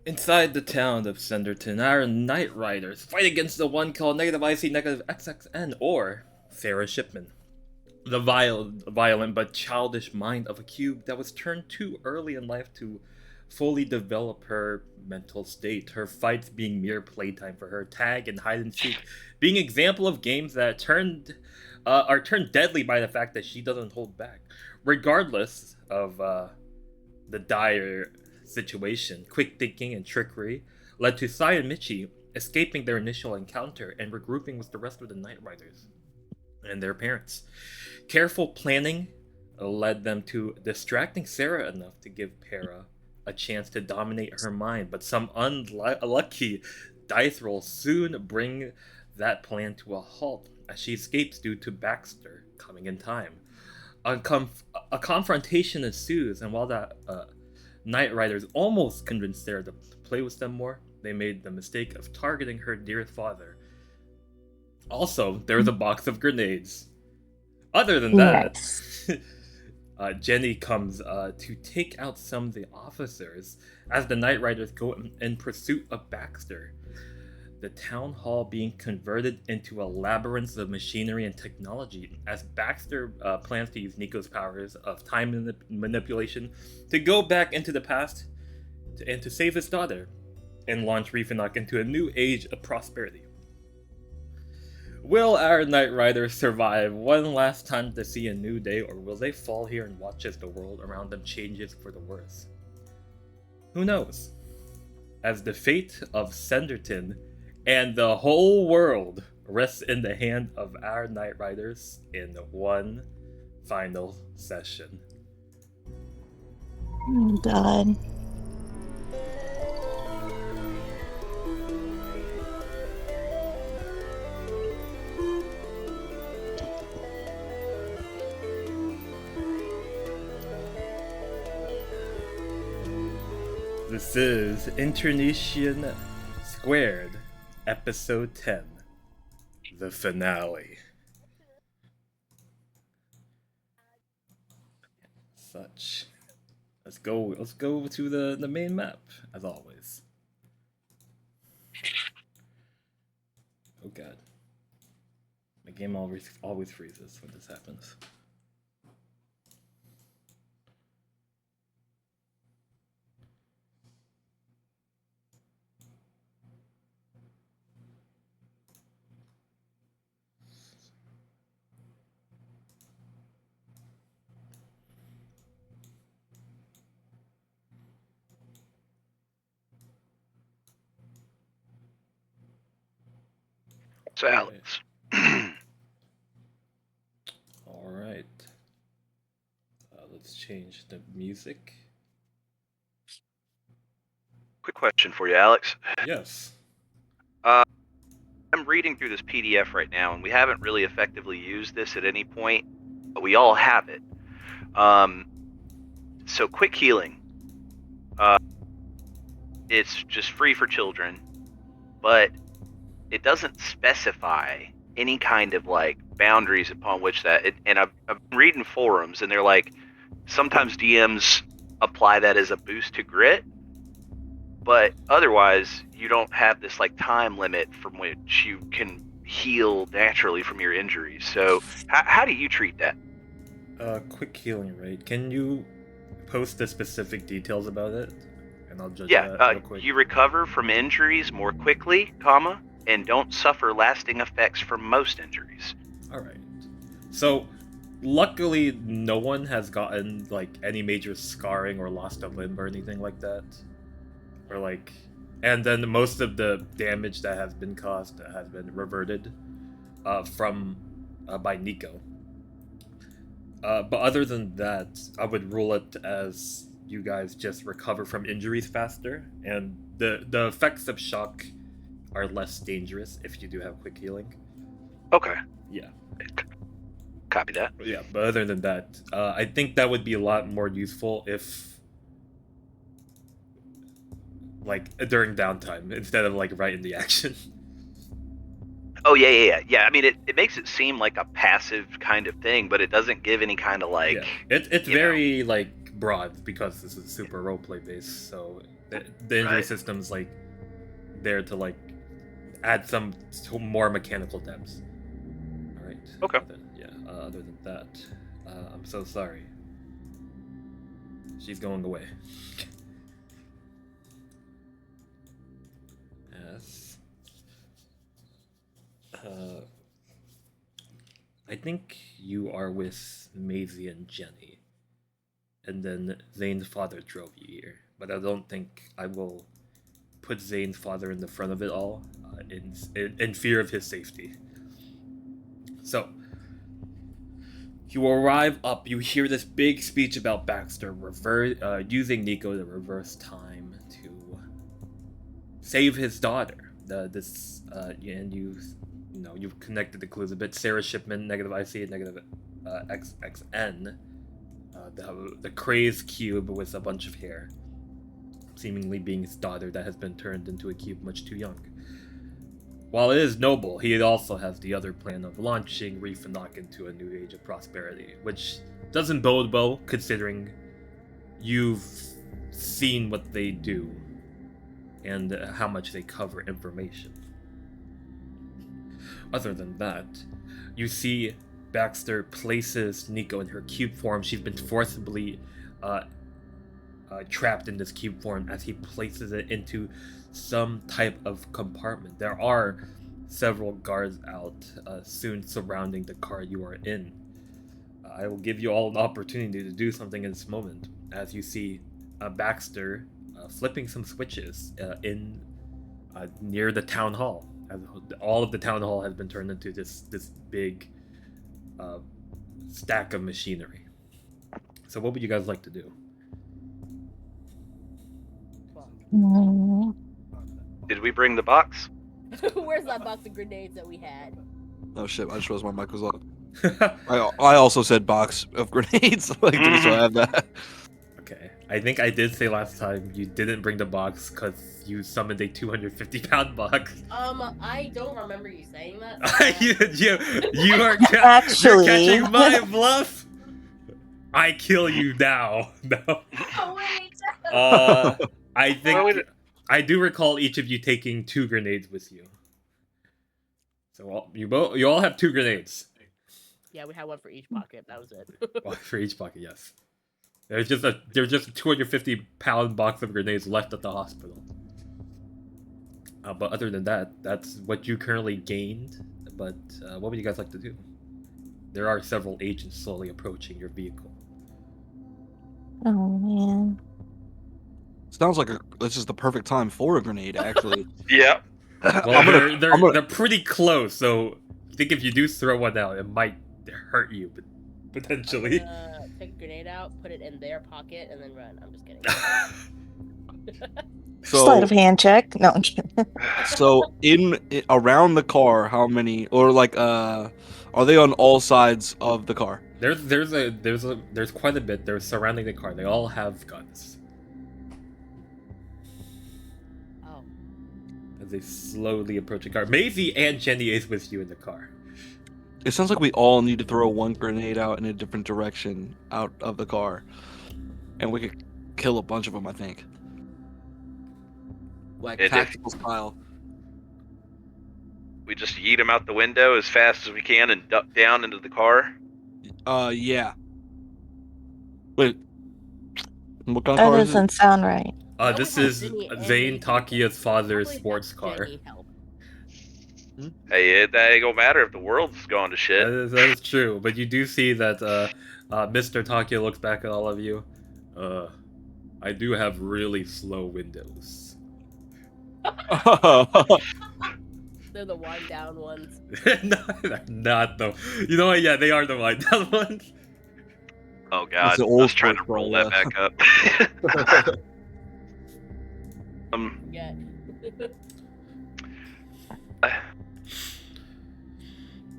Inside the town of Senderton, our Night Riders fight against the one called Negative IC Negative XXN, or Sarah Shipman. The violent but childish mind of a cube that was turned too early in life to fully develop her mental state. Her fights being mere playtime for her, tag and hide and seek being example of games that are turned deadly by the fact that she doesn't hold back, regardless of the dire situation. Quick thinking and trickery led to Sai and Michi escaping their initial encounter and regrouping with the rest of the Night Riders and their parents. Careful planning led them to distracting Sarah enough to give Para a chance to dominate her mind, but some unlucky dice rolls soon bring that plan to a halt as she escapes due to Baxter coming in time. A confrontation ensues, and while the Night Riders almost convinced Sarah to play with them more, they made the mistake of targeting her dear father. Also, there's a box of grenades. Other than that, Nice. Jenny comes to take out some of the officers as the Night Riders go in pursuit of Baxter. The town hall being converted into a labyrinth of machinery and technology as Baxter plans to use Nico's powers of time manipulation to go back into the past and to save his daughter and launch Reefenach into a new age of prosperity. Will our Night Riders survive one last time to see a new day, or will they fall here and watch as the world around them changes for the worse? Who knows? As the fate of Senderton and the whole world rests in the hand of our Night Riders in one final session. Oh, God. This is Internecion Squared, Episode 10, the finale. Such. Let's go to the main map, as always. Oh god. My game always freezes when this happens. So Alex. Alright. Let's change the music. Quick question for you, Alex. Yes. I'm reading through this PDF right now, and we haven't really effectively used this at any point, but we all have it. So quick healing. It's just free for children, but it doesn't specify any kind of like boundaries upon which that. And I've been reading forums, and they're like, sometimes DMs apply that as a boost to grit, but otherwise you don't have this like time limit from which you can heal naturally from your injuries. So how do you treat that? Quick healing rate. Can you post the specific details about it? And I'll judge that real quick. You recover from injuries more quickly, comma, and don't suffer lasting effects from most injuries. Alright. So, luckily, no one has gotten, like, any major scarring or lost a limb or anything like that. Or, like... And then most of the damage that has been caused has been reverted by Nico. But other than that, I would rule it as you guys just recover from injuries faster, and the effects of shock are less dangerous if you do have quick healing. Okay. Yeah. Copy that. Yeah, but other than that, I think that would be a lot more useful if, like, during downtime instead of, like, right in the action. Oh, yeah. I mean, it makes it seem like a passive kind of thing, but it doesn't give any kind of, like... Yeah. It's very, like, broad because this is super roleplay based. So the injury system's like there to like add some more mechanical depths. All right. Okay. Other than that, I'm so sorry. She's going away. Yes. I think you are with Maisie and Jenny. And then Zane's father drove you here. But I don't think I will put Zane's father in the front of it all, in fear of his safety. So, you arrive up, you hear this big speech about Baxter using Nico to reverse time to save his daughter. And you've connected the clues a bit. Sarah Shipman, negative IC, negative XXN. The crazed cube with a bunch of hair, seemingly being his daughter that has been turned into a cube much too young. While it is noble, he also has the other plan of launching Reefanok into a new age of prosperity, which doesn't bode well considering you've seen what they do and how much they cover information. Other than that, you see Baxter places Nico in her cube form. She's been forcibly trapped in this cube form as he places it into some type of compartment. There are several guards out soon surrounding the car you are in. I will give you all an opportunity to do something in this moment as you see Baxter flipping some switches in near the town hall. All of the town hall has been turned into this big stack of machinery. So what would you guys like to do? Did we bring the box? Where's that box of grenades that we had? Oh shit! I just realized my mic was up. I also said box of grenades. Like, do we still have that? Okay, I think I did say last time you didn't bring the box because you summoned a 250-pound box. I don't remember you saying that. you are Actually, you're catching my bluff. I kill you now. No. Oh wait. I think I do recall each of you taking 2 grenades with you. So you all have 2 grenades. Yeah, we had one for each pocket. That was it. One for each pocket, yes. There's just a 250-pound box of grenades left at the hospital. But other than that, that's what you currently gained. But what would you guys like to do? There are several agents slowly approaching your vehicle. oh man. Sounds like this is the perfect time for a grenade, actually. Yeah. Well, they're pretty close, so I think if you do throw one out, it might hurt you, but potentially. Take a grenade out, put it in their pocket, and then run. I'm just kidding. Sleight of hand check. No, I'm kidding. So around the car, how many, or like, are they on all sides of the car? There's quite a bit. They're surrounding the car. They all have guns. Oh. As they slowly approach the car. Maisie and Jenny is with you in the car. It sounds like we all need to throw one grenade out in a different direction out of the car, and we could kill a bunch of them. I think, like tactical style. We just yeet them out the window as fast as we can and duck down into the car. Yeah. Wait, what kind of That car is it? doesn't sound right. This is Zane Takiya's father's sports car. Hey, that ain't gonna matter if the world's gone to shit. That is true, but you do see that Mr. Takiya looks back at all of you. I do have really slow windows. They're the wind down ones. No, they're not though. You know what? Yeah, they are the wind down ones. Oh god, the I old was trying to sports roll car, that back up. Yeah.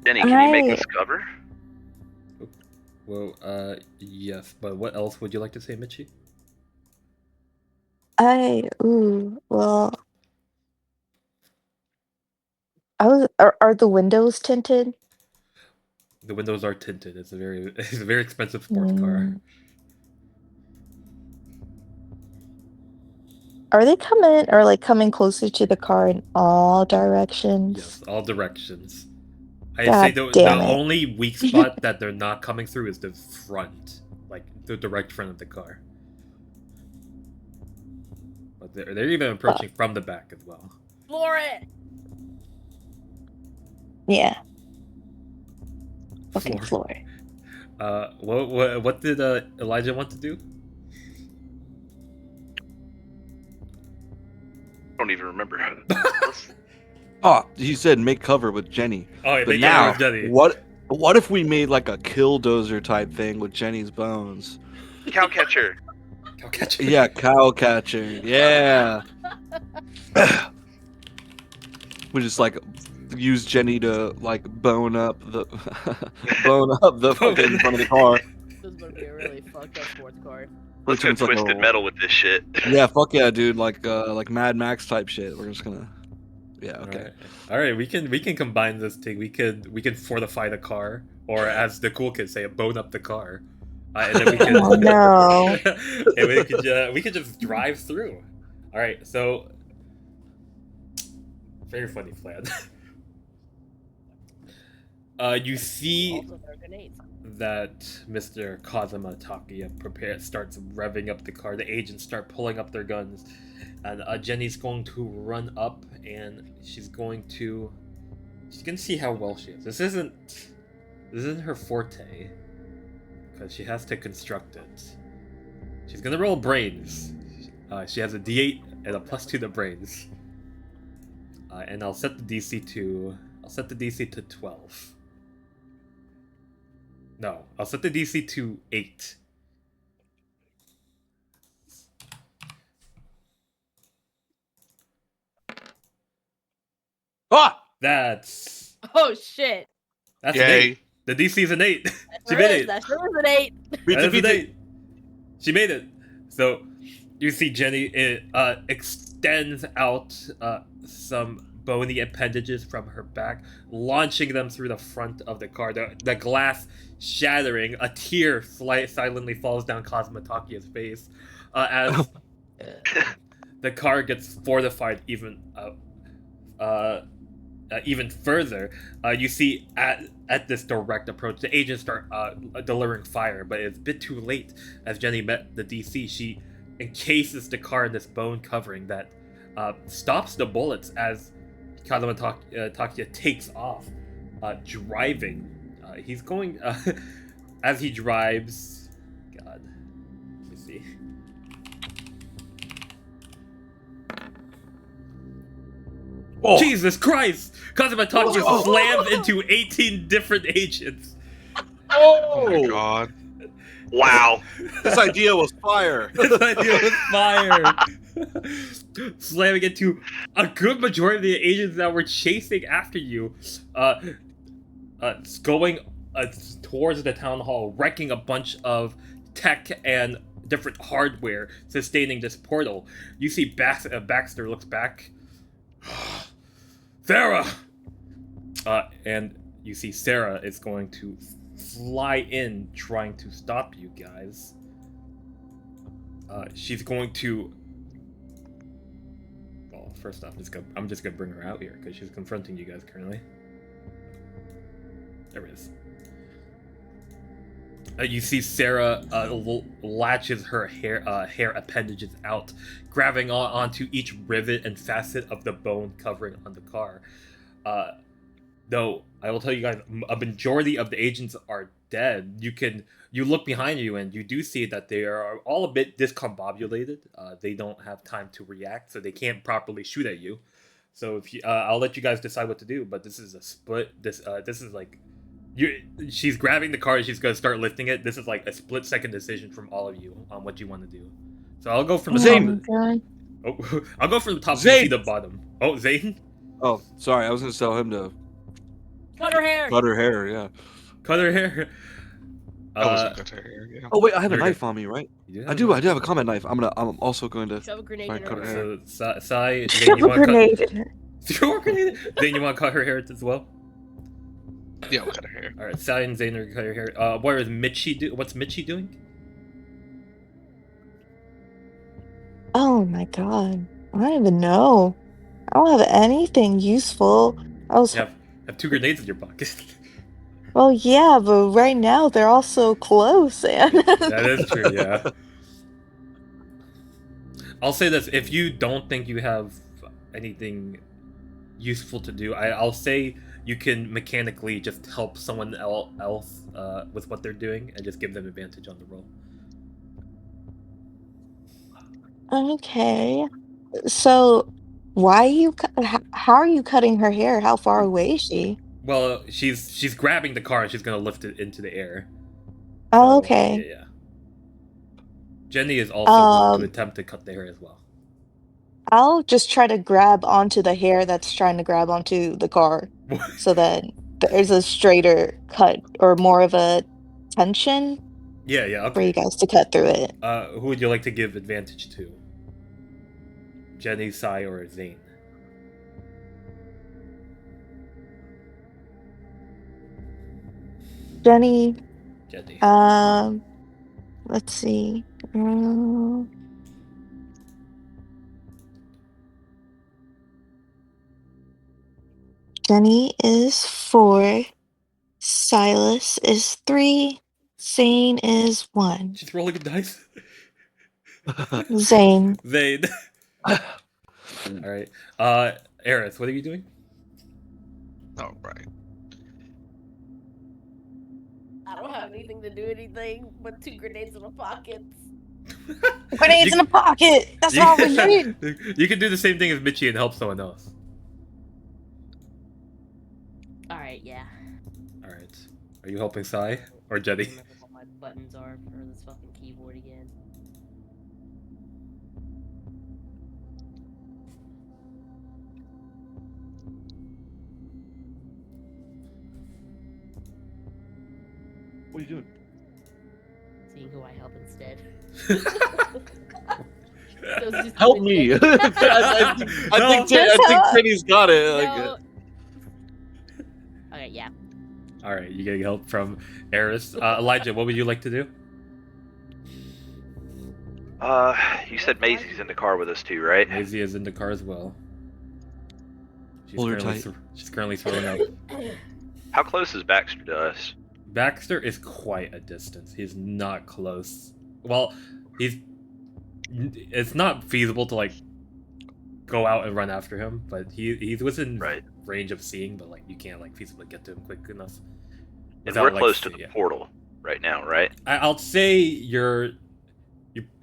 Jenny, can you make us cover? Well, yes, but what else would you like to say, Michi? Well, are the windows tinted? The windows are tinted. It's a very expensive sports car. Are they coming or like coming closer to the car in all directions? Yes, all directions. I'd God say the damn it. only weak spot that they're not coming through is the front, like the direct front of the car. But they're even approaching from the back as well. Floor it! Yeah. Okay, floor. What did Elijah want to do? I don't even remember. Oh, he said make cover with Jenny. Oh, yeah, But they now, get Jenny. what if we made like a killdozer type thing with Jenny's bones? Cow catcher. Cow catcher. Yeah, cow catcher. Yeah. We just like use Jenny to like bone up the fucking front of the car. This is gonna be a really fucked up sports car. Let's go Which one's like twisted a- metal with this shit. Yeah, fuck yeah, dude. Like Mad Max type shit. We're just gonna. Yeah. Okay. All right. We can combine this thing. We can fortify the car, or as the cool kids say, bone up the car, and then we can. Oh no. and we could just drive through. All right. So very funny plan. You see Also, there are grenades. that Mr. Kazuma Takiya starts revving up the car. The agents start pulling up their guns, and Jenny's going to run up, and she's going to see how well she is. This isn't her forte, because she has to construct it. She's gonna roll brains. She has a D8 and a +2 to brains, and I'll set the DC to 12. No, I'll set the DC to 8. Ah! That's Oh shit! an Yay. 8. The DC's an 8. She That made is- it. That sure is an 8. Beat That it, is an beat it. 8. She made it. So you see Jenny extends out some bony appendages from her back, launching them through the front of the car. The glass shattering, a tear silently falls down Kazuma Takiya's face as the car gets fortified even further. You see at this direct approach, the agents start delivering fire, but it's a bit too late. As Jenny met the DC, she encases the car in this bone covering that stops the bullets as Kazuma Takiya takes off, driving. He's going as he drives. God, let me see. Oh. Jesus Christ! Kazuma Takiya slams into 18 different agents. Oh my god. Wow. This idea was fire. This idea was fire. Slamming into a good majority of the agents that were chasing after you, going towards the town hall, wrecking a bunch of tech and different hardware, sustaining this portal. You see Baxter looks back. Sarah! And you see Sarah is going to fly in, trying to stop you guys. She's going to. Well, first off, I'm just gonna bring her out here because she's confronting you guys currently. There it is. You see Sarah latches her hair appendages out, grabbing onto each rivet and facet of the bone covering on the car. Though I will tell you guys, a majority of the agents are dead. You look behind you and you do see that they are all a bit discombobulated. They don't have time to react, so they can't properly shoot at you. So if you, I'll let you guys decide what to do. But this is a split. This is like. She's grabbing the car and she's gonna start lifting it. This is like a split-second decision from all of you on what you want to do. So I'll go from the Zane. top. Oh, I'll go from the top Zane. to the bottom. Oh, Zane, Oh, sorry. I was gonna tell him to Cut her hair. cut her hair. Yeah. cut her hair. I wasn't gonna tell her, yeah. Oh wait, I have a Very knife good. on me, right? You I do have a combat knife. I'm also going to. Shove a grenade Right, in cut her her hair. hair. So Sai, Zane, Shove you a want to grenade in her. throw a grenade? Zane, you want to cut her hair as well? Yeah, we'll cut her hair. All right, Sai and Zane are gonna cut her hair. What is Michi do? What's Michi doing? Oh Oh my god. I don't even know. I don't have anything useful. I was You have 2 grenades in your pocket. Well, yeah, but right now they're all so close, and That is true, yeah. I'll say this: if you don't think you have anything useful to do, I'll say you can mechanically just help someone else with what they're doing and just give them advantage on the roll. Okay. So, why you how are you cutting her hair? How far away is she? Well, she's grabbing the car and she's gonna lift it into the air. Oh, So, okay. yeah. Jenny is also going to Um, attempt to cut the hair as well. I'll just try to grab onto the hair that's trying to grab onto the car so that there's a straighter cut or more of a tension Yeah, for you okay. guys to cut through it. Who would you like to give advantage to? Jenny, Sai, or Zane? Jenny, Jenny. let's see. Jenny is 4. Silas is 3. Zane is 1. She's rolling a dice. Zane. Zane. Alright. Eris, what are you doing? All right. I don't have anything to do anything but 2 grenades in my pockets. Grenades in the pocket! That's all we need! You can do the same thing as Michi and help someone else. Alright, yeah. Alright. Are you helping Sai or Jenny? Remember what my buttons are for this fucking keyboard again. What are you doing? Seeing who I help instead. So just Help do me! it. I think Jenny's got it. Like, No. Okay, yeah. Alright, you getting help from Eris. Elijah, what would you like to do? You said Maisie's in the car with us too, right? Maisie is in the car as well. Hold her tight. She's currently throwing up. How close is Baxter to us? Baxter is quite a distance. He's not close. Well, it's not feasible to like go out and run after him, but he's within Right. range of seeing, but like you can't like feasibly get to him quick enough. And Without, we're like, close to the yeah. portal right now, right? I'll say you're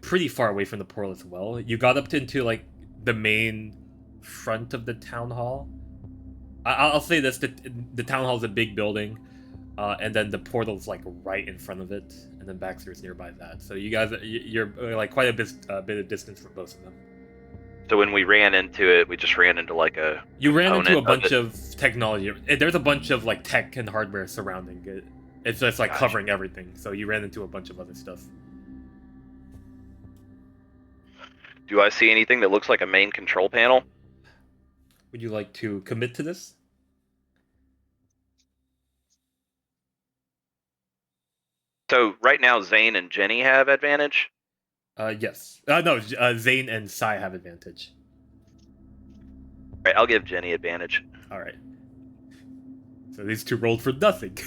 pretty far away from the portal as well. You got up into like the main front of the town hall. I'll say this: the town hall is a big building, and then the portal's like right in front of it, and then Baxter's nearby that. So you guys, you're like quite a bit of distance from both of them. So when we ran into it, we just ran into like a. You ran into a component bunch of technology. There's a bunch of like tech and hardware surrounding it. It's just like Gotcha. covering everything. So you ran into a bunch of other stuff. Do I see anything that looks like a main control panel? Would you like to commit to this? So right now, Zane and Jenny have advantage. Yes. No, Zane and Sai have advantage. Right, I'll give Jenny advantage. All right. So these two rolled for nothing.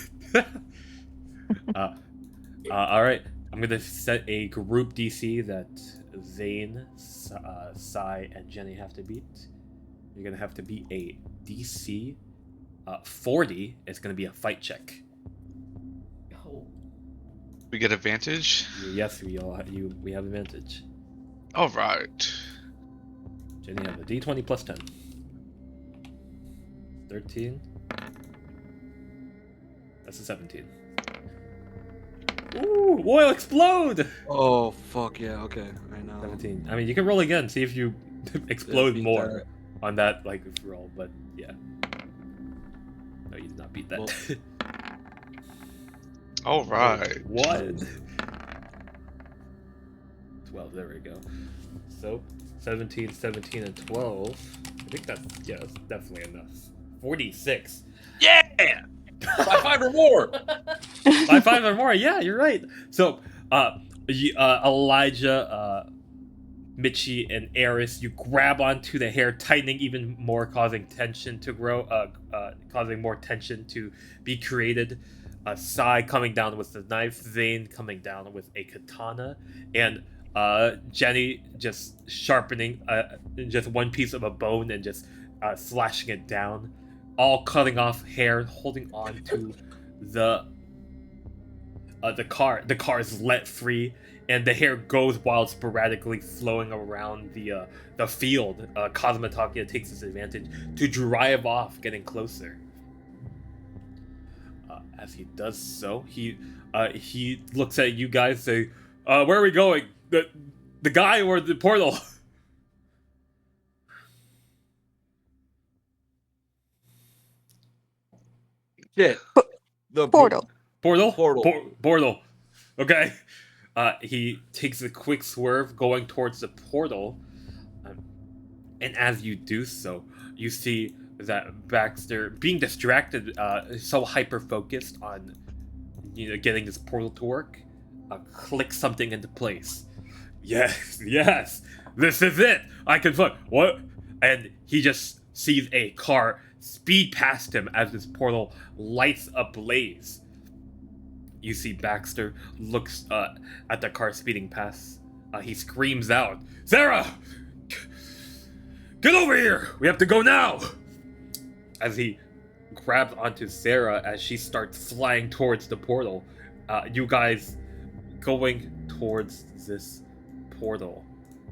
All right. I'm gonna set a group DC that Zane, Sai, and Jenny have to beat. You're gonna have to beat a DC 40. It's gonna be a fight check. Oh. We get advantage. Yes, we have advantage. All right. Jenny have a D20 plus 10. 13. That's a 17. Ooh, oil explode! Oh fuck yeah! Okay, I know. 17. I mean, you can roll again, see if you explode beat more that. on that like roll, but yeah. No, you did not beat that. Well- All right. 1. 12, there we go. So, 17, 17, and 12. I think that's definitely enough. 46. Yeah! By 5 or more. By 5 or more, yeah, you're right. So, Elijah Michi and Eris, you grab onto the hair, tightening even more, causing tension to grow, causing more tension to be created. Sai coming down with the knife, Zane coming down with a katana, and Jenny just sharpening just one piece of a bone and just slashing it down, all cutting off hair, holding on to the car. The car is let free, and the hair goes wild, sporadically flowing around the field. Takiya takes this advantage to drive off, getting closer. As he does so, he looks at you guys, say, "Where are we going? The guy or the portal?" Shit. The Portal. Portal? Portal. Portal. Okay. He takes a quick swerve going towards the portal. And as you do so, you see that Baxter, being distracted, so hyper-focused on getting this portal to work, clicks something into place. Yes, this is it. I can fuck. What? And he just sees a car speed past him as this portal lights ablaze. You see Baxter looks at the car speeding past. He screams out, "Sarah! Get over here! We have to go now!" As he grabs onto Sarah as she starts flying towards the portal. You guys going towards this portal,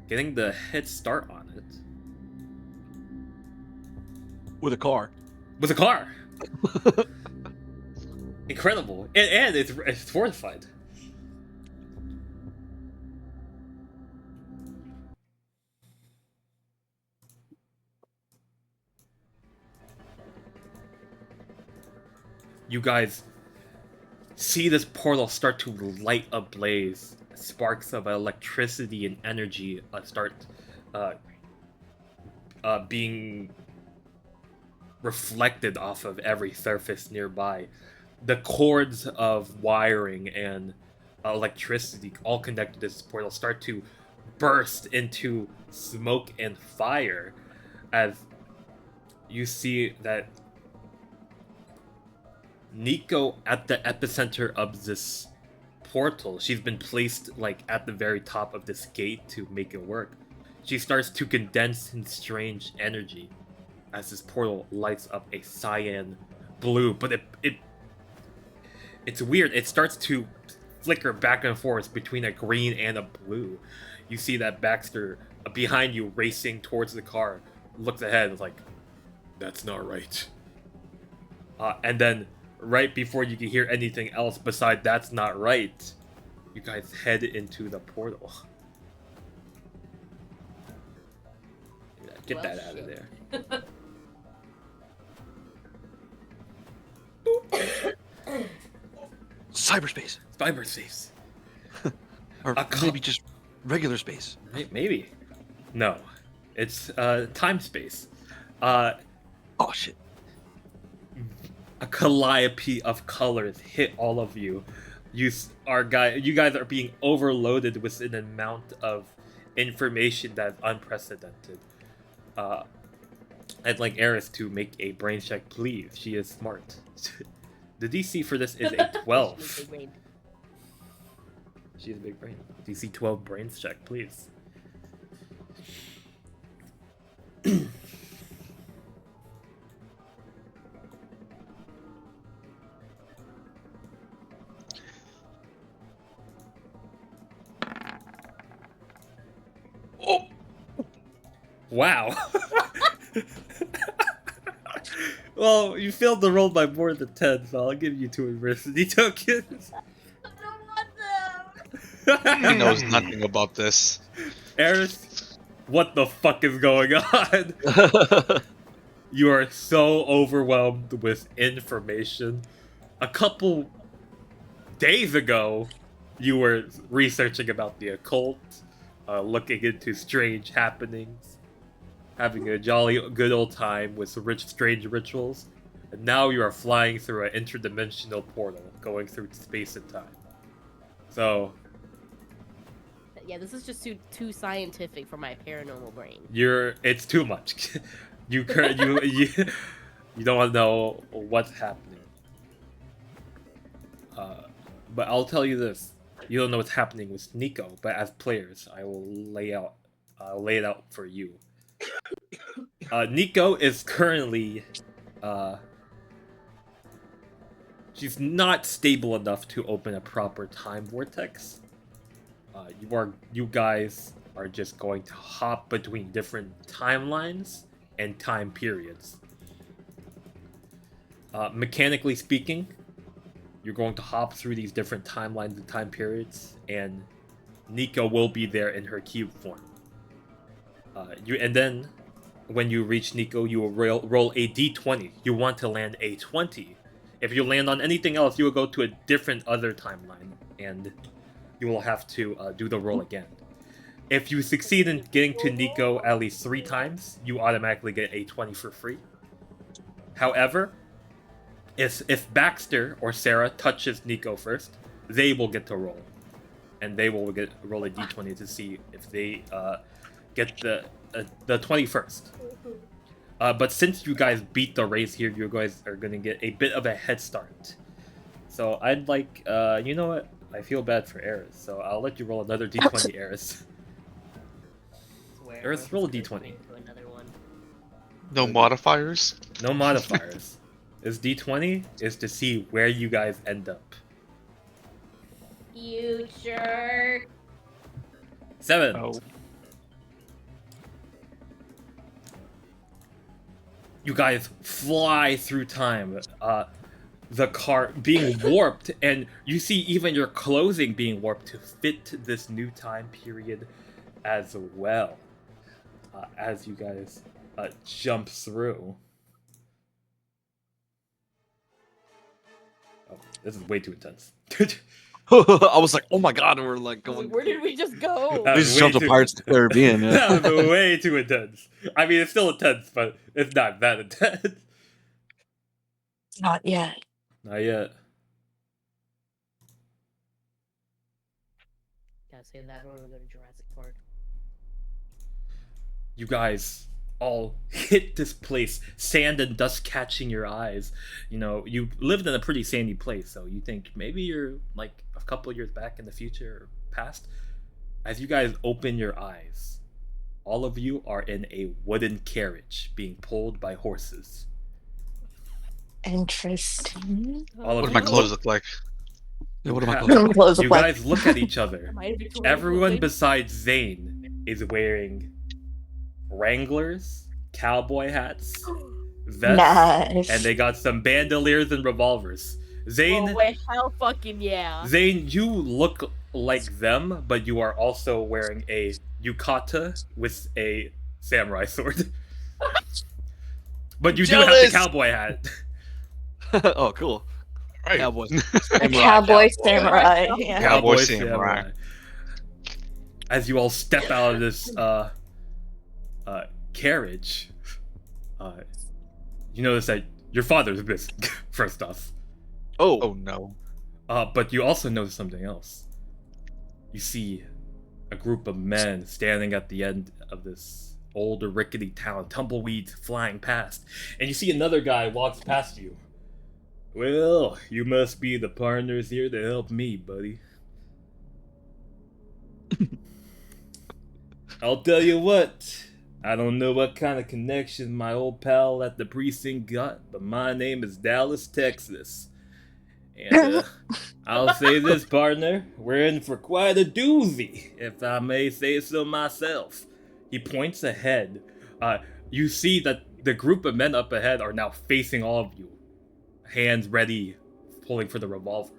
getting the head start on it. With a car. With a car! Incredible. And it's fortified. You guys see this portal start to light ablaze. Sparks of electricity and energy start being reflected off of every surface nearby. The cords of wiring and electricity all connected to this portal start to burst into smoke and fire as you see that Nico at the epicenter of this portal. She's been placed like at the very top of this gate to make it work. She starts to condense in strange energy as this portal lights up a cyan blue, but it's weird. It starts to flicker back and forth between a green and a blue. You see that Baxter behind you racing towards the car, looks ahead like, "That's not right." And then right before you can hear anything else beside "that's not right," you guys head into the portal. Yeah, get that out of there. Cyberspace. Cyberspace. Or maybe just regular space. Maybe. No. It's time space. Oh shit. A calliope of colors hit all of you. You guys are being overloaded with an amount of information that's unprecedented. I'd like Eris to make a brain check, please. She is smart. The DC for this is a 12. She's a big brain. She's a big brain. DC 12 brains check, please. Oh! Wow. Well, you failed the roll by more than 10, so I'll give you 2 adversity tokens. I don't want them. He knows nothing about this. Eris, what the fuck is going on? You are so overwhelmed with information. A couple days ago, you were researching about the occult, looking into strange happenings, having a jolly good old time with strange rituals, and now you are flying through an interdimensional portal, going through space and time. So, Yeah, this is just too scientific for my paranormal brain. It's too much. you don't know what's happening. But I'll tell you this: you don't know what's happening with Nico. But as players, I will lay it out for you. Nico is currently, she's not stable enough to open a proper time vortex. You guys are just going to hop between different timelines and time periods. Mechanically speaking, you're going to hop through these different timelines and time periods, and Nico will be there in her cube form. And then, when you reach Nico, you will roll a d20. You want to land a 20. If you land on anything else, you will go to a different other timeline, and you will have to do the roll again. If you succeed in getting to Nico at least 3 times, you automatically get a 20 for free. However, if Baxter or Sarah touches Nico first, they will get to roll. And they will roll a d20 to see if they get the 20 first. But since you guys beat the race here, you guys are going to get a bit of a head start. So I'd like, you know what? I feel bad for Eris, so I'll let you roll another d20, Eris. Eris, roll a d20. No modifiers? No modifiers. This d20 is to see where you guys end up. Future. 7. Oh. You guys fly through time. The car being warped, and you see even your clothing being warped to fit this new time period as well. As you guys jump through. Oh, this is way too intense. I was like, oh my god, and we're like going. Where did we just go? That We was just jumped way to too- Pirates of the Caribbean. Yeah. That was way too intense. I mean, it's still intense, but it's not that intense. Not yet. Not yet. Gotta say that when we go to Jurassic Park. You guys all hit this place, sand and dust catching your eyes. You know, you lived in a pretty sandy place, so you think maybe you're like a couple years back in the future or past. As you guys open your eyes, all of you are in a wooden carriage being pulled by horses. Interesting. All of What do my you clothes look like? Yeah, what am I You called? Close the You play. guys look at each other. Am I Victoria Everyone clothing? besides Zane is wearing Wranglers, cowboy hats, vests, Nice. and they got some bandoliers and revolvers. Zane, Oh wait, hell fucking yeah. Zane, you look like them, but you are also wearing a yukata with a samurai sword. But you do have the Jealous! cowboy hat. Oh, cool. Right. Cowboy. A cowboy samurai. Yeah. Cowboy samurai. As you all step out of this carriage, you notice that your father's missing, first off. Oh, Oh no. But you also notice something else. You see a group of men standing at the end of this old rickety town, tumbleweeds flying past, and you see another guy walks past you. Well, you must be the partners here to help me, buddy. I'll tell you what, I don't know what kind of connection my old pal at the precinct got, but my name is Dallas, Texas. And I'll say this, partner, we're in for quite a doozy, if I may say so myself. He points ahead. You see that the group of men up ahead are now facing all of you, hands ready, pulling for the revolver.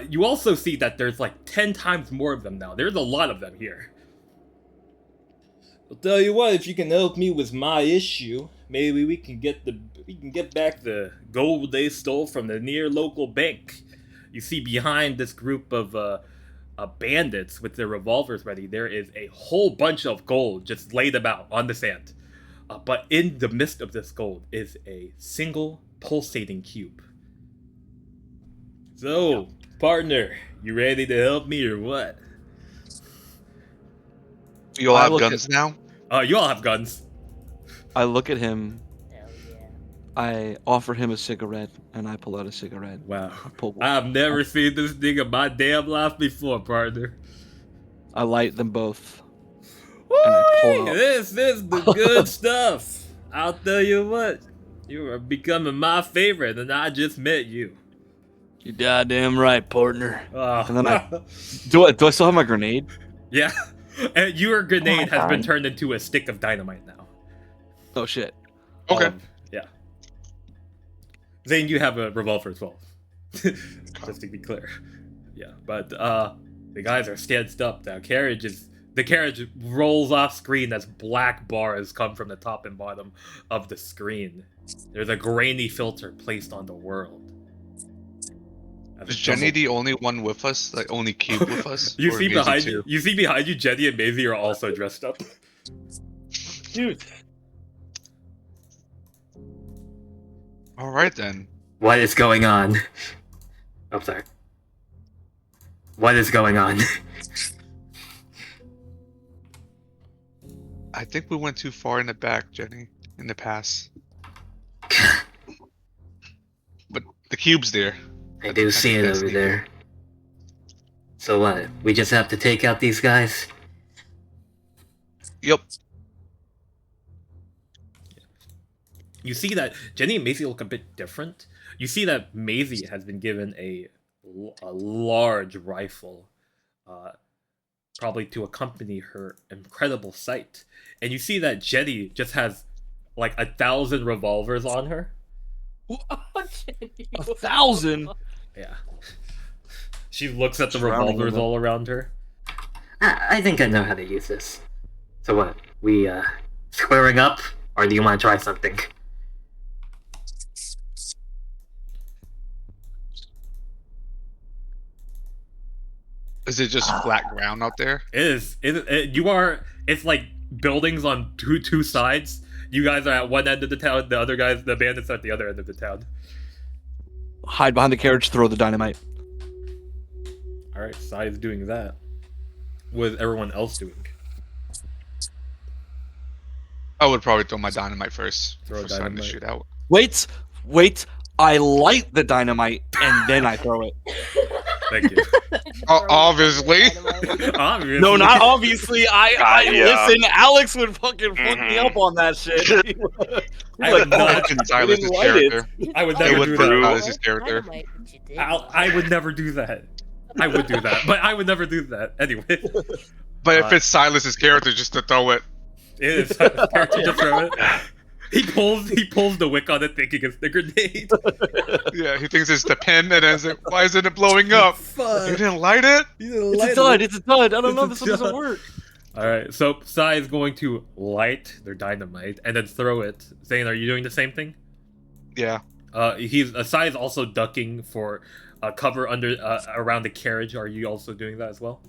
You also see that there's like 10 times more of them now. There's a lot of them here. I'll tell you what, if you can help me with my issue, maybe we can get back the gold they stole from the near local bank. You see behind this group of bandits with their revolvers ready, there is a whole bunch of gold just laid about on the sand. But in the midst of this gold is a single pulsating cube. So, partner, you ready to help me or what? You all I have look guns now? You all have guns. I look at him. Hell yeah. I offer him a cigarette, and I pull out a cigarette. Wow. I pull one. I've never seen this thing in my damn life before, partner. I light them both. Woo! I pull out- This is the good stuff. I'll tell you what. You are becoming my favorite, and I just met you. You goddamn right, partner. Oh. And then I do I still have my grenade? Yeah. And your grenade has been God. turned into a stick of dynamite now. Oh shit. Okay. Yeah. Zane, you have a revolver as well. Just to be clear. Yeah, but the guys are stanced up. The carriage rolls off screen as black bars come from the top and bottom of the screen. There's a grainy filter placed on the world. Is Jenny the only one with us? Like only Cube with us? You Or see Maisie behind too? you. You see behind you. Jenny and Maisie are also dressed up. Dude. All right then. What is going on? I'm sorry. What is going on? I think we went too far in the back, Jenny. In the past. But the cube's there. I do see it over there. So what? We just have to take out these guys? Yep. You see that Jenny and Maisie look a bit different. You see that Maisie has been given a large rifle, probably to accompany her incredible sight. And you see that Jenny just has like 1,000 revolvers on her. 1,000? Yeah. She looks at the Surrounding revolvers them. all around her. I think I know how to use this. So what? We, squaring up? Or do you want to try something? Is it just flat ground out there? It is. It's like buildings on two sides. You guys are at one end of the town, the bandits are at the other end of the town. Hide behind the carriage, throw the dynamite. Alright, Sai's doing that. What is everyone else doing? I would probably throw my dynamite first. Throw for starting to dynamite. shoot out. Wait. I light the dynamite and then I throw it. Thank you. Obviously. Obviously. No, not obviously. Yeah. Listen. Alex would fucking fuck me up on that shit. I would That not. would silence his light it. character. I would It never would do put that. silence his character. Dynamite, but you did. I would never do that. I would do that, but I would never do that anyway. But if it's silence his character, just to throw it. It is character to throw it. He pulls the wick on it, thinking it's the grenade. Yeah, he thinks it's the pen, and then it's like, why isn't it blowing up? Fuck. You didn't light it? It's a dud. It's a dud. I don't know. It's This a one doesn't dud. work. All right, so Sai is going to light their dynamite and then throw it. Zane, are you doing the same thing? Yeah. Sai is also ducking for cover under around the carriage. Are you also doing that as well?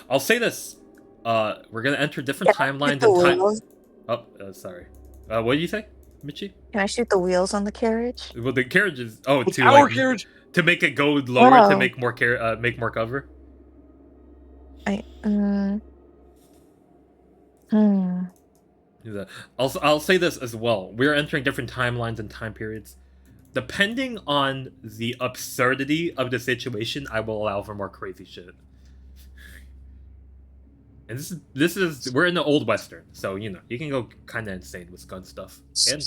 I'll say this. We're gonna enter different timelines the and time. wheels? Oh, sorry. What did you say, Michi? Can I shoot the wheels on the carriage? Well, the carriage is It's our carriage. to make it go lower to Oh. make more cover. Do that. Also, I'll say this as well. We're entering different timelines and time periods. Depending on the absurdity of the situation, I will allow for more crazy shit. And this is we're in the old western, so you know you can go kind of insane with gun stuff. And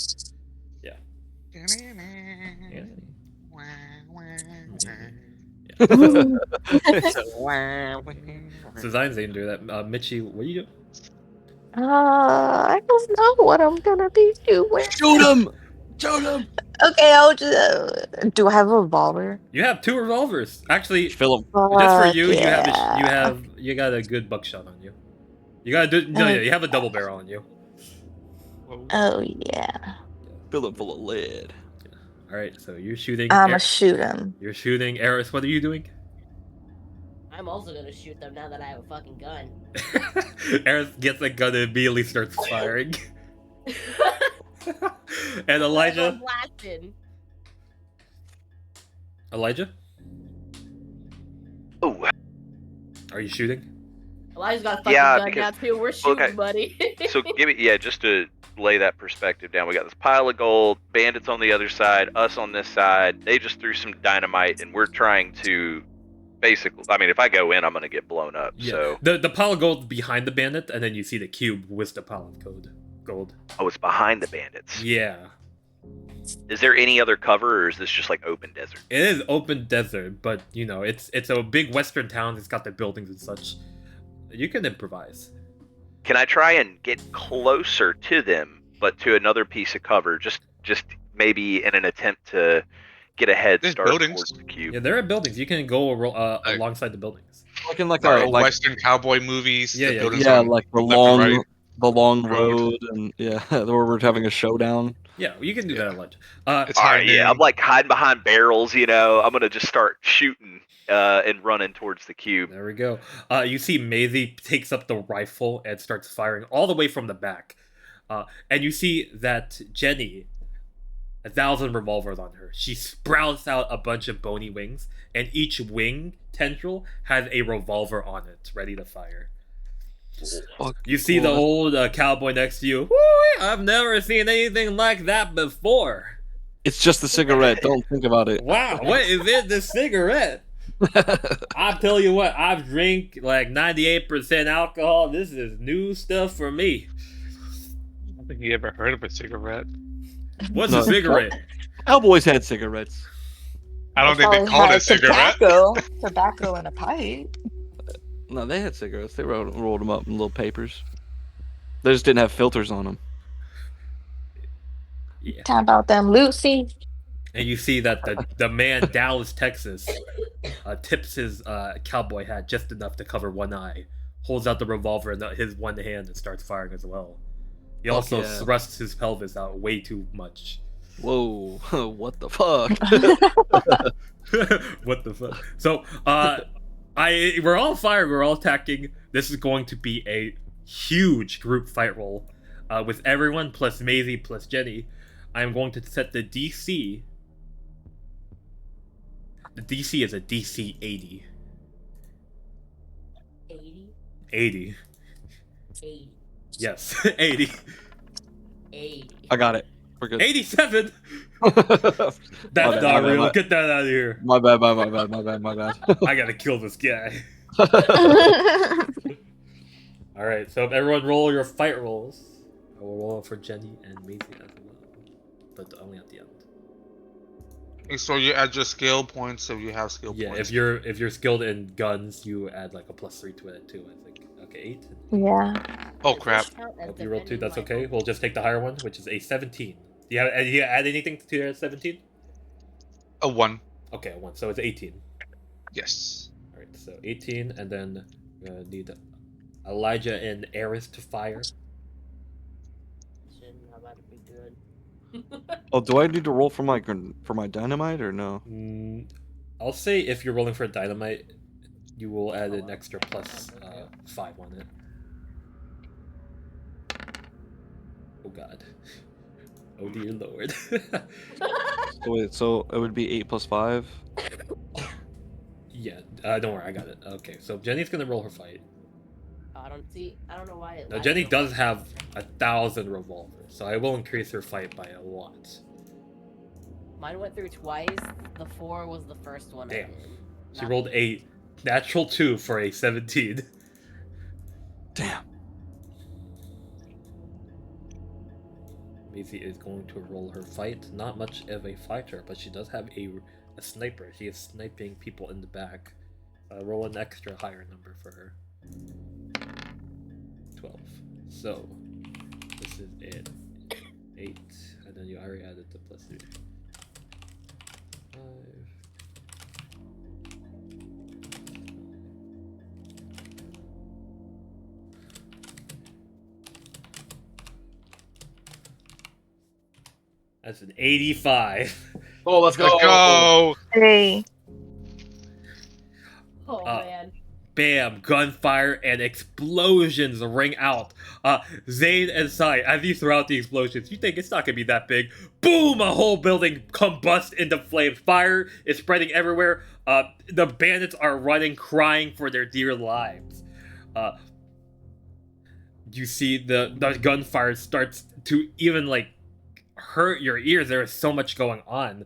yeah. So Zion's Zane do that. Michi, what are you doing? I don't know what I'm gonna be doing. Shoot him! Shoot him! Okay, I'll just. Do I have a revolver? You have 2 revolvers. Actually, Fill him. just for you, Yeah. you got a good buckshot on you. You gotta do you have a double barrel on you. Oh yeah. Fill him full of lead. All right, so you're shooting. I'ma shoot him. You're shooting Eris. What are you doing? I'm also gonna shoot them now that I have a fucking gun. Eris gets a gun and immediately starts firing. And Elijah. I'm blasting. Elijah. Oh, Are you shooting? Elijah's got a fucking Yeah, gun because- now too. We're shooting, okay. buddy. So give me, just to lay that perspective down. We got this pile of gold, bandits on the other side, us on this side. They just threw some dynamite, and we're trying to basically. I mean, if I go in, I'm gonna get blown up. Yeah. So The pile of gold behind the bandit, and then you see the cube with the pile of gold. it's behind the bandits. Yeah. Is there any other cover, or is this just like open desert? It is open desert, but you know, it's a big western town. It's got the buildings and such. You can improvise. Can I try and get closer to them, but to another piece of cover, just maybe in an attempt to get a head There's start buildings. towards the cube? Yeah, there are buildings. You can go alongside the buildings. Looking like Our a like Western cowboy movies. Yeah, the yeah, buildings yeah, on like the left and right. long road. road, and yeah, where we're having a showdown. Yeah, you can do that at lunch. It's All high right, yeah, noon. I'm like hiding behind barrels, I'm gonna just start shooting and running towards the cube. There we go. You see Maisie takes up the rifle and starts firing all the way from the back. And you see that Jenny, 1,000 revolvers on her. She sprouts out a bunch of bony wings, and each wing tendril has a revolver on it, ready to fire. Fuck, You see the old cowboy next to you. Woo, I've never seen anything like that before. It's just a cigarette. Don't think about it. Wow, what is it? The cigarette? I'll tell you what, I've drank like 98% alcohol. This is new stuff for me. I don't think you ever heard of a cigarette. What's No. a cigarette? Cowboys had cigarettes. I don't think they Probably called had it cigarette. Tobacco in a pipe. No, they had cigarettes. They rolled them up in little papers. They just didn't have filters on them. Yeah. Talk about them Lucy. And you see that the man Dallas, Texas, tips his cowboy hat just enough to cover one eye, holds out the revolver in his one hand and starts firing as well. He also yeah. thrusts his pelvis out way too much. Whoa, what the fuck? What the fuck? So, we're all firing, we're all attacking. This is going to be a huge group fight roll with everyone plus Maisie plus Jenny. I'm going to set the DC. The DC is a DC 80. 80? 80. 80. Yes, 80. 80. I got it. We're good. 87! My That's bad, not my real. bad. Get that out of here. My bad. I gotta kill this guy. Alright, so everyone roll your fight rolls. I will roll for Jenny and Maisie as well. But only at the end. So you add your skill points, so you have skill Yeah, points. if you're skilled in guns, you add like a +3 to it too, I think. Okay, 8. Yeah. Oh Does crap! this count as Hope you roll 2, defending that's my okay. home? We'll just take the higher one, which is a 17. Do you add anything to your 17? A 1. Okay, a 1, so it's 18. Yes. Alright, so 18, and then we're gonna need Elijah and Eris to fire. Shit, not about to be good. Oh, do I need to roll for my dynamite or no? I'll say if you're rolling for dynamite, you will add an extra plus 5 on it. Oh god. Oh dear lord. So wait, so it would be 8 plus 5. Yeah, don't worry, I got it. Okay, so Jenny's gonna roll her fight. I don't know why it Now lies Jenny so does much. have 1,000 revolvers, so I will increase her fight by a lot. Mine went through twice. The 4 was the first one. I Damn. did. She Not- rolled a natural 2 for a 17. Damn. Maisie is going to roll her fight. Not much of a fighter, but she does have a sniper. She is sniping people in the back. Roll an extra higher number for her. 12. So, this is it. 8. And then you already added the +3. 5. That's an 85. Oh, let's Let's go. Hey. Oh Uh, man. bam, gunfire and explosions ring out. Zane and Sai, as you throw out the explosions, you think it's not gonna be that big. Boom! A whole building combusts into flames. Fire is spreading everywhere. The bandits are running, crying for their dear lives. You see the gunfire starts to even like hurt your ears. There is so much going on.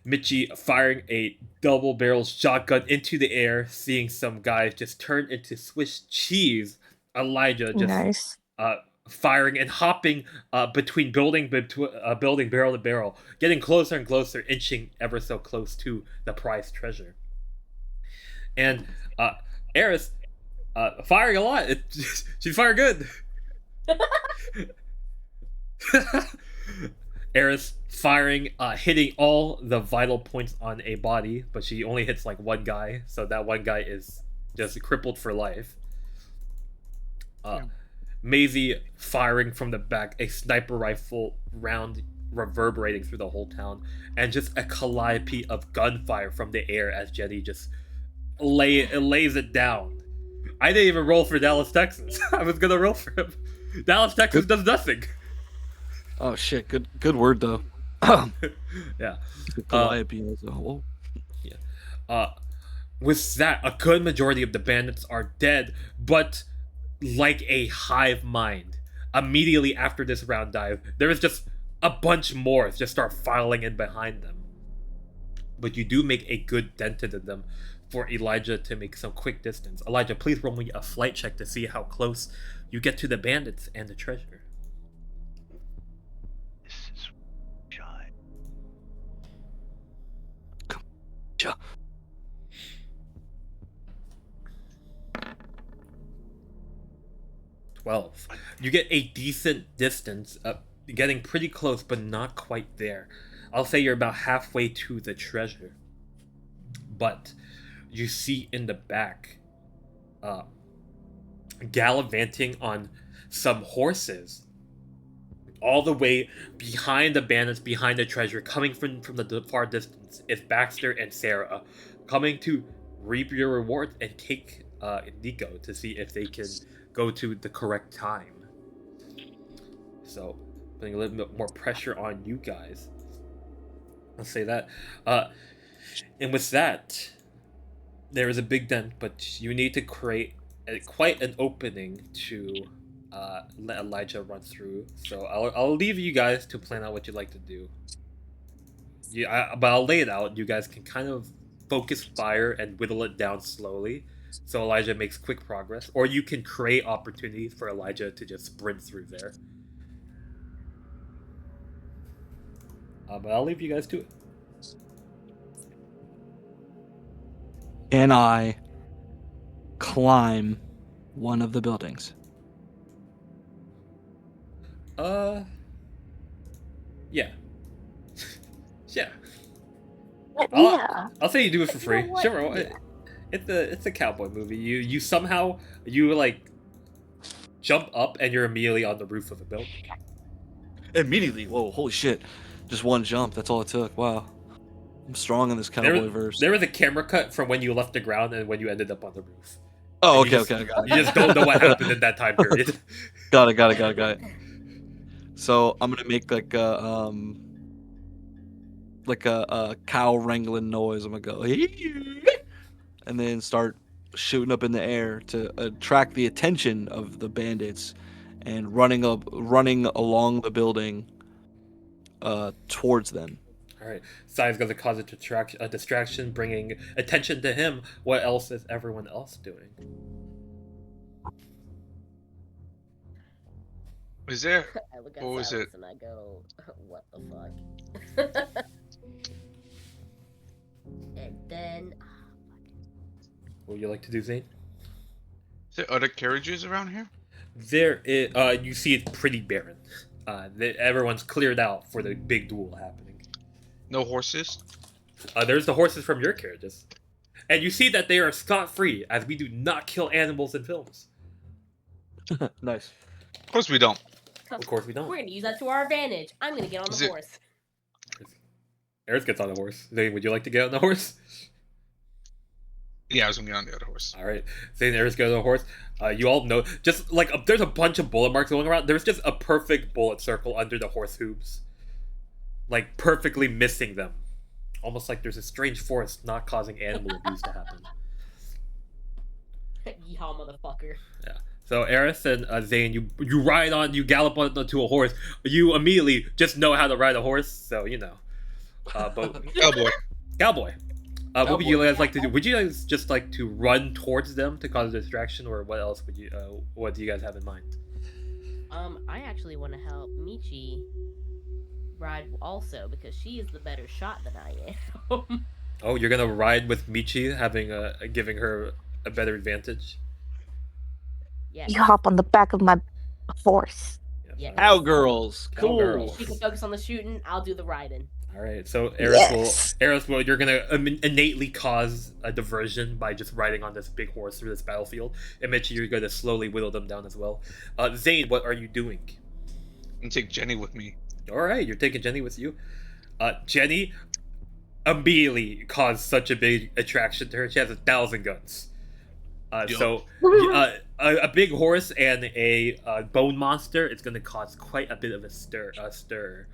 Michi firing a double-barrel shotgun into the air, seeing some guys just turn into Swiss cheese. Elijah just Nice. firing and hopping between building barrel to barrel, getting closer and closer, inching ever so close to the prized treasure. And Eris firing a lot. She's firing good. Eris firing, hitting all the vital points on a body, but she only hits like one guy, so that one guy is just crippled for life. Maisie firing from the back, a sniper rifle round reverberating through the whole town, and just a calliope of gunfire from the air as Jenny just lays it down. I didn't even roll for Dallas, Texas. I was gonna roll for him. Dallas, Texas does nothing. Oh shit! Good word though. Yeah. Calliope whoa. Yeah. With that, a good majority of the bandits are dead, but like a hive mind. Immediately after this round dive, there is just a bunch more just start filing in behind them. But you do make a good dent into them for Elijah to make some quick distance. Elijah, please roll me a flight check to see how close you get to the bandits and the treasure. This is shy. Ja. You get a decent distance, getting pretty close, but not quite there. I'll say you're about halfway to the treasure. But you see in the back, gallivanting on some horses, all the way behind the bandits, behind the treasure, coming from the far distance, is Baxter and Sarah, coming to reap your reward and take Nico to see if they can go to the correct time. So, putting a little bit more pressure on you guys. I'll say that. And with that, there is a big dent, but you need to create quite an opening to let Elijah run through. So I'll leave you guys to plan out what you'd like to do. But I'll lay it out. You guys can kind of focus fire and whittle it down slowly, so Elijah makes quick progress. Or you can create opportunities for Elijah to just sprint through there. But I'll leave you guys to it. Can I climb one of the buildings? Yeah. Yeah. Yeah. I'll say you do it for free. You know what? Sure. Yeah. It's a cowboy movie. You somehow like jump up and you're immediately on the roof of a building. Immediately. Whoa! Holy shit! Just one jump. That's all it took. Wow. I'm strong in this cowboy verse. There was a camera cut from when you left the ground and when you ended up on the roof. Oh, And okay. I got it. You just don't know what happened in that time period. Got it. So I'm gonna make like a cow wrangling noise. I'm gonna go, and then start shooting up in the air to attract the attention of the bandits, and running along the building towards them. All right, Sai's going to cause a distraction, bringing attention to him. What else is everyone else doing? Is there? I look at What was Silas it? and I go, what the fuck? And then What would you like to do, Zane? Is there other carriages around here? There is, you see it's pretty barren. Everyone's cleared out for the big duel happening. No horses? There's the horses from your carriages. And you see that they are scot-free, as we do not kill animals in films. Nice. Of course we don't. Of course we don't. we're gonna use that to our advantage. I'm gonna get on Is the it- horse. Eris gets on the horse. Zane, would you like to get on the horse? Yeah, I was gonna get on the other horse. All right, Zane and Eris go to the horse. You all know, just like there's a bunch of bullet marks going around. There's just a perfect bullet circle under the horse hooves, like perfectly missing them, almost like there's a strange force not causing animal abuse to happen. Yeehaw, motherfucker. Yeah. So Eris and Zane, you ride on, you gallop onto a horse. You immediately just know how to ride a horse, so you know. But cowboy. What would you guys like to do? Would you guys just like to run towards them to cause a distraction, or what else would you? What do you guys have in mind? I actually want to help Michi ride also because she is the better shot than I am. Oh, you're gonna ride with Michi, giving her a better advantage. Yeah. You hop on the back of my horse. Yeah. Cowgirls. Cool. Cowgirls. She can focus on the shooting. I'll do the riding. All right, so Yes. Eris will, you're gonna innately cause a diversion by just riding on this big horse through this battlefield. And Michi, you're gonna slowly whittle them down as well. Zane, what are you doing? I'm gonna take Jenny with me. All right, you're taking Jenny with you. Jenny immediately caused such a big attraction to her. She has 1,000 guns. So a big horse and a bone monster, it's gonna cause quite a bit of a stir.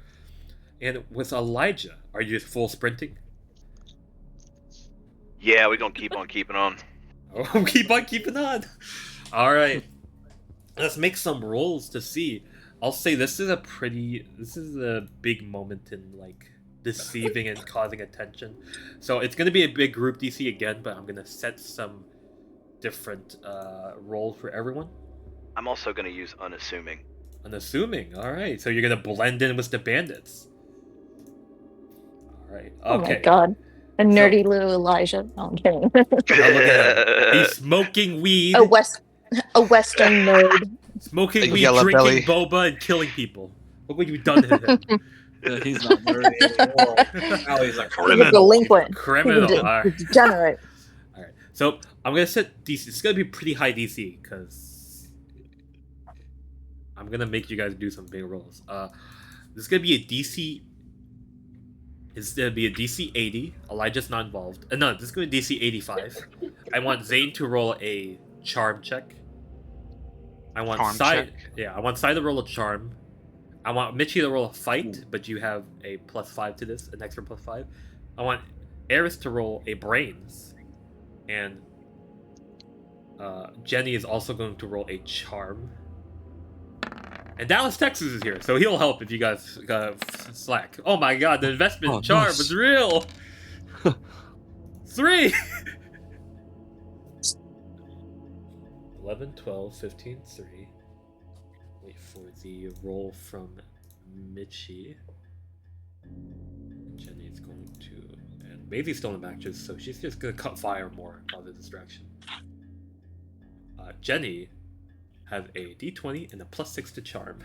And with Elijah, are you just full sprinting? Yeah, we're gonna keep on keeping on. Oh, keep on keeping on. All right, let's make some rolls to see. I'll say this is a big moment in like deceiving and causing attention. So it's gonna be a big group DC again, but I'm gonna set some different roles for everyone. I'm also gonna use unassuming. Unassuming. All right, so you're gonna blend in with the bandits. All right. Okay. Oh my god. A nerdy little Elijah. No, I'm kidding. Now look at him. He's smoking weed. a Western nerd. Smoking Big weed, yellow drinking belly. boba, and killing people. Look what you've done to him. He's not nerdy anymore. Now he's a He's a criminal. delinquent. Criminal. He's All a right. degenerate. All right. So I'm gonna set DC. It's gonna be pretty high DC because I'm gonna make you guys do some big rolls. This is gonna be a DC. It's gonna be a DC 80. Elijah's not involved. No, this is gonna be DC 85. I want Zane to roll a charm check. I want Charm Sai. check? Yeah, I want Sai to roll a charm. I want Michi to roll a fight, but you have a +5 to this, an extra +5. I want Eris to roll a brains, and Jenny is also going to roll a charm. And Dallas, Texas is here, so he'll help if you guys slack. Oh my god, the investment in charm nice. is real! 3! 11, 12, 15, 3. Wait for the roll from Michi. Jenny's going to... And Maisie's still in the back, so she's just going to cut fire more of the distraction. Jenny has a d20 and a +6 to charm.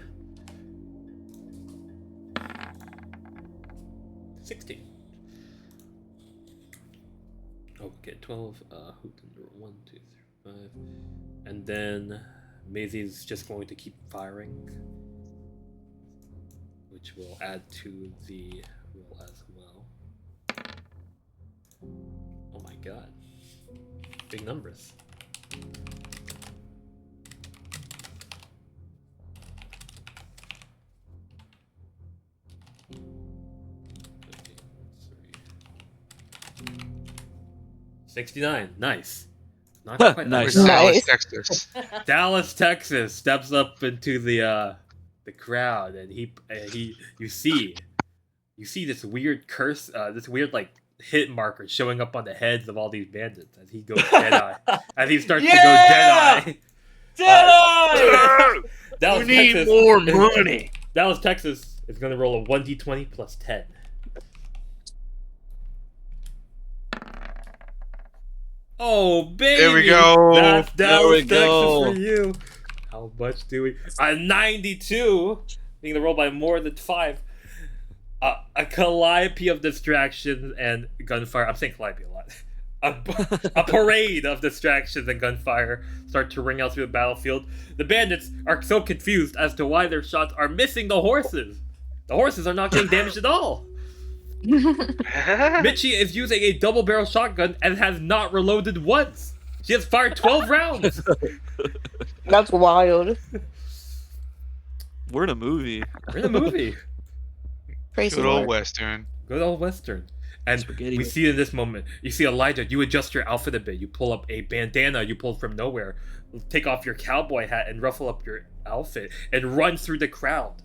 16. Okay, 12. Who did 1, 2, 3, 5. And then Maisie's just going to keep firing, which will add to the roll as well. Oh my god. Big numbers. $69. Nice. Not quite Nice. Where's Nice. Dallas, Texas? Dallas, Texas steps up into the crowd, and you see this weird curse, this weird like hit marker showing up on the heads of all these bandits as he goes Deadeye, as he starts to go Deadeye. Dallas, We need Texas, more money. Dallas, Texas is going to roll a 1d20 plus 10. Oh, baby! There we go. That's Dallas, we Texas go. for you. How much do we... A 92! Being the roll by more than 5. A calliope of distractions and gunfire. I'm saying calliope a lot. A parade of distractions and gunfire start to ring out through the battlefield. The bandits are so confused as to why their shots are missing the horses. The horses are not getting damaged at all. Michi is using a double-barrel shotgun and has not reloaded once. She has fired 12 rounds. That's wild. We're in a movie. We're in a movie. Crazy Good old work. Western. Good old Western. And Spaghetti. we see in this moment, you see Elijah, you adjust your outfit a bit. You pull up a bandana you pulled from nowhere, take off your cowboy hat and ruffle up your outfit, and run through the crowd.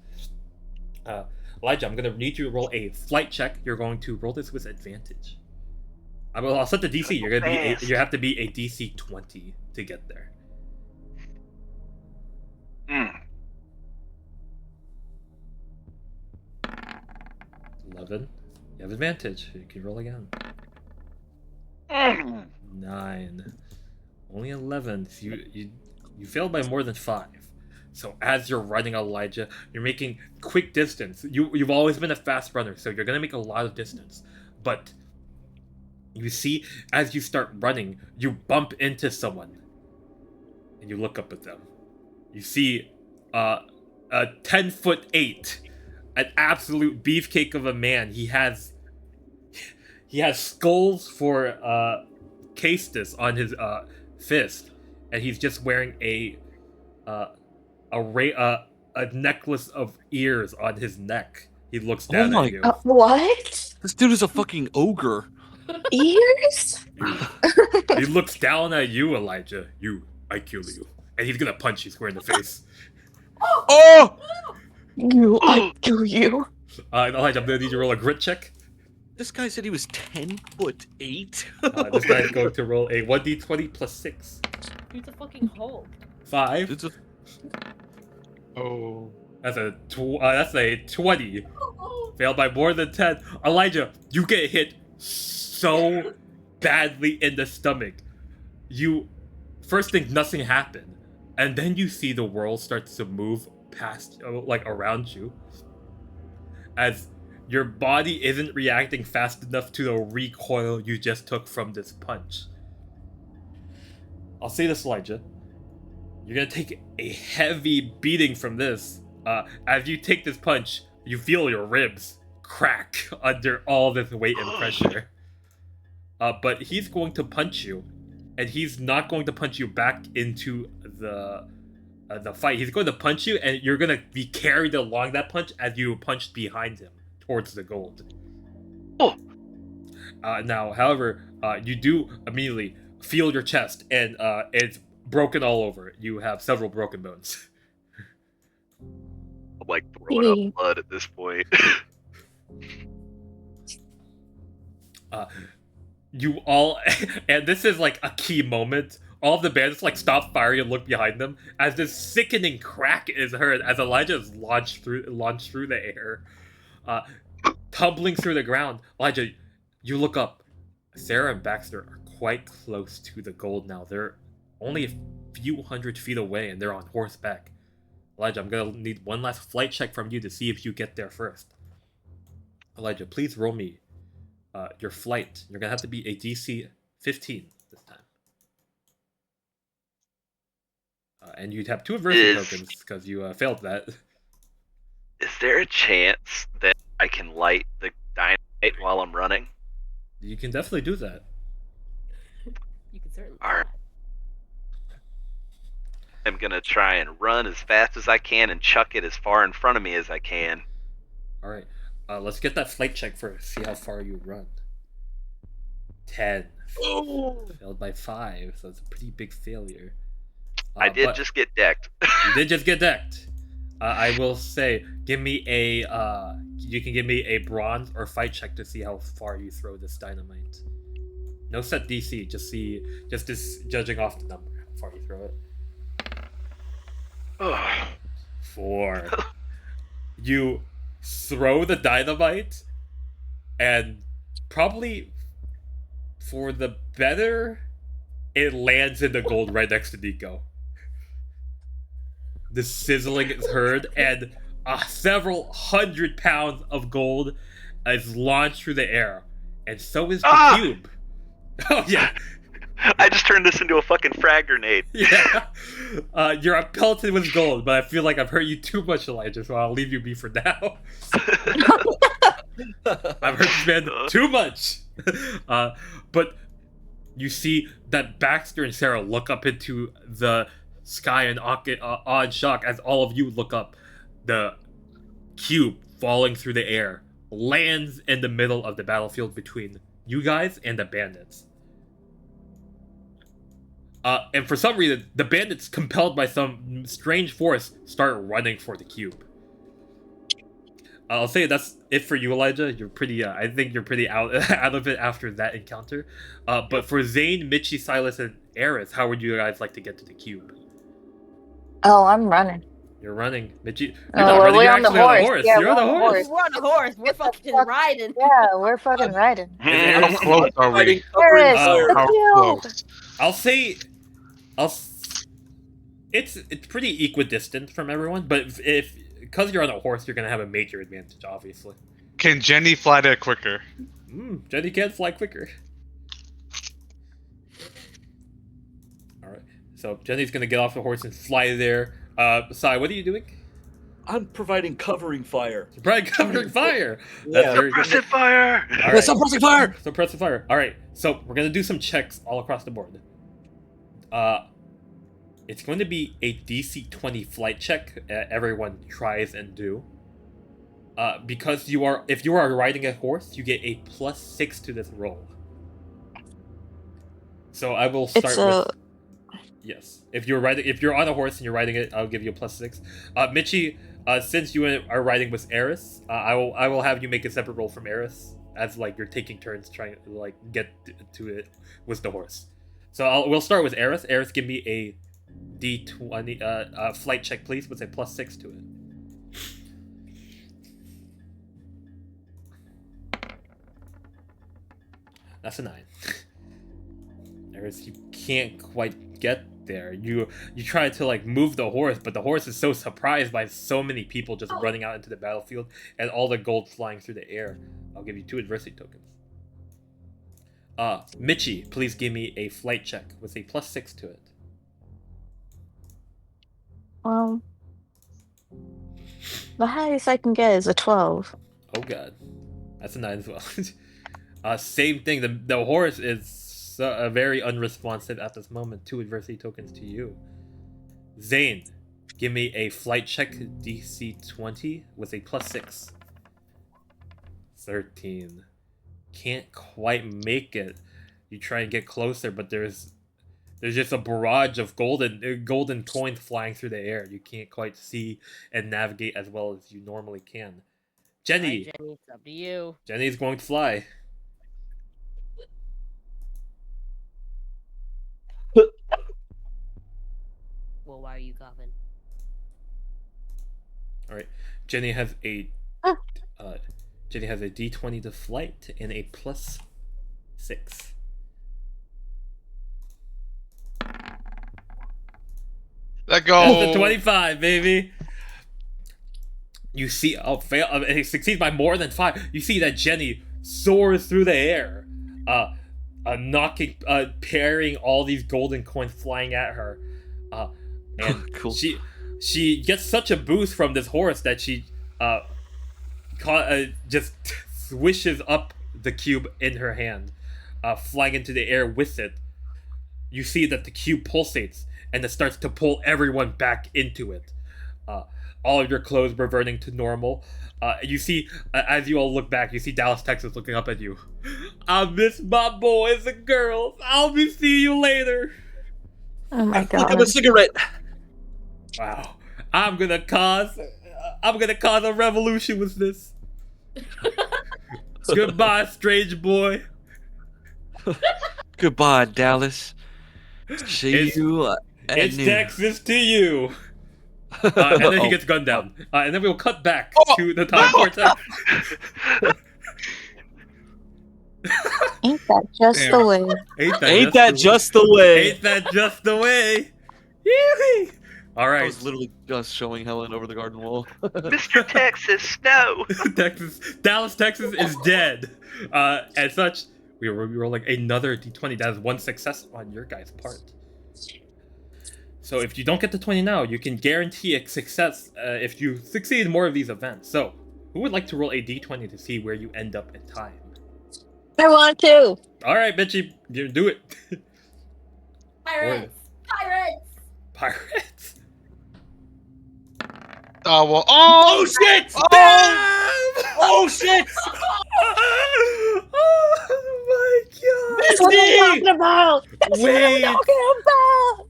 Elijah, I'm going to need you to roll a flight check. You're going to roll this with advantage. I'll set the DC. You have to be a DC 20 to get there. 11. You have advantage. You can roll again. 9. Only 11. So you failed by more than 5. So as you're running, Elijah, you're making quick distance. You've always been a fast runner, so you're gonna make a lot of distance. But you see, as you start running, you bump into someone, and you look up at them. You see a 10'8", an absolute beefcake of a man. He has skulls for castus on his fist, and he's just wearing a necklace of ears on his neck. He looks down at you. What? This dude is a fucking ogre. Ears? He looks down at you, Elijah. I kill you. And he's gonna punch you square in the face. Oh! I kill you. Elijah, I'm gonna need you to roll a grit check. This guy said he was 10'8". This guy's going to roll a 1d20 plus 6. He's a fucking Hulk. 5. It's a... Oh. That's a 20. Failed by more than 10. Elijah, you get hit so badly in the stomach. You first think nothing happened, and then you see the world starts to move past, like around you, as your body isn't reacting fast enough to the recoil you just took from this punch. I'll say this, Elijah. You're gonna take a heavy beating from this. As you take this punch, you feel your ribs crack under all this weight and pressure. But he's going to punch you, and he's not going to punch you back into the fight. He's going to punch you, and you're gonna be carried along that punch as you punched behind him towards the gold. Now, however, you do immediately feel your chest, and it's broken all over. You have several broken bones. I'm like throwing up blood at this point. You all, and this is like a key moment. All of the bandits like stop firing and look behind them as this sickening crack is heard as Elijah is launched through the air, tumbling through the ground. Elijah, you look up. Sarah and Baxter are quite close to the gold now. They're only a few hundred feet away, and they're on horseback. Elijah, I'm gonna need one last flight check from you to see if you get there first. Elijah, please roll me your flight. You're gonna have to be a DC 15 this time. And you'd have 2 adversity tokens because you failed that. Is there a chance that I can light the dynamite while I'm running? You can definitely do that. You can certainly. All right. I'm gonna try and run as fast as I can and chuck it as far in front of me as I can. All right. Let's get that flight check first. See how far you run. 10. Oh. Failed by 5, so it's a pretty big failure. I did just get decked. You did just get decked. I will say, give me a. You can give me a bronze or fight check to see how far you throw this dynamite. No set DC. Just this judging off the number. How far you throw it. 4. You throw the dynamite, and probably for the better, it lands in the gold right next to Nico. The sizzling is heard, and several hundred pounds of gold is launched through the air, and so is the cube. Oh yeah. I just turned this into a fucking frag grenade. Yeah. You're pelted with gold, but I feel like I've hurt you too much, Elijah, so I'll leave you be for now. I've heard this man too much. But you see that Baxter and Sarah look up into the sky in odd shock as all of you look up. The cube falling through the air lands in the middle of the battlefield between you guys and the bandits. And for some reason, the bandits, compelled by some strange force, start running for the cube. I'll say that's it for you, Elijah. You're pretty. I think you're pretty out of it after that encounter. But for Zane, Michi, Silas, and Eris, how would you guys like to get to the cube? Oh, I'm running. You're running, Michi. You're Oh, not well, running. we're You're on the actually on a horse. horse. Yeah, You're on a horse. We're on a horse. We're fucking riding. Yeah, we're fucking riding. How close are we? Eris, fire. the How kill! close? I'll say, it's pretty equidistant from everyone. But because you're on a horse, you're gonna have a major advantage, obviously. Can Jenny fly there quicker? Jenny can fly quicker. Alright, so Jenny's gonna get off the horse and fly there. Sai, what are you doing? I'm providing covering fire. You're probably covering fire! Yeah. That's very good. Suppressive fire! Alright, Suppressing fire! suppressive fire. Alright, so we're gonna do some checks all across the board. It's going to be a DC 20 flight check everyone tries and do. Because if you are riding a horse, you get a +6 to this roll. So I will start with yes. If you're on a horse and you're riding it, I'll give you a +6. Michi, since you are riding with Eris, I will have you make a separate roll from Eris, as like you're taking turns trying to like get to it with the horse. So we'll start with Eris. Eris, give me a D20 flight check, please, with a +6 to it. That's a 9. Eris, you can't quite get there. You try to like move the horse, but the horse is so surprised by so many people just running out into the battlefield and all the gold flying through the air. I'll give you 2 adversity tokens. Michi, please give me a flight check with a +6 to it. Well, the highest I can get is a 12. Oh god, that's a 9 as well. Same thing. The horse is very unresponsive at this moment. 2 adversity tokens to you. Zane, give me a flight check DC 20 with a +6. 13. Can't quite make it. You try and get closer, but there's just a barrage of golden coins flying through the air. You can't quite see and navigate as well as you normally can. Jenny. Right, Jenny, it's up to you. Jenny's going to fly. Well, why are you coughing? All right. Jenny has a D20 to flight and a +6. Let go. That's a 25, baby. You see, it succeeds by more than 5. You see that Jenny soars through the air, parrying all these golden coins flying at her, and Cool. she gets such a boost from this horse that she just swishes up the cube in her hand, flying into the air with it. You see that the cube pulsates and it starts to pull everyone back into it. All of your clothes reverting to normal. You see, as you all look back, you see Dallas, Texas looking up at you. I miss my boys and girls. I'll be seeing you later. Oh my Look at god. a cigarette. Wow. I'm gonna cause a revolution with this. Goodbye, strange boy. Goodbye, Dallas. See you at It's noon. Texas to you. And then he Oh. gets gunned down. And then we'll cut back to the time vortex. Ain't that just Damn. the way? Ain't that just the way? Ain't that just the way? Yee-hee. All I right, was literally just showing Helen over the garden wall. Mr. Texas, no! Dallas, Texas is dead. As such, we're rolling another D20. That is 1 success on your guys' part. So if you don't get the 20 now, you can guarantee a success if you succeed in more of these events. So Who would like to roll a d20 to see where you end up in time? I want to. All right, Michi, you do it. Pirates! Pirates! Pirates. Oh well. Oh shit! Oh shit! Oh my That's god! what I'm talking about. That's Wait. what I'm talking about.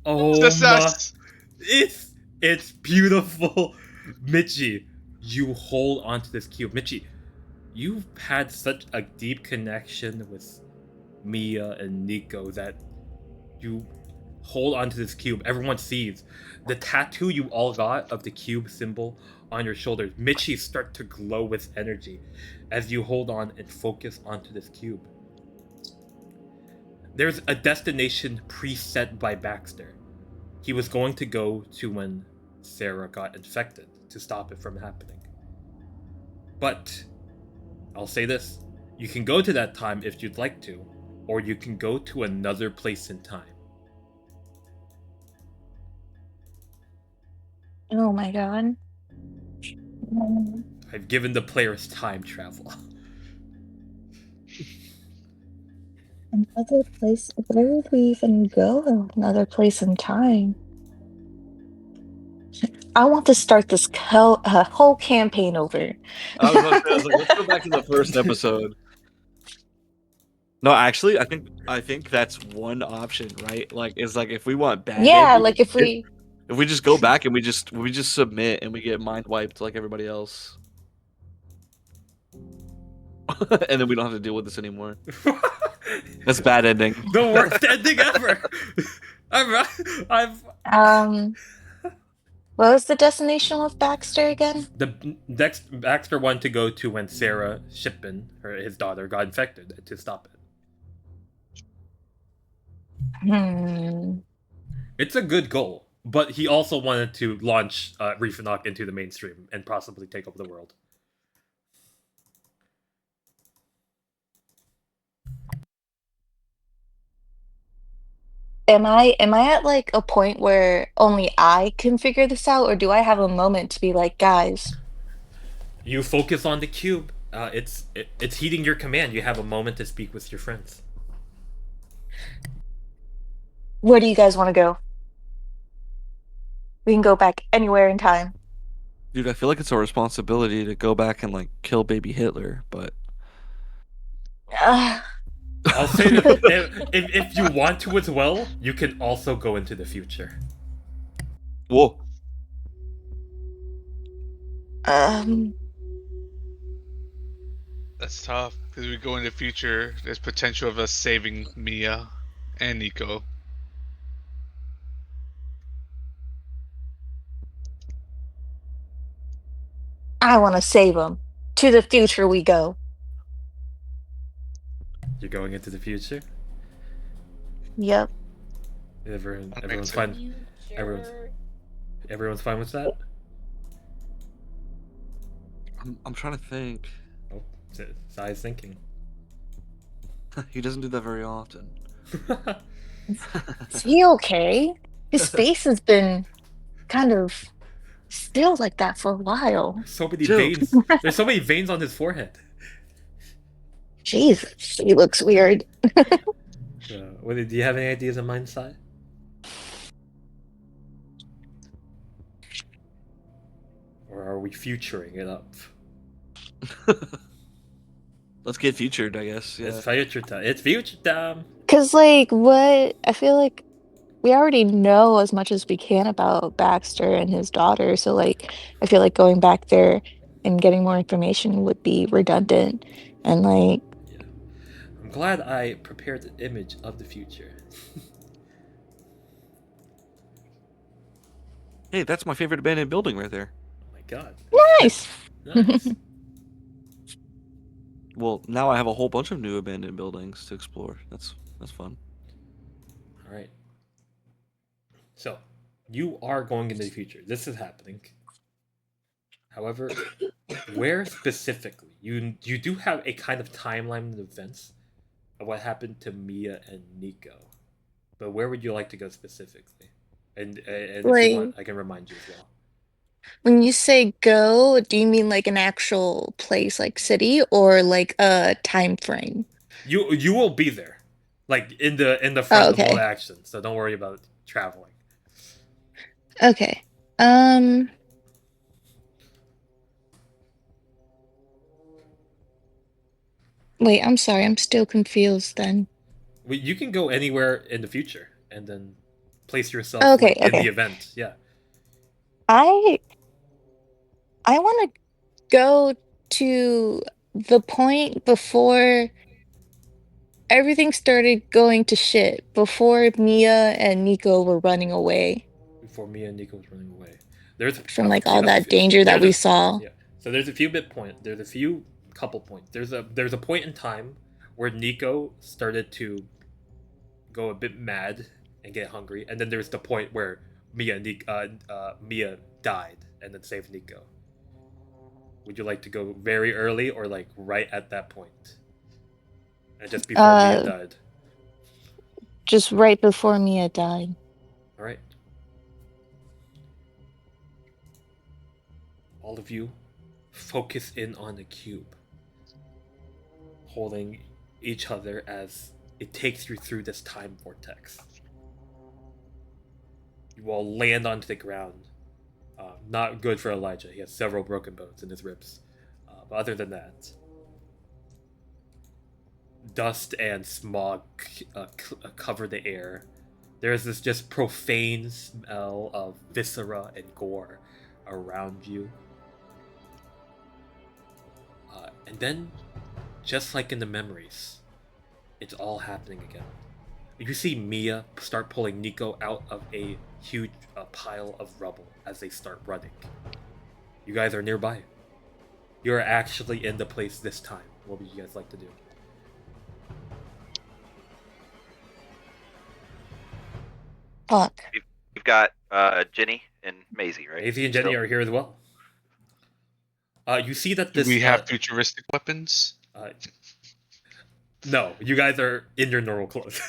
Oh my! Success. It's beautiful, Michi. You hold onto this cube, Michi. You've had such a deep connection with Mia and Nico that you hold onto this cube. Everyone sees the tattoo you all got of the cube symbol on your shoulders. Michi start to glow with energy as you hold on and focus onto this cube. There's a destination preset by Baxter. He was going to go to when Sarah got infected to stop it from happening. But I'll say this, you can go to that time if you'd like to, or you can go to another place in time. Oh my god. I've given the players time travel. Another place? Where would we even go? Another place in time? I want to start this whole campaign over. I was about to say, I was like, let's go back to the first episode. No, actually, I think that's one option, right? Like, it's like if we want bad. Yeah, ending, like if we just go back and we just submit and we get mind wiped like everybody else, and then we don't have to deal with this anymore. That's bad ending. The worst ending ever. I've what was the destination with Baxter again? the next Baxter wanted to go to when Sarah Shipman, his daughter, got infected to stop it. It's a good goal, but he also wanted to launch Reefenok into the mainstream and possibly take over the world. Am I at like a point where only I can figure this out, or do I have a moment to be like, guys? You focus on the cube. It's heeding your command. You have a moment to speak with your friends. Where do you guys want to go? We can go back anywhere in time. Dude, I feel like it's our responsibility to go back and like kill baby Hitler, but I'll say that if you want to as well, you can also go into the future. Whoa. That's tough because we go in the future. There's potential of us saving Mia and Nico. I want to save them. To the future we go. You're going into the future? Yep. Everyone's fine. Everyone's fine with that? I'm trying to think. Oh, Zai's thinking. He doesn't do that very often. Is he okay? His face has been kind of still like that for a while. So many Chill. veins. There's so many veins on his forehead. Jesus, he looks weird. Do you have any ideas in mind, Sai? Or are we futuring it up? Let's get futured, I guess. Yeah. It's future time. It's future time. Cause like what I feel like we already know as much as we can about Baxter and his daughter, so like I feel like going back there and getting more information would be redundant. And like Yeah. I'm glad I prepared an image of the future. Hey, that's my favorite abandoned building right there. Oh my god. nice. Nice. Well, now I have a whole bunch of new abandoned buildings to explore. That's fun. Alright. So, you are going into the future. This is happening. However, where specifically? You do have a kind of timeline of events of what happened to Mia and Nico. But where would you like to go specifically? And if you want, I can remind you as well. When you say go, do you mean like an actual place, like city, or like a time frame? You will be there, like in the Oh, front of all the okay. action. So don't worry about traveling. Okay. Wait, I'm sorry. I'm still confused then. You can go anywhere in the future and then place yourself Okay, like in the okay. event. Yeah. I I want to go to the point before everything started going to shit, before Mia and Nico were running away Before me and Nico was running away. There's from like all that danger that there's we a saw. yeah. So there's a few bit point. There's a few couple points. There's a point in time where Nico started to go a bit mad and get hungry, and then there's the point where Mia died and then saved Nico. Would you like to go very early or like right at that point, and just before Mia Uh, died? just right before Mia died. All right. All of you focus in on the cube, holding each other as it takes you through this time vortex. You all land onto the ground. Not good for Elijah. He has several broken bones in his ribs. But other than that, dust and smog cover the air. There's this just profane smell of viscera and gore around you. And then, just like in the memories, it's all happening again. You see Mia start pulling Nico out of a huge pile of rubble as they start running. You guys are nearby. You're actually in the place this time. What would you guys like to do? Fuck. We've got Jenny and Maisie, right? Maisie and Jenny are here as well. You see that Do this. we have futuristic weapons? No, you guys are in your normal clothes.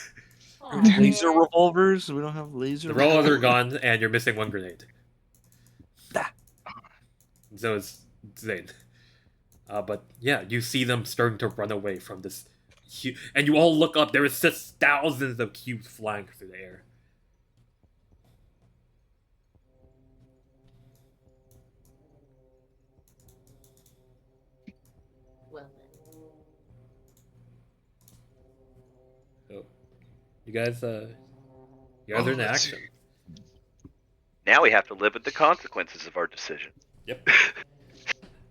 Aw, Laser man. revolvers? We don't have laser The rollers are gone, and you're missing one grenade. Ah. So it's Zane. But yeah, you see them starting to run away from this, and you all look up. There is just thousands of cubes flying through the air. Well then. So, you guys are in let's see. action. Now we have to live with the consequences of our decision. Yep.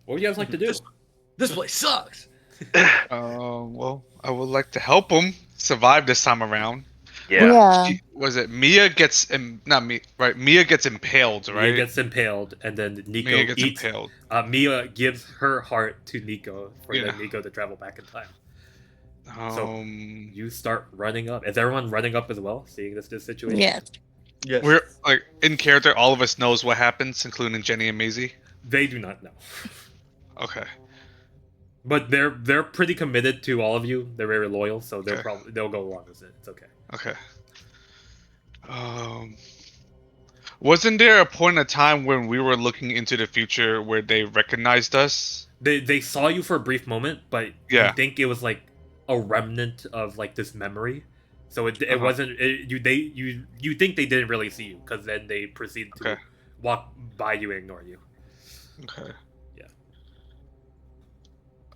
What would you guys like to do? This place sucks. Well, I would like to help him survive this time around. Yeah. Was it Mia gets not me right? Mia gets impaled, right? Mia gets impaled, and then Nico Mia gets eats. impaled. Mia gives her heart to Nico for Yeah. then Nico to travel back in time. Um, You start running up. Is everyone running up as well, seeing this situation? Yeah. Yes. we're like in character. All of us knows what happens, including Jenny and Maisie. They do not know. Okay. But they're pretty committed to all of you. They're very loyal, so Okay. they'll go along with it. It's okay. Okay. Wasn't there a point in time when we were looking into the future where they recognized us? They saw you for a brief moment, but Yeah. you think it was like a remnant of like this memory. So it Uh-huh. wasn't you think they didn't really see you because then they proceeded to Okay. walk by you and ignore you. Okay. Yeah.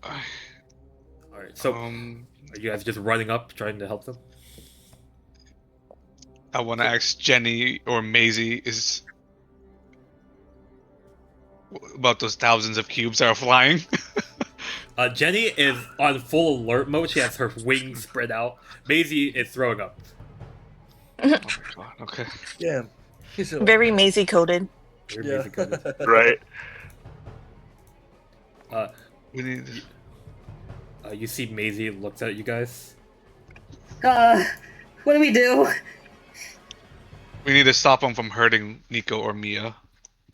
Uh, All right. So um, are you guys just running up trying to help them? I want to ask Jenny or Maisie is about those thousands of cubes that are flying. Jenny is on full alert mode. She has her wings spread out. Maisie is throwing up. Oh my god. Okay. Yeah. Very Maisie coded. Very Yeah. basic code. Right. We need. You see Maisie looks at you guys. What do we do? We need to stop them from hurting Nico or Mia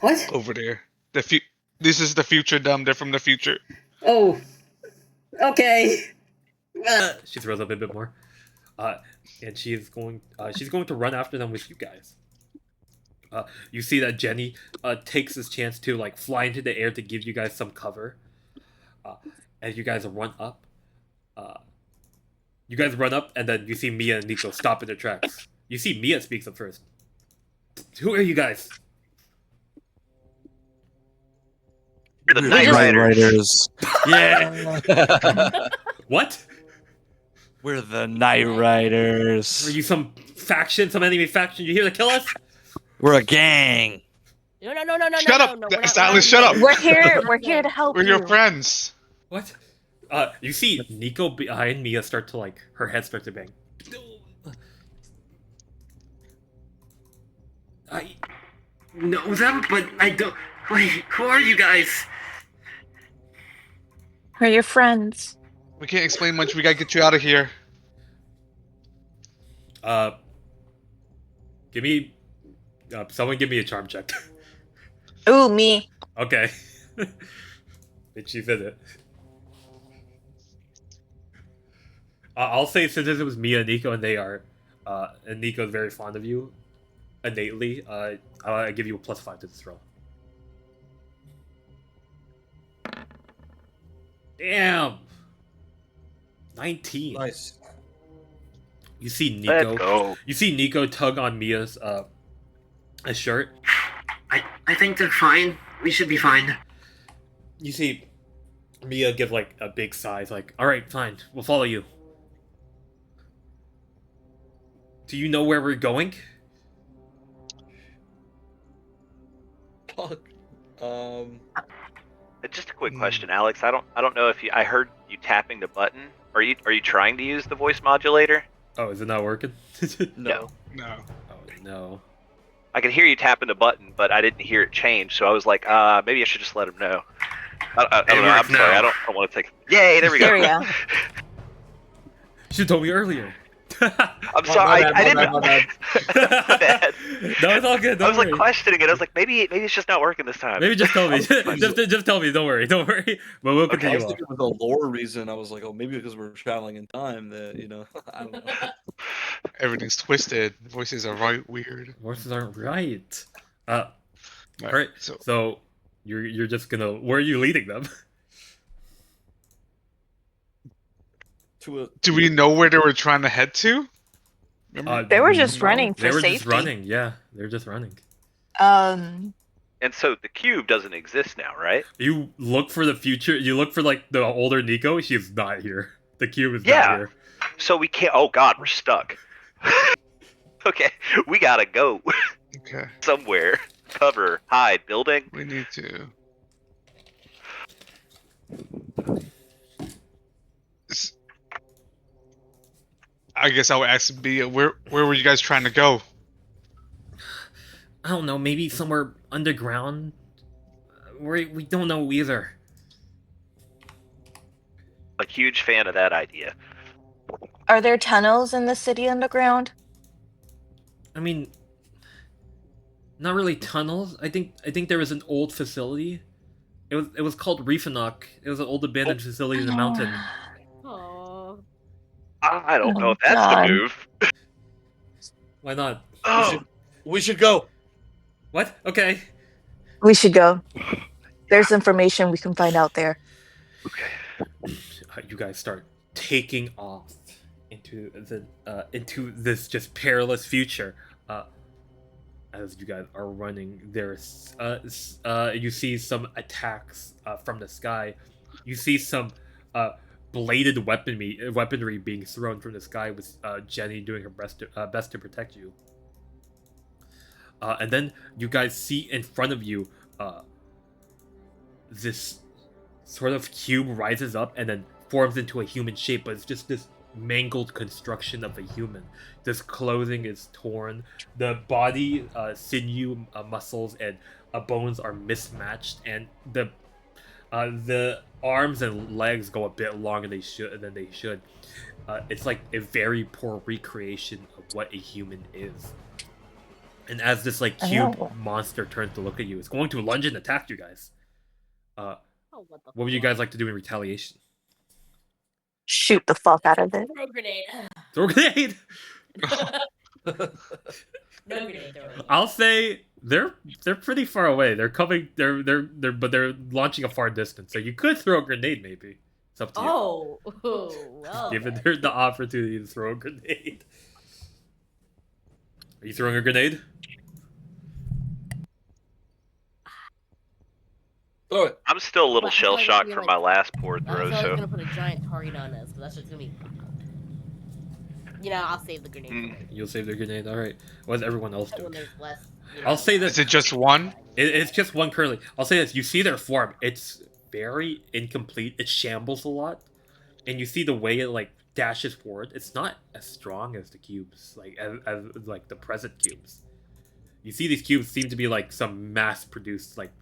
What? over there. This is the future, dumb. They're from the future. Oh. Okay. She throws up a bit more. And she's going to run after them with you guys. You see that Jenny takes this chance to like fly into the air to give you guys some cover. As you guys run up, and then you see Mia and Nico stop in their tracks. You see Mia speaks up first. Who are you guys? We're the We Night just- Riders. Yeah. What? We're the Night Riders. Are you some faction, some enemy faction? You here to kill us? We're a gang. No. Shut up, we're not Silas, running. shut up. We're here to help We're you. your friends. What? You see Nico behind Mia start to like her head starts to bang. I know them, but I don't. Wait, who are you guys? We're your friends. We can't explain much. We gotta get you out of here. Give me. Someone give me a charm check. Ooh, me. Okay. She said it. I'll say since it was Mia and Nico, and they are, and Nico's very fond of you, innately. I'll give you a +5 to this roll. Damn. 19. Nice. You see Let's Nico. go. You see Nico tug on Mia's a shirt. I think they're fine. We should be fine. You see Mia give like a big sigh, like, "All right, fine, we'll follow you." Do you know where we're going? Fuck. Just a quick question, Alex. I don't know if I heard you tapping the button. Are you trying to use the voice modulator? Oh, is it not working? No. No. Oh no. I could hear you tapping the button, but I didn't hear it change. So I was like, maybe I should just let him know. I don't know. I'm works sorry. now. I don't want to take. Yay! There we go. There we go. She told me earlier. I'm sorry. I didn't. My bad. My bad. No, it's all good. Don't I was like worry. questioning it. I was like, maybe it's just not working this time. Maybe just tell me. fine. just tell me. Don't worry. Don't worry. But we'll Okay. I continue was on. thinking with a lore reason. I was like, oh, maybe because we're traveling in time. That I don't know. Everything's twisted. Voices are right weird. Horses aren't right. All All right. So So you're just gonna. Where are you leading them? To a do we know where they were trying to head to? They were just no, running for They were safety. just running. Yeah, they're just running. Um, And so the cube doesn't exist now, right? You look for the future. You look for like the older Nico. She's not here. The cube is Yeah. not here. So we can't. Oh God, we're stuck. Okay, we gotta go Okay. somewhere. Cover, hide, building. We need to. S- I guess I would ask B, where were you guys trying to go? I don't know. Maybe somewhere underground. We don't know either. A huge fan of that idea. are there tunnels in the city underground? I mean, not really tunnels. I think there was an old facility. It was called Reefenok. It was an old abandoned facility in the mountain. Aww. I don't know Oh, if that's God. the move. Why not? Oh, we should go. What? Okay. We should go. There's information we can find out there. You guys start taking off into this just perilous future. As you guys are running, there's you see some attacks from the sky. You see some bladed weaponry being thrown from the sky, with Jenny doing her best to protect you. And then you guys see in front of you this sort of cube rises up and then forms into a human shape, but it's just this mangled construction of a human. This clothing is torn. The body, sinew, muscles, and bones are mismatched, and the arms and legs go a bit longer than they should. It's like a very poor recreation of what a human is. And as this like cube Oh. monster turns to look at you, it's going to lunge and attack you guys. Oh, what the What would you fuck? guys like to do in retaliation? Shoot the fuck out of it. Throw grenade. Throw a grenade. No grenade throwing. I'll say They're pretty far away. They're coming. But they're launching a far distance. So you could throw a grenade, maybe. It's up to you. Oh, well. Given then. her the opportunity to throw a grenade. Are you throwing a grenade? Throw it. I'm still a little Well, I shell thought shocked you from were my like- last pour I throw, was so gonna put a giant target on us, but that's just gonna be. You know, I'll save the grenade. for later. You'll save the grenade. All right. What's everyone else When doing? there's less. I'll say this. Is it just one? It's just one curly. I'll say this. You see their form. It's very incomplete. It shambles a lot, and you see the way it like dashes forward. It's not as strong as the cubes, as like the present cubes. You see these cubes seem to be like some mass-produced like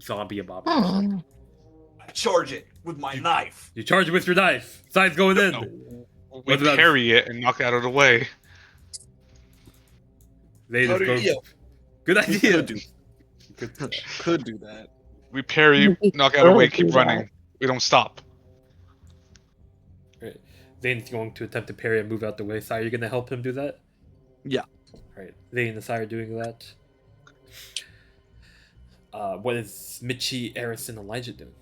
zombie abomination. I charge it with my knife. You charge it with your knife. Side's going in. No. We What about- parry it and knock it out of the way. They just go. Yeah. Good idea. Could do that. We parry, We knock it out of the way, could do keep that. running. We don't stop. Right. Zane's going to attempt to parry and move out the way. Sai, you're gonna help him do that? Yeah. Alright. Zane and Sai are doing that. What is Michi, Eris, and Elijah doing?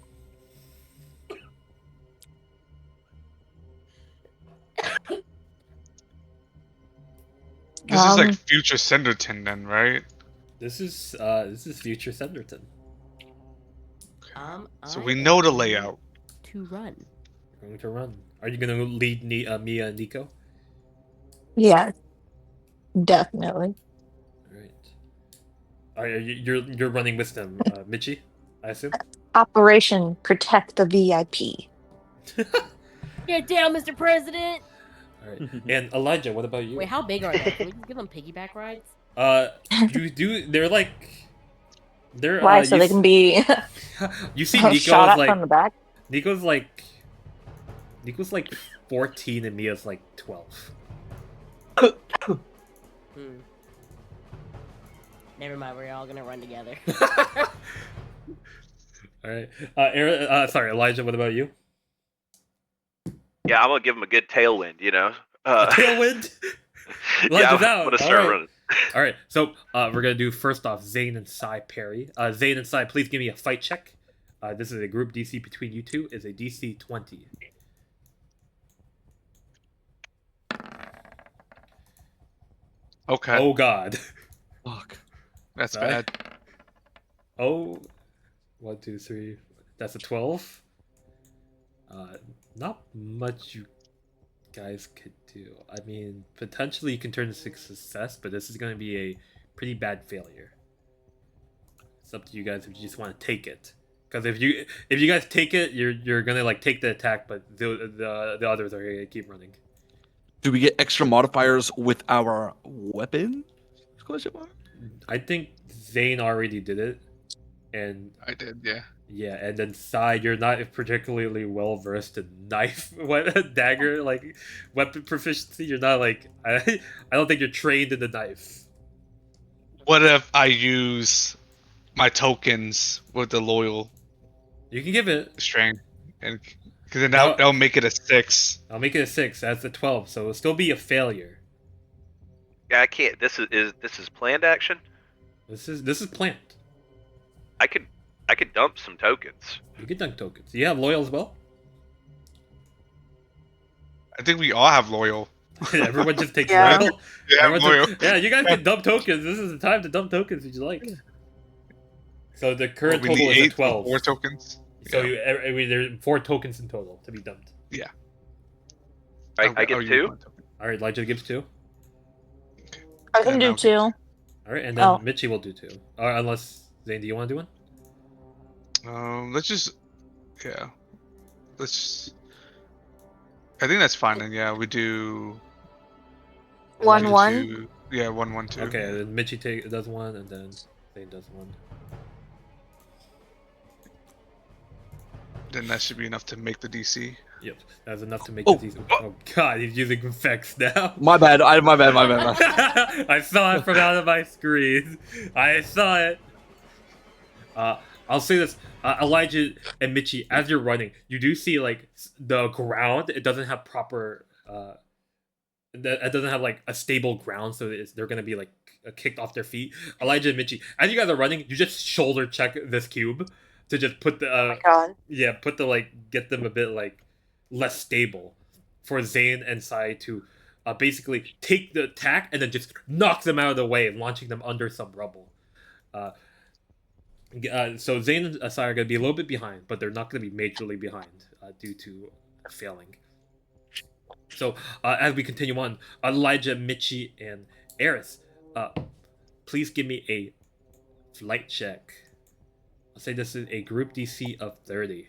This is like Um, future Senderton then, right? This is future Senderton. So I we am know the going layout. To run. You're going to run. Are you gonna lead Mia and Nico? Yeah, definitely. Alright. You're running with them, Michi, I assume? Operation Protect the VIP. Get down, Mr. President! Alright. And Elijah, what about you? Wait, how big are they? Can we just give them piggyback rides? You do. They're like. They're Why? So you they can be You see Nico shot is at like from the back? Nico's like 14 and Mia's like 12. Hmm. Never mind, we're all gonna run together. All right. Sorry, Elijah. What about you? yeah, I'm gonna give him a good tailwind, you know. Tailwind. Yeah, Elijah's I'm out. gonna start All right. running. All right. So we're gonna do first off Zane and Sai parry. Zane and Sai, please give me a fight check. This is a group DC between you two. Is a DC 20. Okay, Oh God. Fuck. that's Sorry. bad. Oh, 1, 2, 3. That's a 12. Not much you guys could do. I mean, potentially you can turn this into success, but this is going to be a pretty bad failure. It's up to you guys if you just want to take it. Because if you guys take it, you're gonna like take the attack, but the others are gonna keep running. Do we get extra modifiers with our weapon? Question mark? I think Zane already did it, and I did, yeah. yeah, and then Sai, you're not particularly well versed in knife, dagger, like weapon proficiency. You're not like I don't think you're trained in the knife. What if I use my tokens with the loyal You can give it. strain? And because then No. that'll make it a 6. I'll make it a 6. That's a 12, so it'll still be a failure. Yeah, I can't. This is planned action. This is planned. I could dump some tokens. You can dunk tokens. You have loyal as well. I think we all have loyal. Everyone just takes Yeah. loyal. Yeah, Everyone loyal. yeah, you guys can dump tokens. This is the time to dump tokens if you like. So the current We total need is a 8 12. 4 tokens. So Yeah. there's 4 tokens in total to be dumped. I I'll get use 2. my token. All right, Elijah gives 2. I can And do I'll 2. All right, and then Oh. Michi will do 2. Unless Zane, do you want to do one? Let's just, yeah, I think that's fine. Then yeah, we do 1, 1. 2, yeah, 1, 1, 2. Okay, then Michi does 1, and then Zane does 1. Then that should be enough to make the DC. Yep, that's enough to make Oh. these. Oh God, he's using effects now. My bad. My bad. I saw it from out of my screen. I saw it. I'll say this, Elijah and Michi, as you're running, you do see like the ground. It doesn't have proper. that doesn't have like a stable ground, so they're gonna be like kicked off their feet. Elijah and Michi, as you guys are running, you just shoulder check this cube to just put the Oh my god. put the like get them a bit like less stable for Zane and Sai to basically take the attack and then just knock them out of the way, launching them under some rubble. So Zane and Sai are going to be a little bit behind, but they're not going to be majorly behind due to failing. So as we continue on, Elijah, Michi, and Eris, please give me a flight check. I'll say this is a group DC of 30.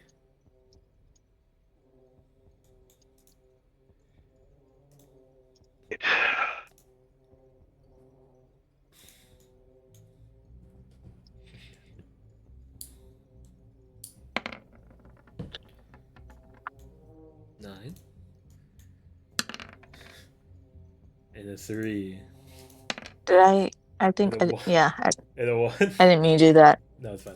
Nine. And a 3. Did I think And a one. yeah, And a 1. I didn't mean to do that. No, it's fine.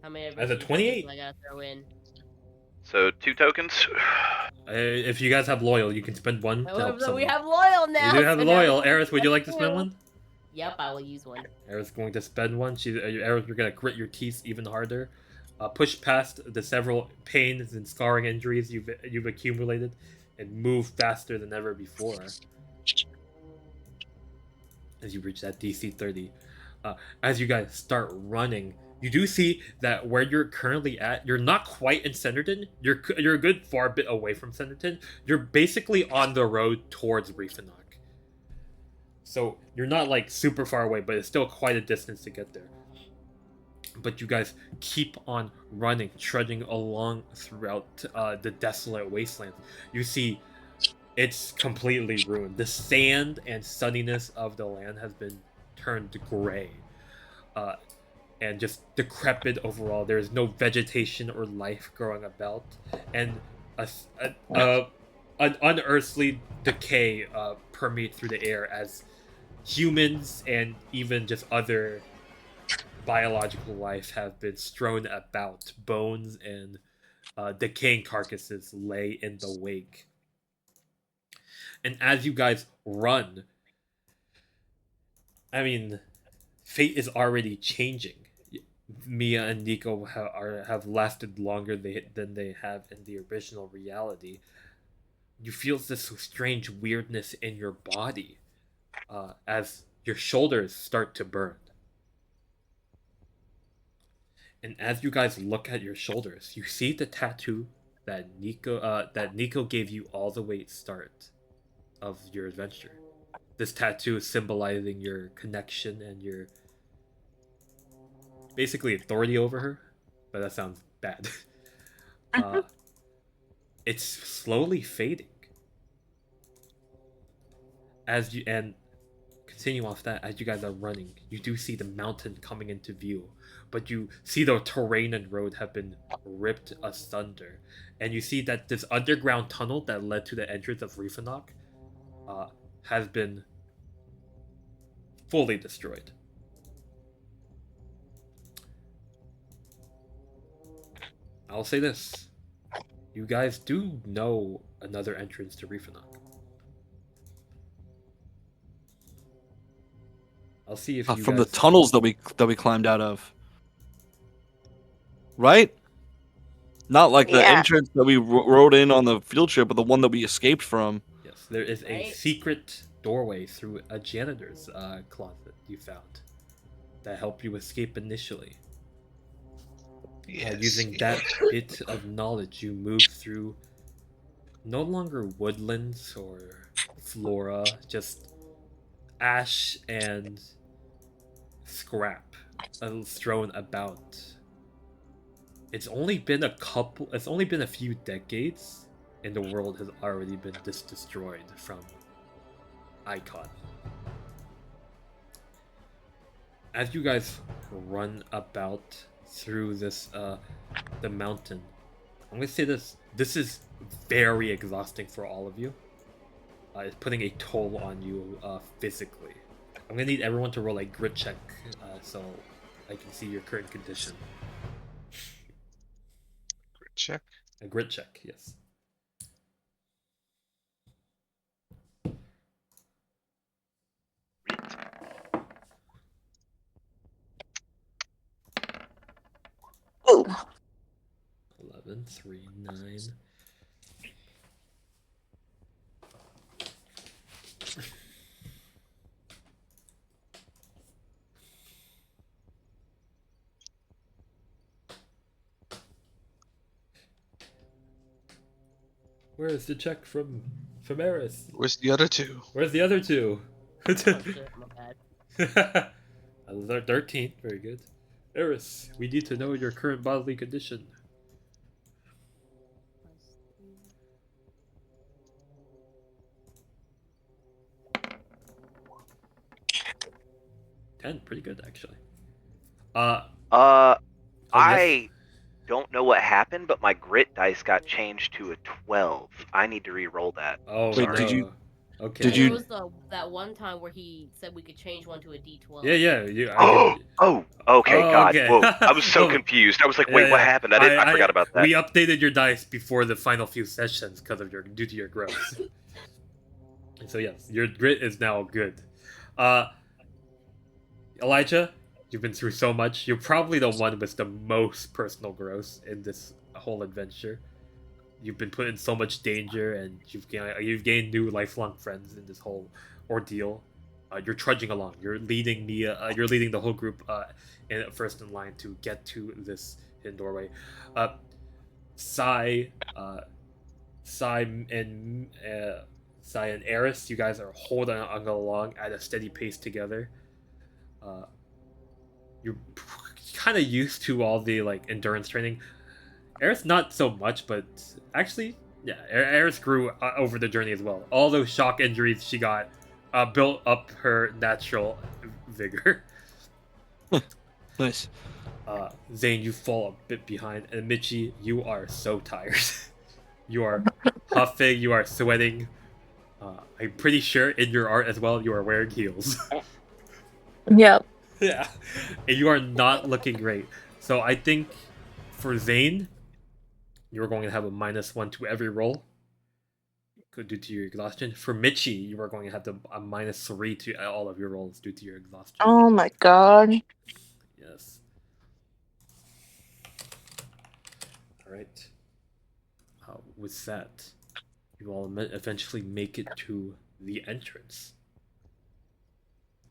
How many As a 28. I gotta throw in? So 2 tokens. If you guys have loyal, you can spend 1 to help So someone. we have loyal now. You do have so now loyal. we Eris, would you like to have spend two. 1? Yep, I will use one. Eris is going to spend 1. Eris, you're going to grit your teeth even harder. Push past the several pains and scarring injuries you've accumulated, and move faster than ever before. As you reach that DC 30, as you guys start running, you do see that where you're currently at, you're not quite in Centerton. You're a good far bit away from Centerton. You're basically on the road towards Reefenach. So you're not like super far away, but it's still quite a distance to get there. But you guys keep on running, trudging along throughout the desolate wasteland. You see it's completely ruined. The sand and sunniness of the land has been turned gray. And just decrepit overall. There is no vegetation or life growing about. And an unearthly decay permeates through the air as humans and even just other biological life have been strewn about. Bones and decaying carcasses lay in the wake. And as you guys run, I mean, fate is already changing. Mia and Nico have lasted longer than they have in the original reality. You feel this strange weirdness in your body as your shoulders start to burn. And as you guys look at your shoulders, you see the tattoo that Nico gave you all the way at start of your adventure. This tattoo is symbolizing your connection and your basically authority over her, but that sounds bad. It's slowly fading. And continue off that, as you guys are running, you do see the mountain coming into view, but you see the terrain and road have been ripped asunder, and you see that this underground tunnel that led to the entrance of Reefenach has been fully destroyed. I'll say this. You guys do know another entrance to Reefenach. I'll see if you from guys... the tunnels that we climbed out of, right? Not like the Yeah. entrance that we rode in on the field trip, but the one that we escaped from. Yes, there is a Right. secret doorway through a janitor's closet you found that helped you escape initially. Using that bit of knowledge, you move through no longer woodlands or flora, just ash and scrap thrown about. It's only been a few decades, and the world has already been destroyed from Icon. As you guys run about through this the mountain, I'm gonna say this is very exhausting for all of you. It's putting a toll on you physically. I'm gonna need everyone to roll a grit check so I can see your current condition. Check. A grit check, yes. 7, 3, 9. Where is the check from Eris? Where's the other two? Where's the other two? Oh, shit, my bad. 13, very good. Eris, we need to know your current bodily condition. 10, pretty good actually. I don't know what happened, but my grit dice got changed to a 12. I need to re-roll that. Oh, Wait, no. did you- Okay. Did There you- was that one time where he said we could change one to a D12. Yeah. Oh, okay, Oh, God. okay. Whoa, I was so Oh. confused. I was like, wait, Yeah, what yeah. happened? I forgot about that. We updated your dice before the final few sessions because of due to your growth. So yes, your grit is now good. Elijah, you've been through so much. You're probably the one with the most personal growth in this whole adventure. You've been put in so much danger, and you've gained new lifelong friends in this whole ordeal. You're trudging along. You're leading Mia. You're leading the whole group first in line to get to this hidden doorway. Sai and Eris, you guys are holding on along at a steady pace together. You're kind of used to all the endurance training. Eris not so much, but actually, yeah, Eris grew over the journey as well. All those shock injuries she got built up her natural vigor. Nice. Zane, you fall a bit behind, and Michi, you are so tired. You are huffing, you are sweating. I'm pretty sure in your art as well, you are wearing heels. Yep. Yeah, and you are not looking great. So I think for Zane, you're going to have a -1 to every roll, due to your exhaustion. For Michi, you are going to have a -3 to all of your rolls due to your exhaustion. Oh my god. Yes. All right. With that, you all eventually make it to the entrance.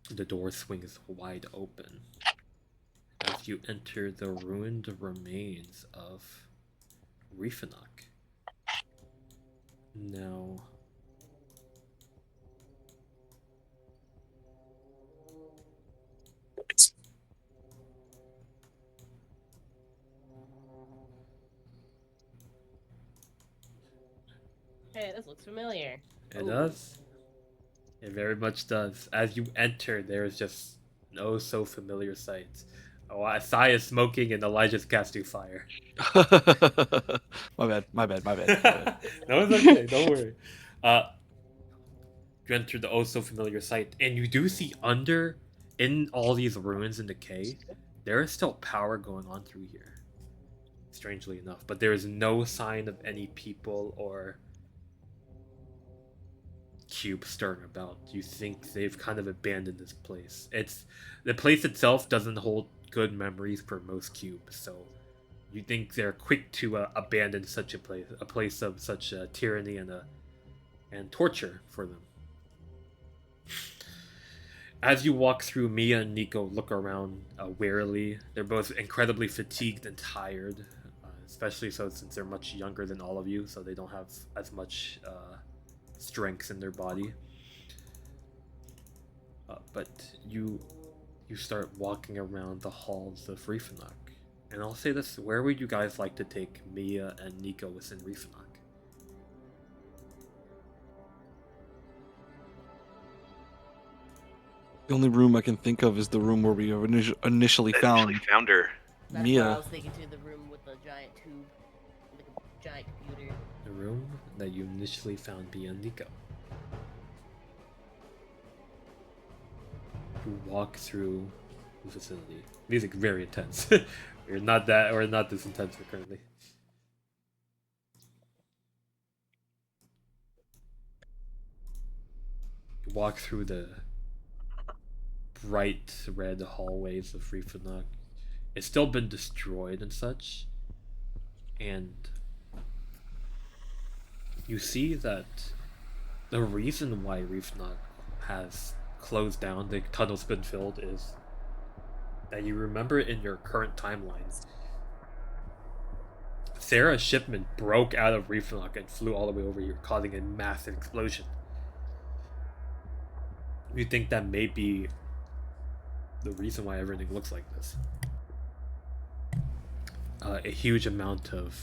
The door swings wide open as you enter the ruined remains of Reefenach. Now, Hey, this looks familiar. it Ooh. does. It very much does. As you enter, there is just no so familiar sights. Oh, Sai is smoking and Elijah's casting fire. My bad. No, it's okay. Don't worry. You enter the oh so familiar sight, and you do see in all these ruins and decay, there is still power going on through here. Strangely enough, but there is no sign of any people or cube stirring about. You think they've kind of abandoned this place. The place itself doesn't hold good memories for most cubes, so you think they're quick to abandon such a place of such tyranny and torture for them. As you walk through, Mia and Nico look around warily. They're both incredibly fatigued and tired, especially so since they're much younger than all of you, so they don't have as much strength in their body. But you start walking around the halls of Reefenach. And I'll say this, where would you guys like to take Mia and Nico within Reefenach? The only room I can think of is the room where we initially found her. That's Mia. what I was thinking too, the room with the giant tube, like a giant computer. The room that you initially found Mia and Nico. You walk through the facility. Music very intense. We're not this intense currently. You walk through the bright red hallways of Reefenach. It's still been destroyed and such. And you see that the reason why Reefnot has closed down, the tunnel's been filled, is that you remember in your current timeline, Sarah's shipment broke out of Reefnot and flew all the way over here, causing a massive explosion. You think that may be the reason why everything looks like this. A huge amount of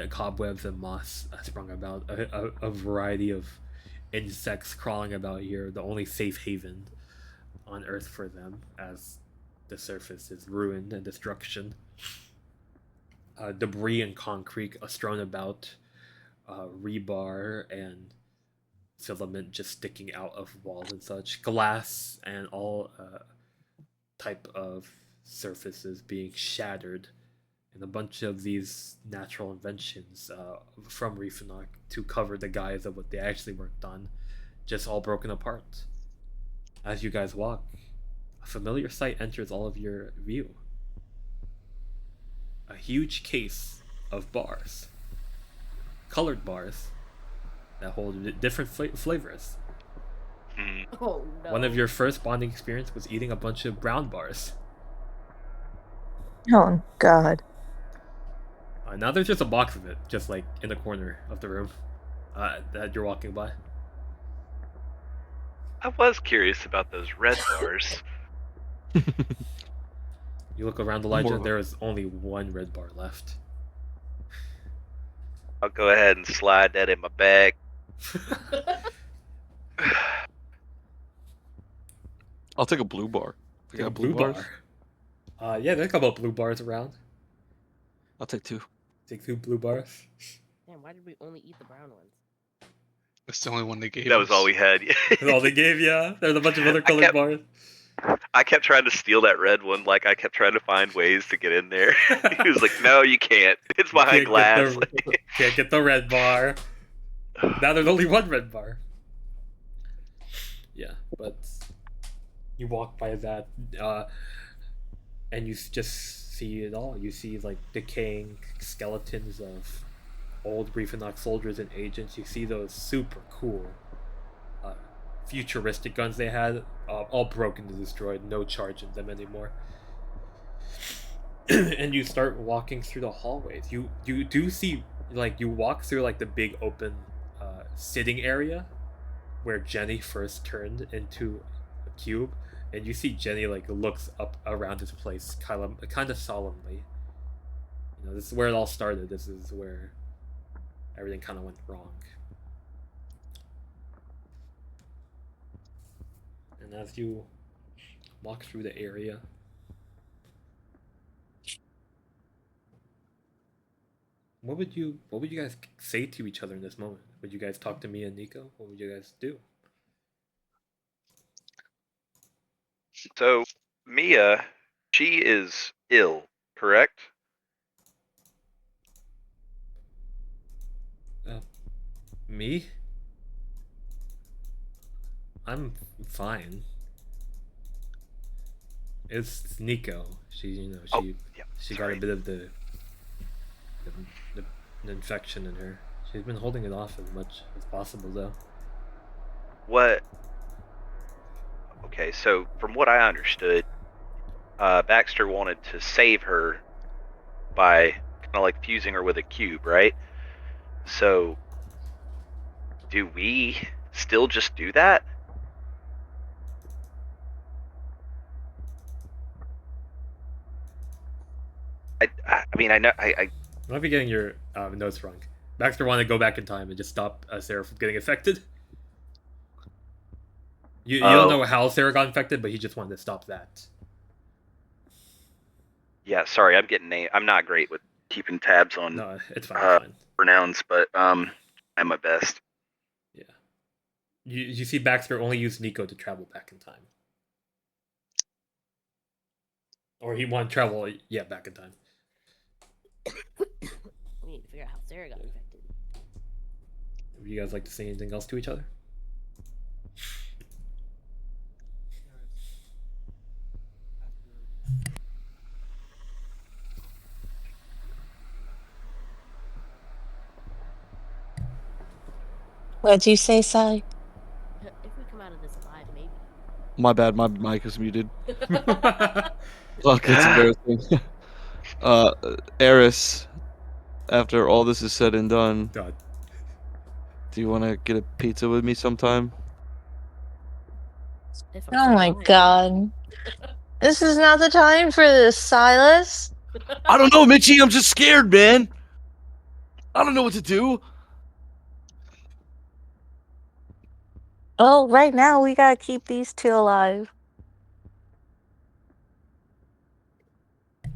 cobwebs and moss sprung about, a variety of insects crawling about here, the only safe haven on Earth for them, as the surface is ruined and destruction. Debris and concrete are strewn about, rebar and filament just sticking out of walls and such, glass and all type of surfaces being shattered, and a bunch of these natural inventions from Reefnot to cover the guise of what they actually worked on, just all broken apart. As you guys walk, a familiar sight enters all of your view. A huge case of bars. Colored bars that hold different flavors. Oh no. One of your first bonding experience was eating a bunch of brown bars. Oh God. Now there's just a box of it, just like in the corner of the room that you're walking by. I was curious about those red bars. You look around Elijah, there is only one red bar left. I'll go ahead and slide that in my bag. I'll take a blue bar. You got blue bars? Bar. Yeah, there's a couple of blue bars around. I'll take 2. Take 2 blue bars. Damn, why did we only eat the brown ones? That's the only one they gave That was us. all we had. That's all they gave you. There's a bunch of other colored bars. I kept trying to steal that red one. Like, I kept trying to find ways to get in there. He was like, no, you can't. It's behind glass. Can't get the red bar. Now there's only one red bar. Yeah, but you walk by that, and you just see it all. You see, like, decaying skeletons of old Reefnot soldiers and agents. You see those super cool futuristic guns they had, all broken and destroyed, no charge in them anymore. And you start walking through the hallways. You do see, like, you walk through, like, the big open sitting area where Jenny first turned into a cube, and you see Jenny, like, looks up around this place kind of solemnly. You know, this is where it all started. This is where everything kind of went wrong. And as you walk through the area, what would you guys say to each other in this moment? Would you guys talk to me and Nico? What would you guys do? So, Mia, she is ill, correct? Me? I'm fine. It's Nico. She got a bit of the infection in her. She's been holding it off as much as possible, though. What? Okay, so from what I understood, Baxter wanted to save her by kind of like fusing her with a cube, right? So, do we still just do that? I mean, I know I might be getting your notes wrong. Baxter wanted to go back in time and just stop Sarah from getting infected. You don't know how Sarah got infected, but he just wanted to stop that. Yeah, sorry, I'm not great with keeping tabs on No, it's fine. pronouns, but I'm my best. Yeah. You see Baxter only used Nico to travel back in time. Or he wanted to travel, back in time. We need to figure out how Sarah got infected. Would you guys like to say anything else to each other? What'd you say, Sai? If we come out of this alive, maybe. My bad, my mic is muted. God. Fuck, that's embarrassing. Eris, after all this is said and done, do you want to get a pizza with me sometime? If I'm Oh still my alive. god. This is not the time for this, Silas. I don't know, Michi. I'm just scared, man. I don't know what to do. Oh, right now we gotta keep these two alive. You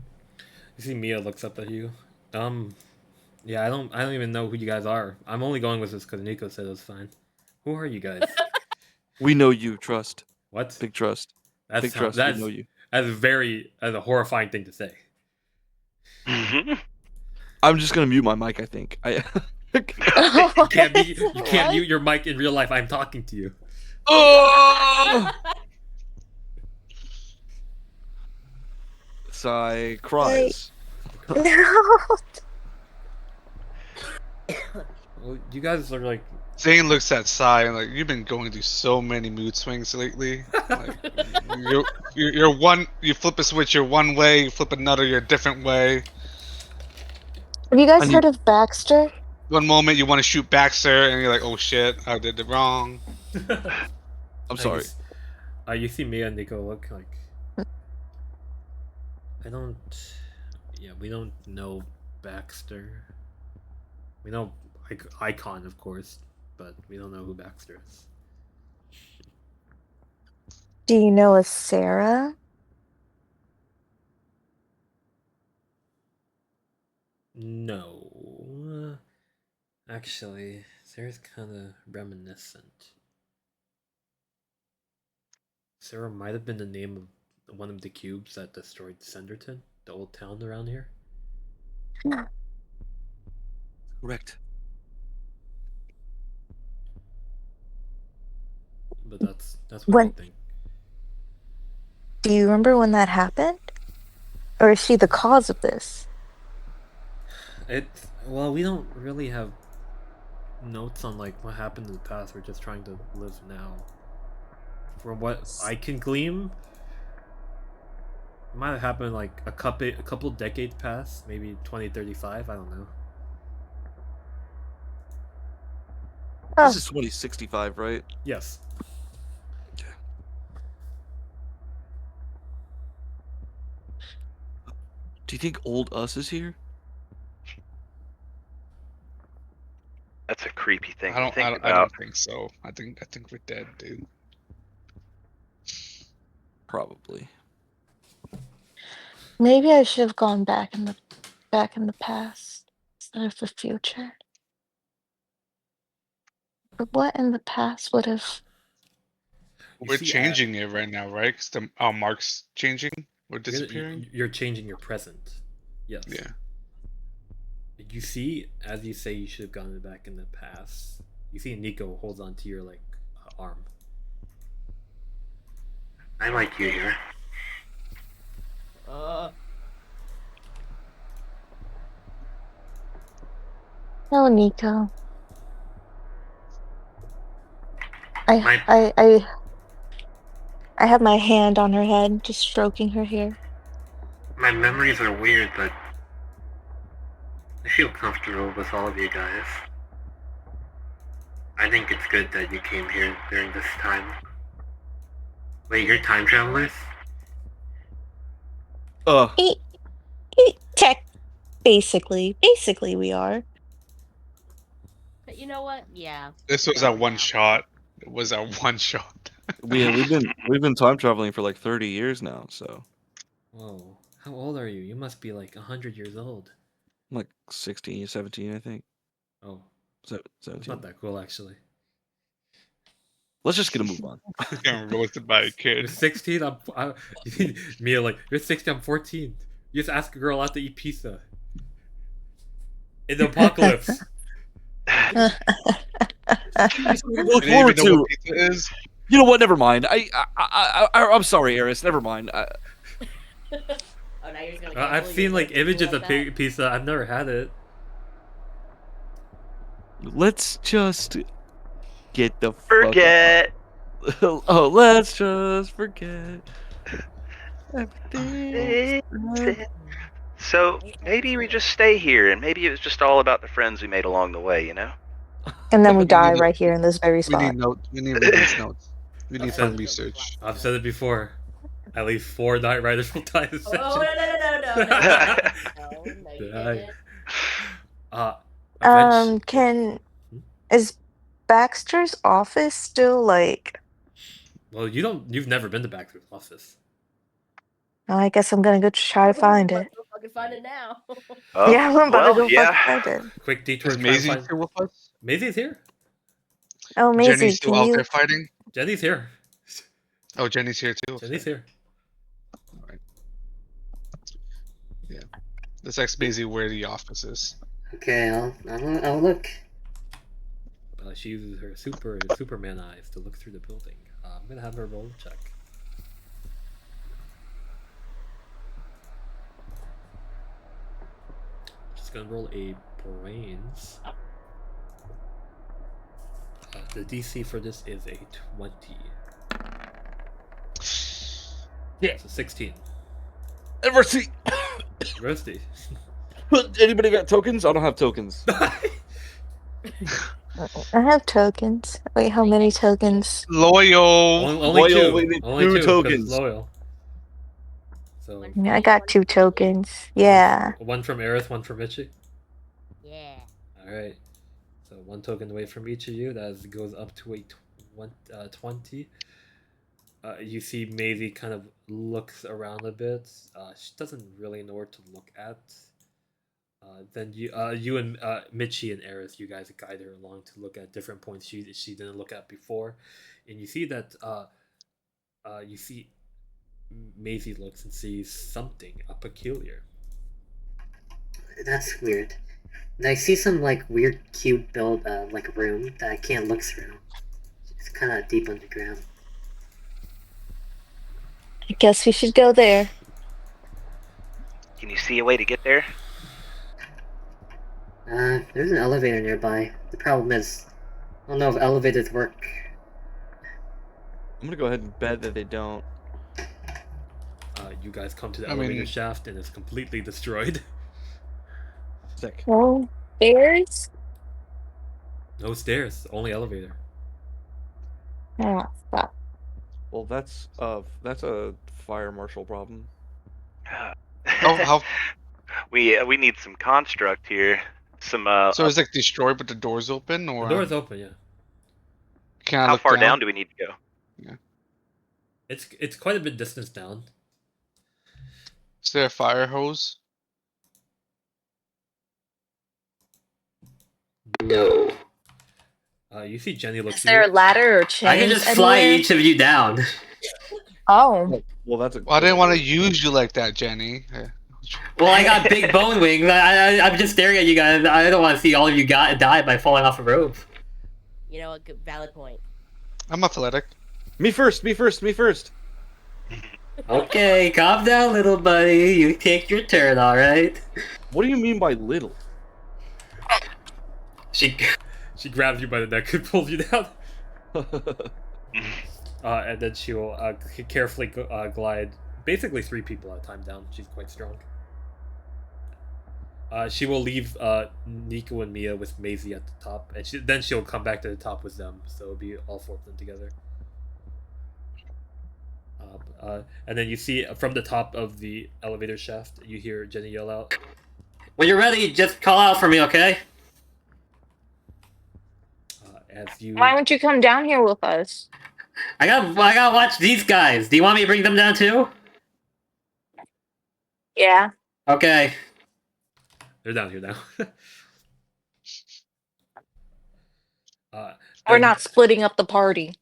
see Mia looks up at you. Yeah, I don't even know who you guys are. I'm only going with this because Nico said it was fine. Who are you guys? We know you. Trust. What? Big trust. That's Big trust. We know you. That's a horrifying thing to say. I'm just gonna mute my mic. I think. You can't mute your mic in real life. I'm talking to you. Oh! Sai cries. No. Well, you guys are like. Zane looks at Sai and like, you've been going through so many mood swings lately. Like, you're one, you flip a switch, you're one way, you flip another, you're a different way. Have you guys heard of Baxter? One moment you want to shoot Baxter, and you're like, oh shit, I did it wrong. I'm sorry. You see Mia and Nico look like. I don't. Yeah, we don't know Baxter. We know Icon, of course, but we don't know who Baxter is. Do you know a Sarah? No. Actually, Sarah's kind of reminiscent. Sarah might have been the name of one of the cubes that destroyed Senderton, the old town around here. Correct. But that's what I think. Do you remember when that happened? Or is she the cause of this? Well, we don't really have notes on like what happened in the past. We're just trying to live now. From what I can glean, it might have happened like a couple decades past, maybe 2035. I don't know. Oh. This is 2065, right? Yes. Okay. Do you think old us is here? That's a creepy thing I to think don't about. think so. I think we're dead, dude. Probably. Maybe I should have gone back in the past instead of the future. But what in the past would have? We're changing it right now, right? Because our mark's changing. We're disappearing. You're changing your present. Yes. Yeah. You see, as you say, you should have gone back in the past. You see, Nico holds on to your like arm. I like you here. No, Nico. I have my hand on her head, just stroking her hair. My memories are weird, but I feel comfortable with all of you guys. I think it's good that you came here during this time. Wait, you're time travelers? Basically we are. But you know what? Yeah. This was our one shot. It was our one shot. We've been time traveling for like 30 years now, so. Whoa. How old are you? You must be like 100 years old. I'm like 16, 17, I think. Oh. 17. It's not that cool, actually. Let's just get a move on. Getting roasted by a kid. You're 16, Mia, like, you're 16, I'm 14. You just ask a girl out to eat pizza. In the apocalypse. Look forward to. You know what? Never mind. I'm sorry, Eris. Never mind. Oh, now you're just gonna I've seen like images of pizza. I've never had it. Let's just Get the Forget. fuck out. Oh, let's just forget. Everything. So maybe we just stay here, and maybe it was just all about the friends we made along the way, you know? And then we We die need, right here in this very we need spot. notes. We need readers' notes. We need fun said- research. I've said it before. At least 4 Night Riders will die this Oh, session. no, you Did I? didn't. Eventually- Is Baxter's office still like? Well, you've never been to Baxter's office. I guess I'm gonna go try to find it. Go fucking find it now. Oh, Yeah, I'm about to go yeah. fucking find it. Quick detour. Is to try and Maisie find... here with us? Maisie's here. Oh, Maisie, Jenny's still can out you? there fighting? Jenny's here. Oh, Jenny's here too. Jenny's here. Alright. Yeah. Let's ask Maisie where the office is. Okay, I'll look. She uses her Superman eyes to look through the building. I'm gonna have her roll a check. Just gonna roll a brains. The DC for this is a 20. Yeah. It's a 16. Adversity. Rusty. Anybody got tokens? I don't have tokens. I have tokens. Wait, how many tokens? Loyal. Only Loyal, two. we need Only 2 two, 'cause tokens. Loyal. So Yeah, I got 2 tokens. Yeah. one from Eris, one from Michi. Yeah. All right. So 1 token away from each of you. That goes up to a 20. You see Maisie kind of looks around a bit. She doesn't really know where to look at. Then you and Michi and Eris, you guys guide her along to look at different points she didn't look at before, and you see that Maisie looks and sees something peculiar. That's weird. I see some like weird cube build like room that I can't look through. It's kind of deep underground. I guess we should go there. Can you see a way to get there? There's an elevator nearby. The problem is, I don't know if elevators work. I'm gonna go ahead and bet that they don't. You guys come to the I mean- elevator shaft and it's completely destroyed. Sick. Oh, stairs? No stairs, only elevator. Oh, fuck. Well, that's a fire marshal problem. How? We need some construct here. Some So it's like destroyed, but the door's open, or The door's open, yeah. can I how look far down do we need to go? It's quite a bit distance down. Is there a fire hose? No. You see Jenny looks. Is there a ladder or chains? I can just fly anywhere? each of you down. Oh. Well, that's a. Well, I didn't want to use you like that, Jenny. Well, I got big bone wings. I'm just staring at you guys. I don't want to see all of you die by falling off a rope. You know, a good valid point. I'm athletic. Me first. Okay, calm down, little buddy. You take your turn, all right? What do you mean by little? She grabs you by the neck and pulls you down. And then she will carefully glide basically 3 people at a time down. She's quite strong. She will leave Nico and Mia with Maisie at the top, and then she'll come back to the top with them. So it'll be all 4 of them together. And then you see from the top of the elevator shaft, you hear Jenny yell out, When you're ready, just call out for me, okay? as you... Why don't you come down here with us? I gotta watch these guys. Do you want me to bring them down too? Yeah. Okay. They're down here now. We're and- not splitting up the party.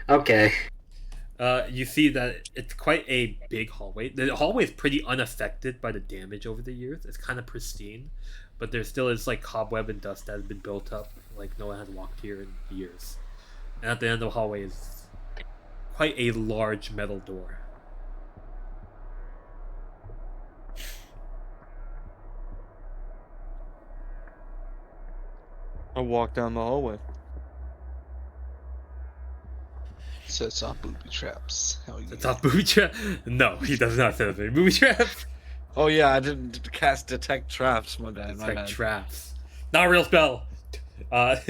Okay. You see that it's quite a big hallway. The hallway is pretty unaffected by the damage over the years. It's kind of pristine, but there still is like cobweb and dust that has been built up. Like no one has walked here in years. And at the end of the hallway is quite a large metal door. I walk down the hallway. Sets off booby traps. Hell yeah. It's not booby trap. No, he does not set up any booby traps. Oh yeah, I didn't cast detect traps. My bad. It's My like bad. traps. Not a real spell. It's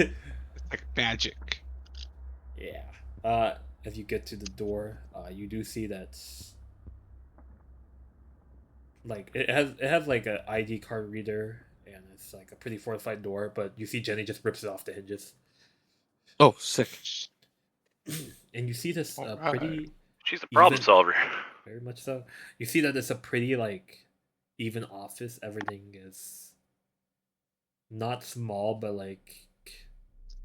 like magic. Yeah. As you get to the door, you do see that like it has like a ID card reader, and it's like a pretty fortified door. But you see Jenny just rips it off the hinges, Oh, sick. and you see this Alright. pretty She's a problem even- solver. very much so. You see that it's a pretty like even office. Everything is not small, but like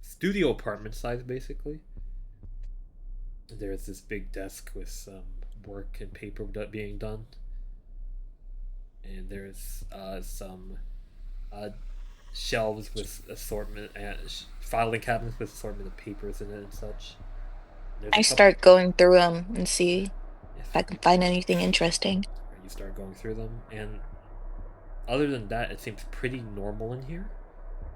studio apartment size basically. There's this big desk with some work and paper being done, and there's some shelves with assortment and filing cabinets with assortment of papers in it and such. There's a I couple- start going through them and see Yes. if I can find anything interesting. You start going through them, and other than that, it seems pretty normal in here.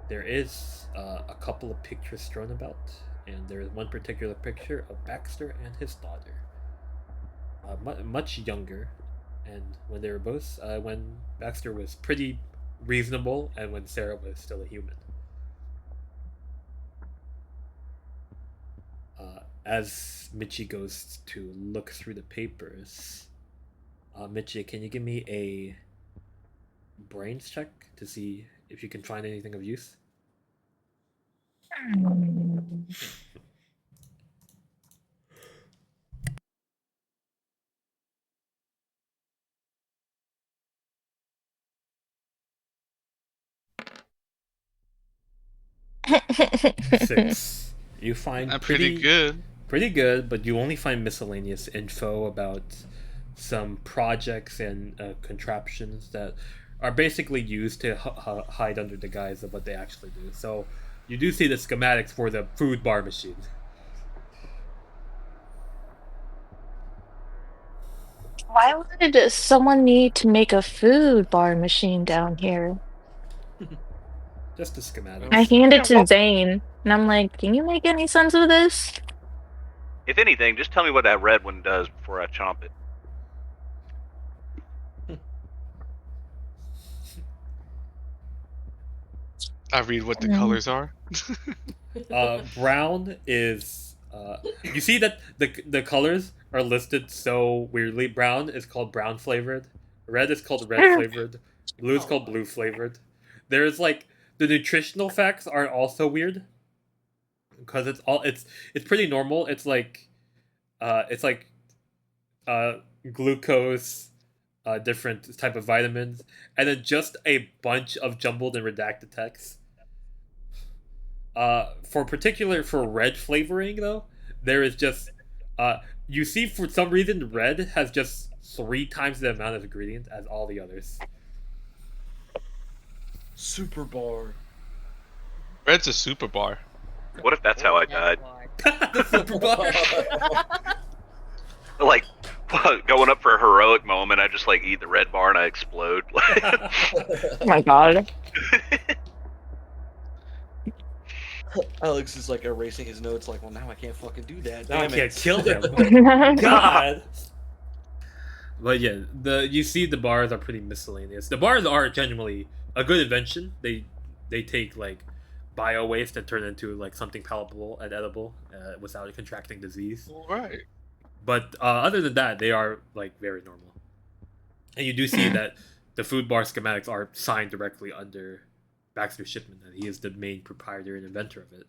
There is a couple of pictures strewn about, and there is one particular picture of Baxter and his daughter, much younger, and when they were both when Baxter was pretty reasonable, and when Sarah was still a human. As Michi goes to look through the papers, Michi, can you give me a brains check to see if you can find anything of use? Six. You find I'm pretty good. Pretty good, but you only find miscellaneous info about some projects and contraptions that are basically used to hide under the guise of what they actually do. So you do see the schematics for the food bar machine. Why would someone need to make a food bar machine down here? Just the schematics. I hand it Yeah, to well- Zane, and I'm like, can you make any sense of this? If anything, just tell me what that red one does before I chomp it. I read what the Mm. colors are. Brown is you see that the colors are listed so weirdly. Brown is called brown flavored, red is called red flavored, blue is called blue flavored. There's like the nutritional facts are also weird because it's pretty normal. It's like glucose, different type of vitamins, and then just a bunch of jumbled and redacted text. For red flavoring though, there is just you see for some reason red has just 3 times the amount of ingredients as all the others. Super bar. Red's a super bar. What if that's how I died? The super bar. Like, going up for a heroic moment, I just like eat the red bar and I explode. Oh my god. Alex is like erasing his notes, like, well, now I can't fucking do that. Now I Damn can't it. kill him. God. But yeah, you see the bars are pretty miscellaneous. The bars are genuinely a good invention. They take like bio waste and turn it into like something palatable and edible without contracting disease. Right. But other than that, they are like very normal. And you do see that the food bar schematics are signed directly under Baxter Shipman, and he is the main proprietor and inventor of it.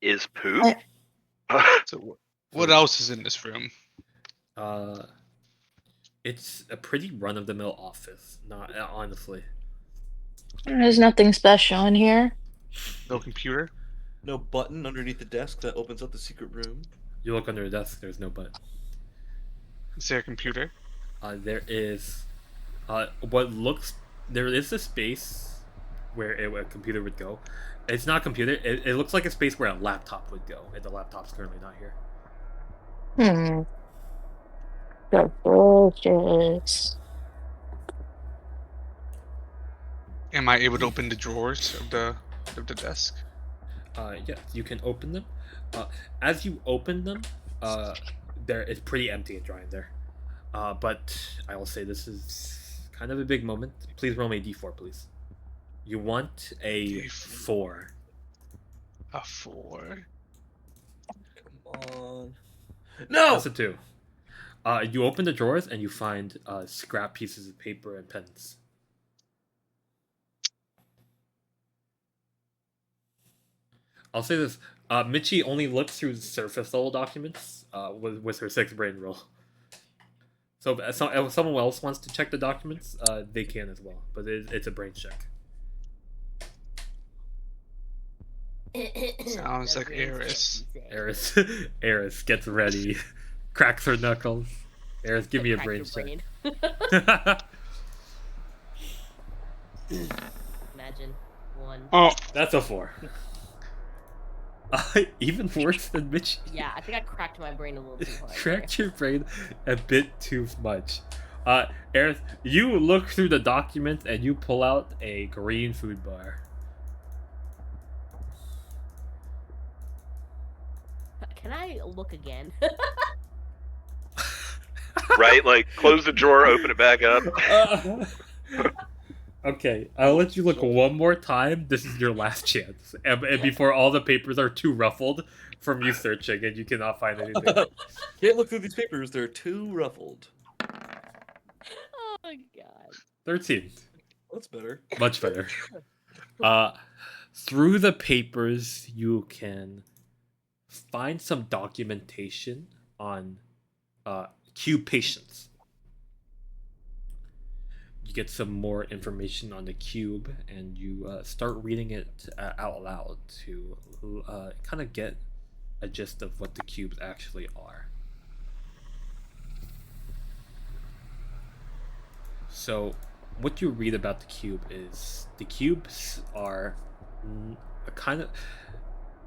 Is poop? So what else is in this room? It's a pretty run-of-the-mill office. Not honestly. There's nothing special in here. No computer? No button underneath the desk that opens up the secret room. You look under the desk. There's no button. Is there a computer? There is there is a space where a computer would go. It's not a computer. It looks like a space where a laptop would go, and the laptop's currently not here. Suspicious. Am I able to open the drawers of the desk? Yes, you can open them. As you open them, there it's pretty empty and dry in there. But I will say this is kind of a big moment. Please roll me a d4, please. You want a 4. A 4. Come on. No! That's a 2. You open the drawers and you find scrap pieces of paper and pens. I'll say this. Michi only looks through surface level documents with her 6th brain roll. So if someone else wants to check the documents, they can as well. But it's a brain check. Sounds like Eris. Eris gets ready, cracks her knuckles. Eris, give me a brain check. Imagine 1. Oh, that's a 4. Even worse than Michi. Yeah, I think I cracked my brain a little too hard. Cracked your brain a bit too much. Eris, you look through the documents and you pull out a green food bar. Can I look again? Right? Like, close the drawer, open it back up. Okay, I'll let you look one more time. This is your last chance. And before all the papers are too ruffled from you searching and you cannot find anything. Can't look through these papers. They're too ruffled. Oh my god. 13. That's better. Much better. Through the papers, you can find some documentation on cube patients. You get some more information on the cube, and you start reading it out loud to kind of get a gist of what the cubes actually are. So, what you read about the cube is the cubes are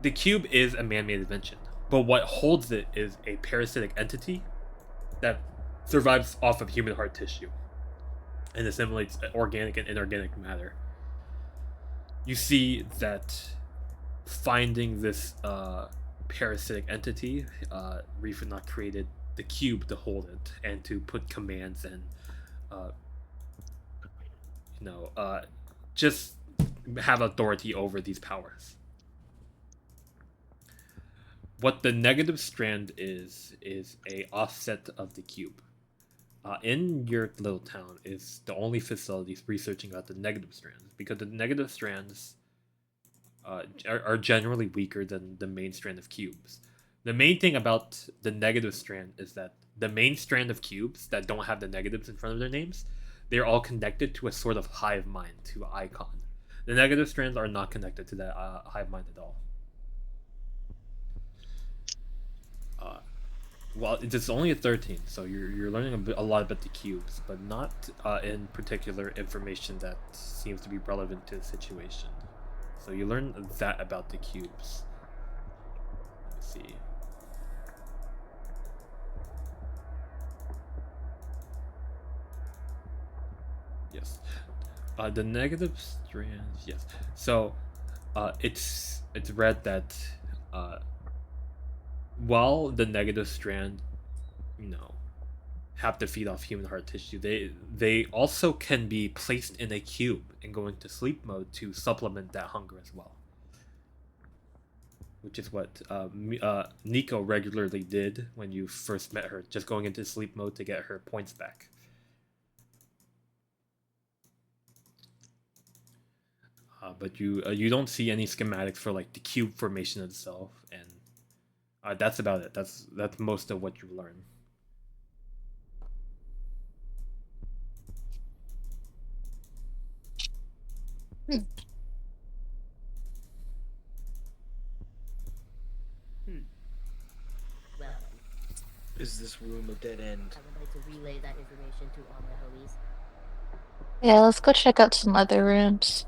the cube is a man-made invention, but what holds it is a parasitic entity that survives off of human heart tissue and assimilates organic and inorganic matter. You see that finding this parasitic entity, Rifanok created the cube to hold it and to put commands and just have authority over these powers. What the negative strand is a offset of the cube. In your little town is the only facilities researching about the negative strands, because the negative strands are generally weaker than the main strand of cubes. The main thing about the negative strand is that the main strand of cubes that don't have the negatives in front of their names, they're all connected to a sort of hive mind, to an icon. The negative strands are not connected to that hive mind at all. Well, it's only a 13, so you're learning a lot about the cubes, but not in particular information that seems to be relevant to the situation. So you learn that about the cubes. Let's see. Yes. The negative strands, yes. So it's read that while the negative strand, have to feed off human heart tissue, they also can be placed in a cube and go into sleep mode to supplement that hunger as well. Which is what Nico regularly did when you first met her, just going into sleep mode to get her points back. But you don't see any schematics for like the cube formation itself, and that's about it. That's most of what you learn. Well, Is this room a dead end? I would like to relay that information to all my homies. Yeah, let's go check out some other rooms.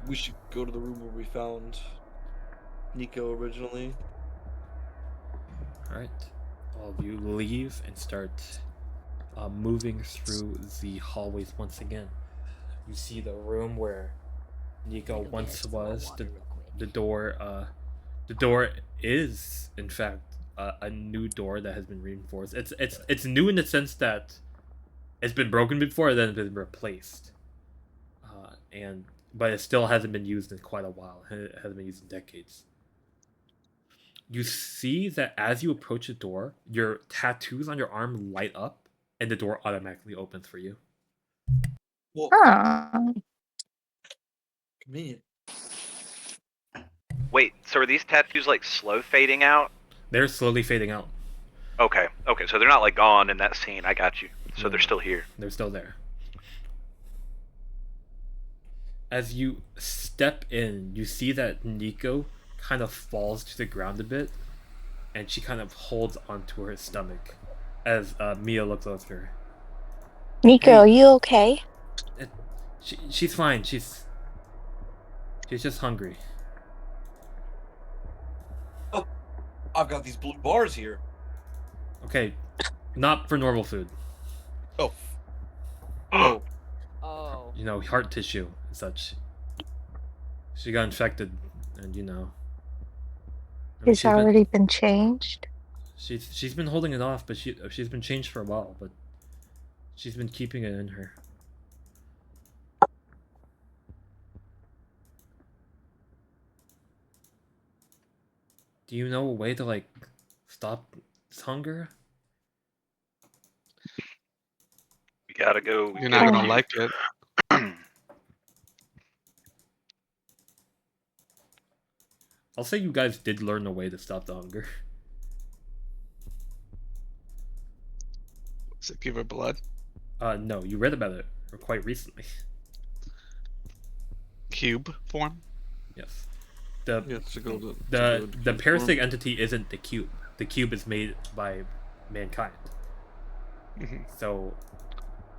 We should go to the room where we found Nico originally. Alright. All of you leave and start moving through the hallways once again. You see the room where Nico Go once get more was. water real quick. The door is in fact a new door that has been reinforced. It's new in the sense that it's been broken before and then it's been replaced. But it still hasn't been used in quite a while. It hasn't been used in decades. You see that as you approach the door, your tattoos on your arm light up, and the door automatically opens for you. Well, Huh. convenient. Wait, so are these tattoos like slow fading out? They're slowly fading out. Okay, so they're not like gone in that scene. I got you. So they're still here. They're still there. As you step in, you see that Nico kind of falls to the ground a bit, and she kind of holds onto her stomach as Mia looks over her. Nico, Hey. are you okay? She's fine. She's just hungry. Oh, I've got these blue bars here. Okay, not for normal food. Oh. Oh. Oh. You know, heart tissue and such. She got infected, and I mean, It's already been changed. She's been holding it off, but she's been changed for a while, but she's been keeping it in her. Do you know a way to like stop this hunger? We gotta go. You're not gonna like it. I'll say you guys did learn a way to stop the hunger. Does it give her blood? No, you read about it quite recently. Cube form? Yes. The parasitic entity isn't the cube. The cube is made by mankind. So,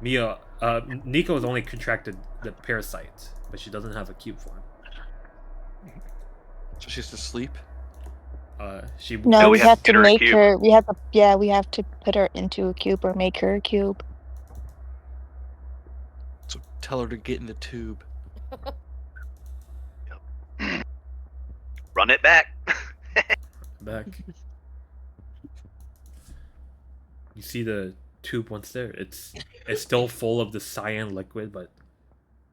Nico has only contracted the parasite, but she doesn't have a cube form. So she's asleep? No, we have to get her a make cube. her. We have to put her into a cube or make her a cube. So tell her to get in the tube. Run it back. Back. You see the tube once there. It's still full of the cyan liquid, but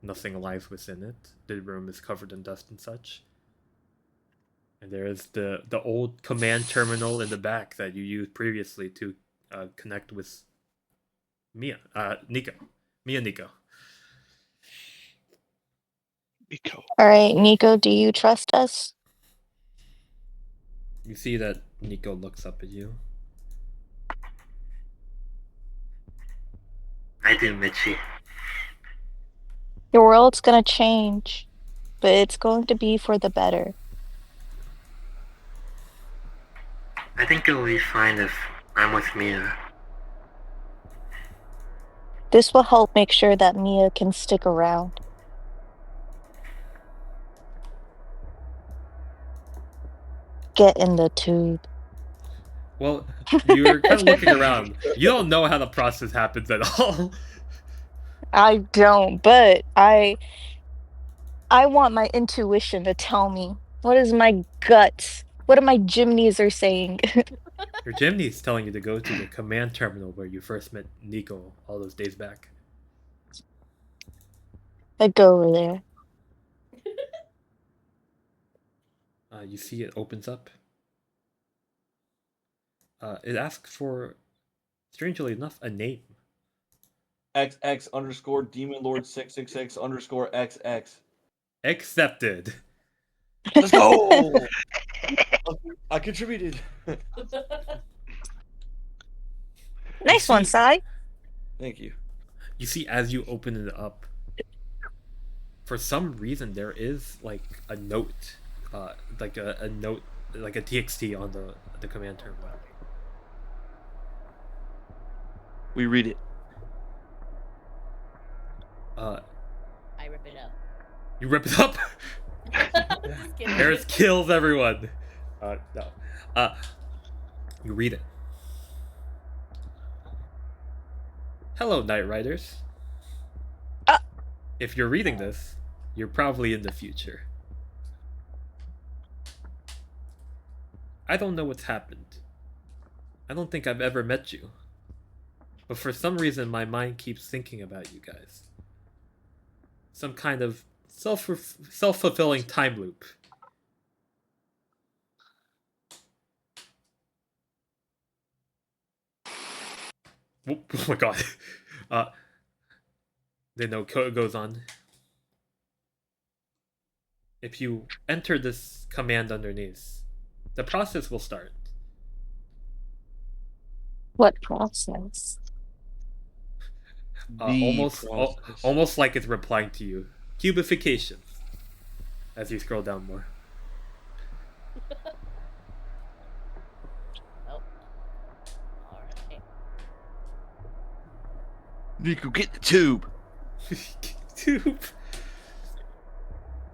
nothing alive within it. The room is covered in dust and such. And there is the old command terminal in the back that you used previously to connect with Nico. Nico. All right, Nico, do you trust us? You see that Nico looks up at you. I do, Michi. Your world's gonna change, but it's going to be for the better. I think it'll be fine if I'm with Mia. This will help make sure that Mia can stick around. Get in the tube. Well, you're kind of looking around. You don't know how the process happens at all. I don't, but I want my intuition to tell me. What is my guts? What are my Jimnies are saying? Your Jimny's telling you to go to the command terminal where you first met Nico all those days back. I go over there. You see it opens up. It asks for, strangely enough, a name. XX _ Demon Lord 666 _ XX. Accepted. Let's go! I contributed. Nice one, Sai. Thank you. You see, as you open it up, for some reason there is like a note, like a note, like a TXT on the command terminal. We read it. I rip it up. You rip it up. Just kidding. Eris kills everyone. No. You read it. Hello, Night Riders. Ah. If you're reading this, you're probably in the future. I don't know what's happened. I don't think I've ever met you. But for some reason, my mind keeps thinking about you guys. Some kind of self-fulfilling time loop. Oh my god. Then no, it goes on. If you enter this command underneath, the process will start. What process? Almost like it's replying to you. Cubification. As you scroll down more. Nope. Alright. Nico, get the tube. Tube.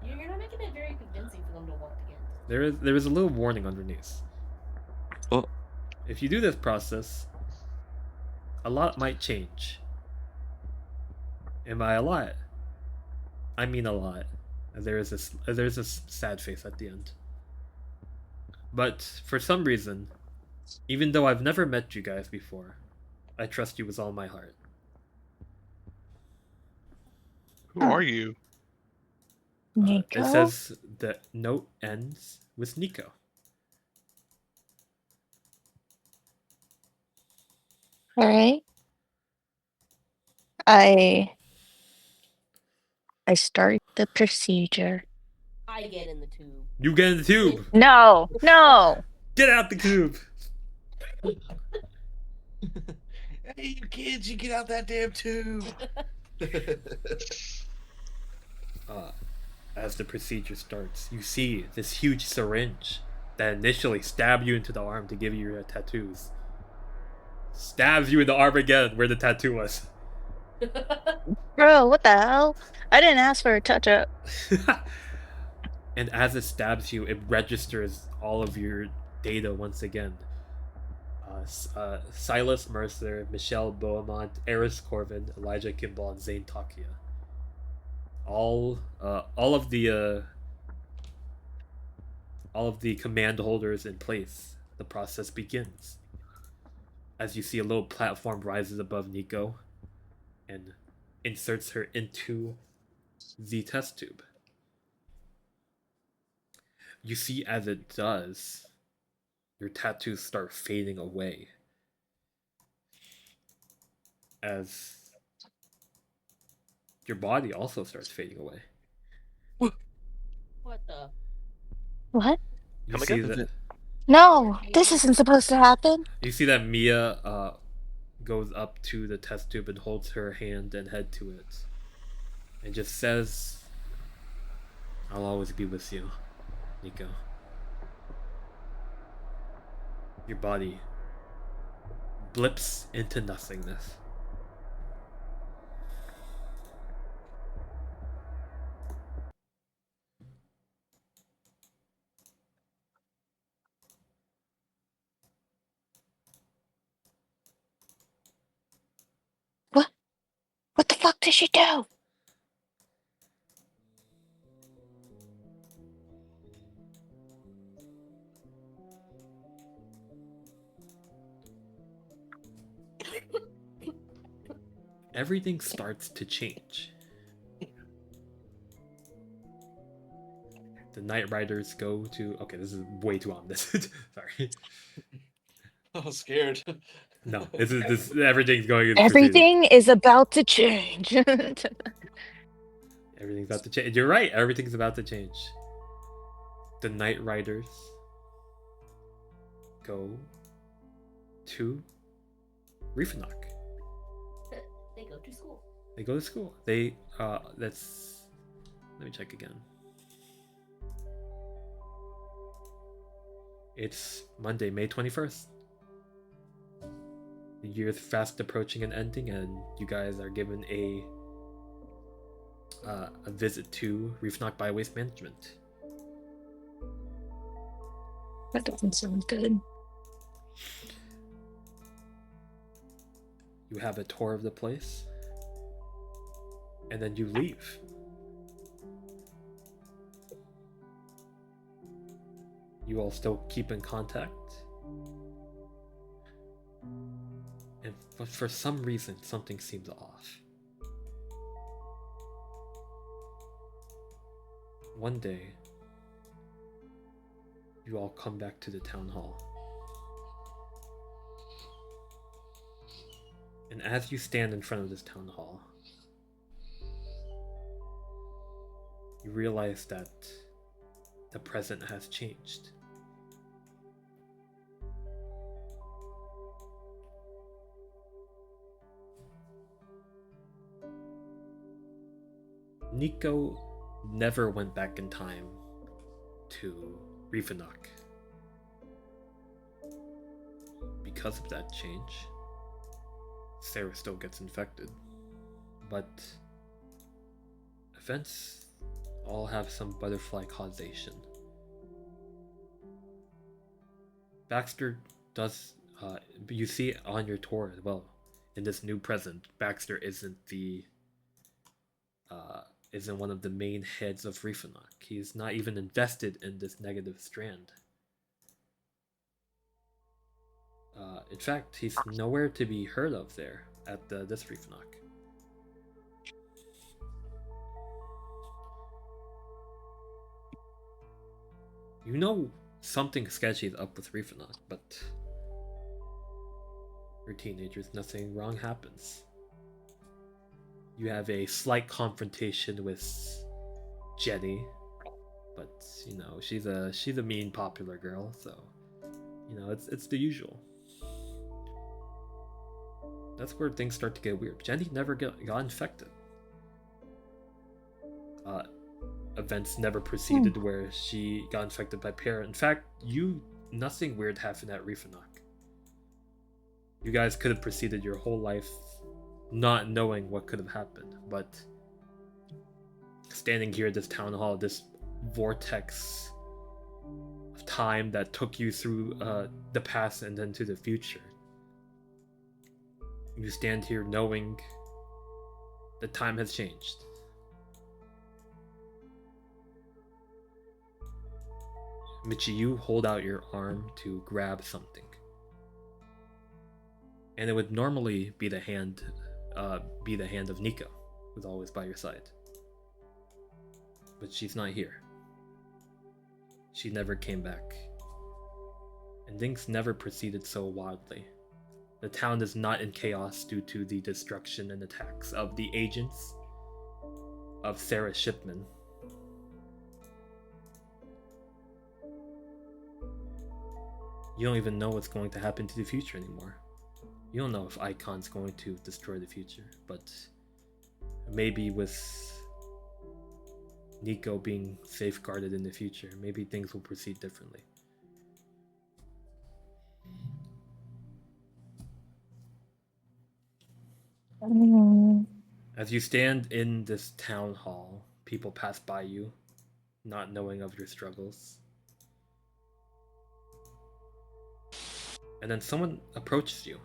You're not making it very convincing for them to walk again. There is a little warning underneath. Oh. If you do this process, a lot might change. And by a lot, I mean a lot. There's a sad face at the end. But for some reason, even though I've never met you guys before, I trust you with all my heart. Who are you? Nico? It says the note ends with Nico. Alright. I start the procedure. I get in the tube. You get in the tube. No! No! Get out the tube. Hey, you kids, you get out that damn tube. As the procedure starts, you see this huge syringe that initially stabbed you into the arm to give you your tattoos. Stabs you in the arm again where the tattoo was. Bro, what the hell? I didn't ask for a touch-up. And as it stabs you, it registers all of your data once again. Silas Mercer, Michelle Beaumont, Eris Corvin, Elijah Kimball, and Zane Takiya. All of the command holders in place. The process begins. As you see, a little platform rises above Nico and inserts her into the test tube. You see, as it does, your tattoos start fading away. As your body also starts fading away. What the? What? You Come see again? that No! This isn't supposed to happen! you see that Mia goes up to the test tube and holds her hand and head to it. And just says, "I'll always be with you, Nico." Your body blips into nothingness. What the fuck did she do? Everything starts to change. The Night Riders go to... Okay, this is way too ominous. Sorry. I was scared. No, this everything's going... Everything is about to change. Everything's about to change. You're right, everything's about to change. The Night Riders go to Reefanock. They go to school. They go to school. They, that's... Let me check again. It's Monday, May 21st. The year's fast approaching an ending, and you guys are given a visit to Reefanock by Waste Management. That doesn't sound good. You have a tour of the place, and then you leave. You all still keep in contact, but for some reason, something seems off. One day, you all come back to the town hall. And as you stand in front of this town hall, you realize that the present has changed. Nico never went back in time to Rifanok. Because of that change, Sarah still gets infected, but events all have some butterfly causation. Baxter does, you see on your tour as well, in this new present, Baxter isn't one of the main heads of Rifanok. He's not even invested in this negative strand. In fact, he's nowhere to be heard of there at this Rifanok. You know something sketchy is up with Rifanok, but for teenagers, nothing wrong happens. You have a slight confrontation with Jenny, but you know she's a mean popular girl, so you know it's the usual. That's where things start to get weird. Jenny never got infected. Events never proceeded where she got infected by Para. In fact, nothing weird happened at Rifanok. You guys could have proceeded your whole life not knowing what could have happened, but standing here at this town hall, this vortex of time that took you through the past and then to the future, you stand here knowing the time has changed. Michi, you hold out your arm to grab something, and it would normally be the hand of Nico, who's always by your side. But she's not here. She never came back. And things never proceeded so wildly. The town is not in chaos due to the destruction and attacks of the agents of Sarah Shipman. You don't even know what's going to happen to the future anymore. You don't know if Icon's going to destroy the future, but maybe with Nico being safeguarded in the future, maybe things will proceed differently. As you stand in this town hall, people pass by you, not knowing of your struggles. And then someone approaches you.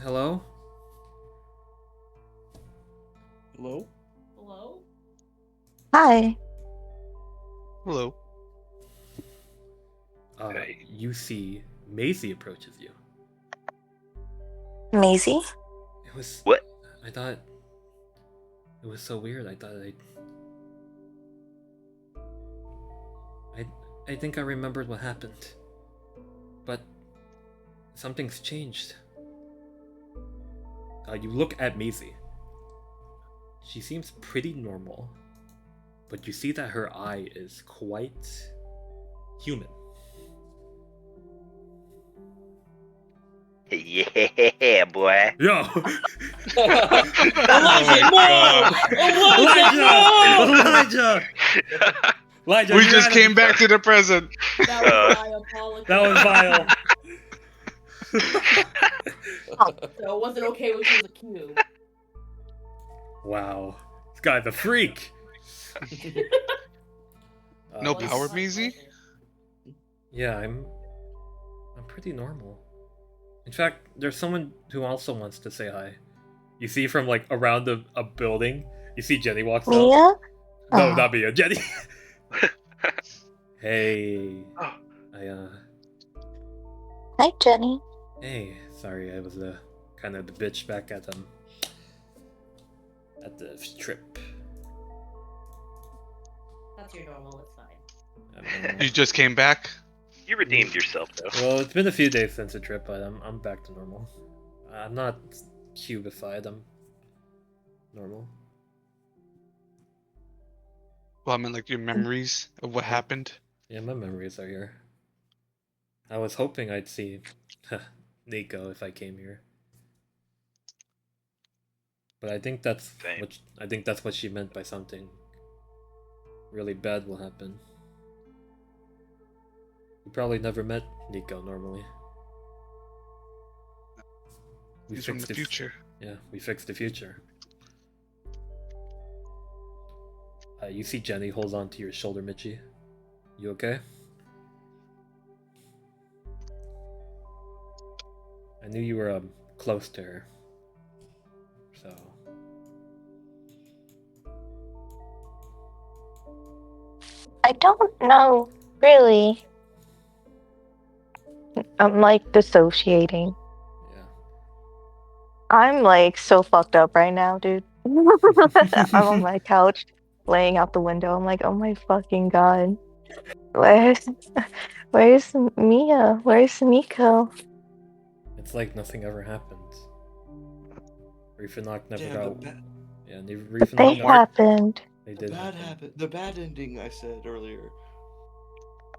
Hello? Hello? Hello? Hi. Hello. Hey. You see Maisie approaches you. Maisie? It was... What? I thought... It was so weird. I think I remembered what happened. But... something's changed. You look at Maisie. She seems pretty normal. But you see that her eye is quite... human. Yeah, boy. Yo! Elijah, no! Elijah! Elijah, We you're just out of came the- back to the present. That was diabolical. That was vile. So it wasn't okay when she was a cube. Wow. This guy's a freak. No this- power, Maisie? Yeah, I'm pretty normal. In fact, there's someone who also wants to say hi. You see from like around a building, you see Jenny walks out. Mia? No, Oh. not Mia, Jenny. Hey. Oh. Hi, Jenny. Hey, sorry, I was kind of the bitch back at the trip. That's your normal, it's fine. I mean, You just came back? You redeemed yourself, though. well, it's been a few days since the trip, but I'm back to normal. I'm not cubified. I'm normal. Well, I mean, like your memories of what happened. Yeah, my memories are here. I was hoping I'd see Nico if I came here, but I think that's Same. what she meant by something really bad will happen. We probably never met Nico normally. We He's from fixed the future. Yeah, we fixed the future. You see Jenny holds on to your shoulder, Michi. You okay? I knew you were close to her. So. I don't know, really. I'm like dissociating. Yeah. I'm like so fucked up right now, dude. I'm on my couch, laying out the window. I'm like, oh my fucking god. Where's Mia? Where's Nico? It's like nothing ever happened. Reefenach never Yeah, got. Yeah, They Reefenach never. happened. They did happen. The bad ending I said earlier.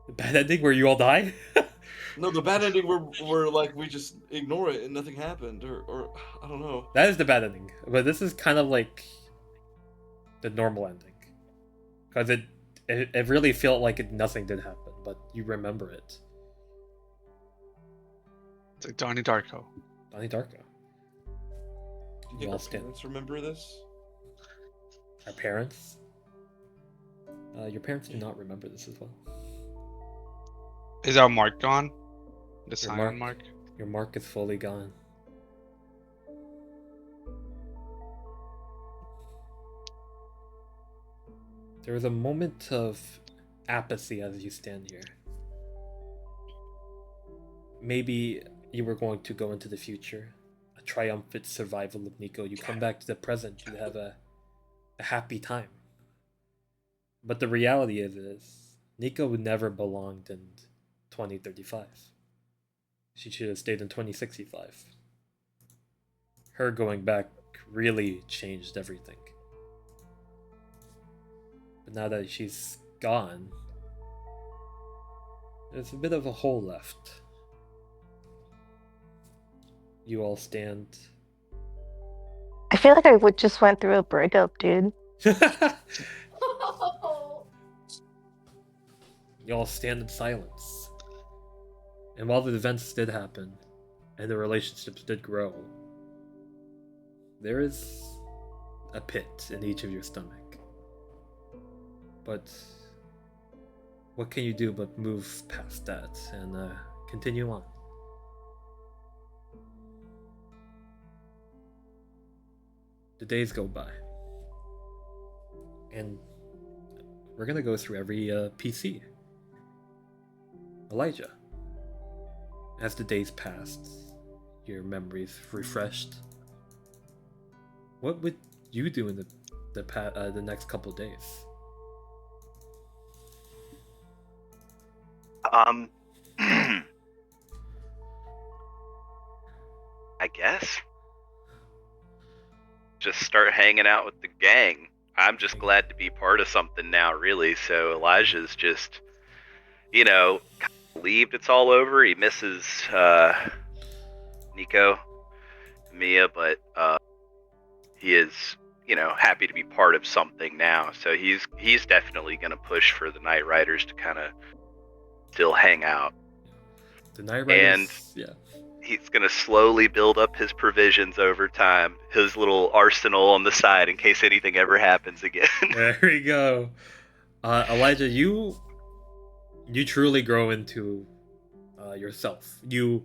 The bad ending where you all die? No, the bad ending where like we just ignore it and nothing happened, or I don't know. That is the bad ending. But this is kind of like the normal ending. Because it really felt like nothing did happen, but you remember it. It's like Donnie Darko. Donnie Darko. Do you You think all our stand. parents remember this? Our parents? Your parents do not remember this as well. Is our mark gone? The Your cyan mark? Your mark is fully gone. There is a moment of apathy as you stand here. Maybe you were going to go into the future, a triumphant survival of Nico. You come back to the present, you have a happy time. But the reality is Nico never belonged in 2035. She should have stayed in 2065. Her going back really changed everything. But now that she's gone, there's a bit of a hole left. You all stand. I feel like I just went through a breakup, dude. You all stand in silence. And while the events did happen, and the relationships did grow, there is a pit in each of your stomach. But what can you do but move past that and continue on? The days go by. And we're gonna go through every PC. Elijah. As the days passed, your memories refreshed. What would you do in the next couple of days? I guess just start hanging out with the gang. I'm just glad to be part of something now, really. So Elijah's just, relieved it's all over. He misses Nico, Mia, but he is, happy to be part of something now. So he's definitely going to push for the Night Riders to kind of still hang out. The Night Riders, yeah. He's going to slowly build up his provisions over time, his little arsenal on the side in case anything ever happens again. There we go. Elijah, you truly grow into yourself. You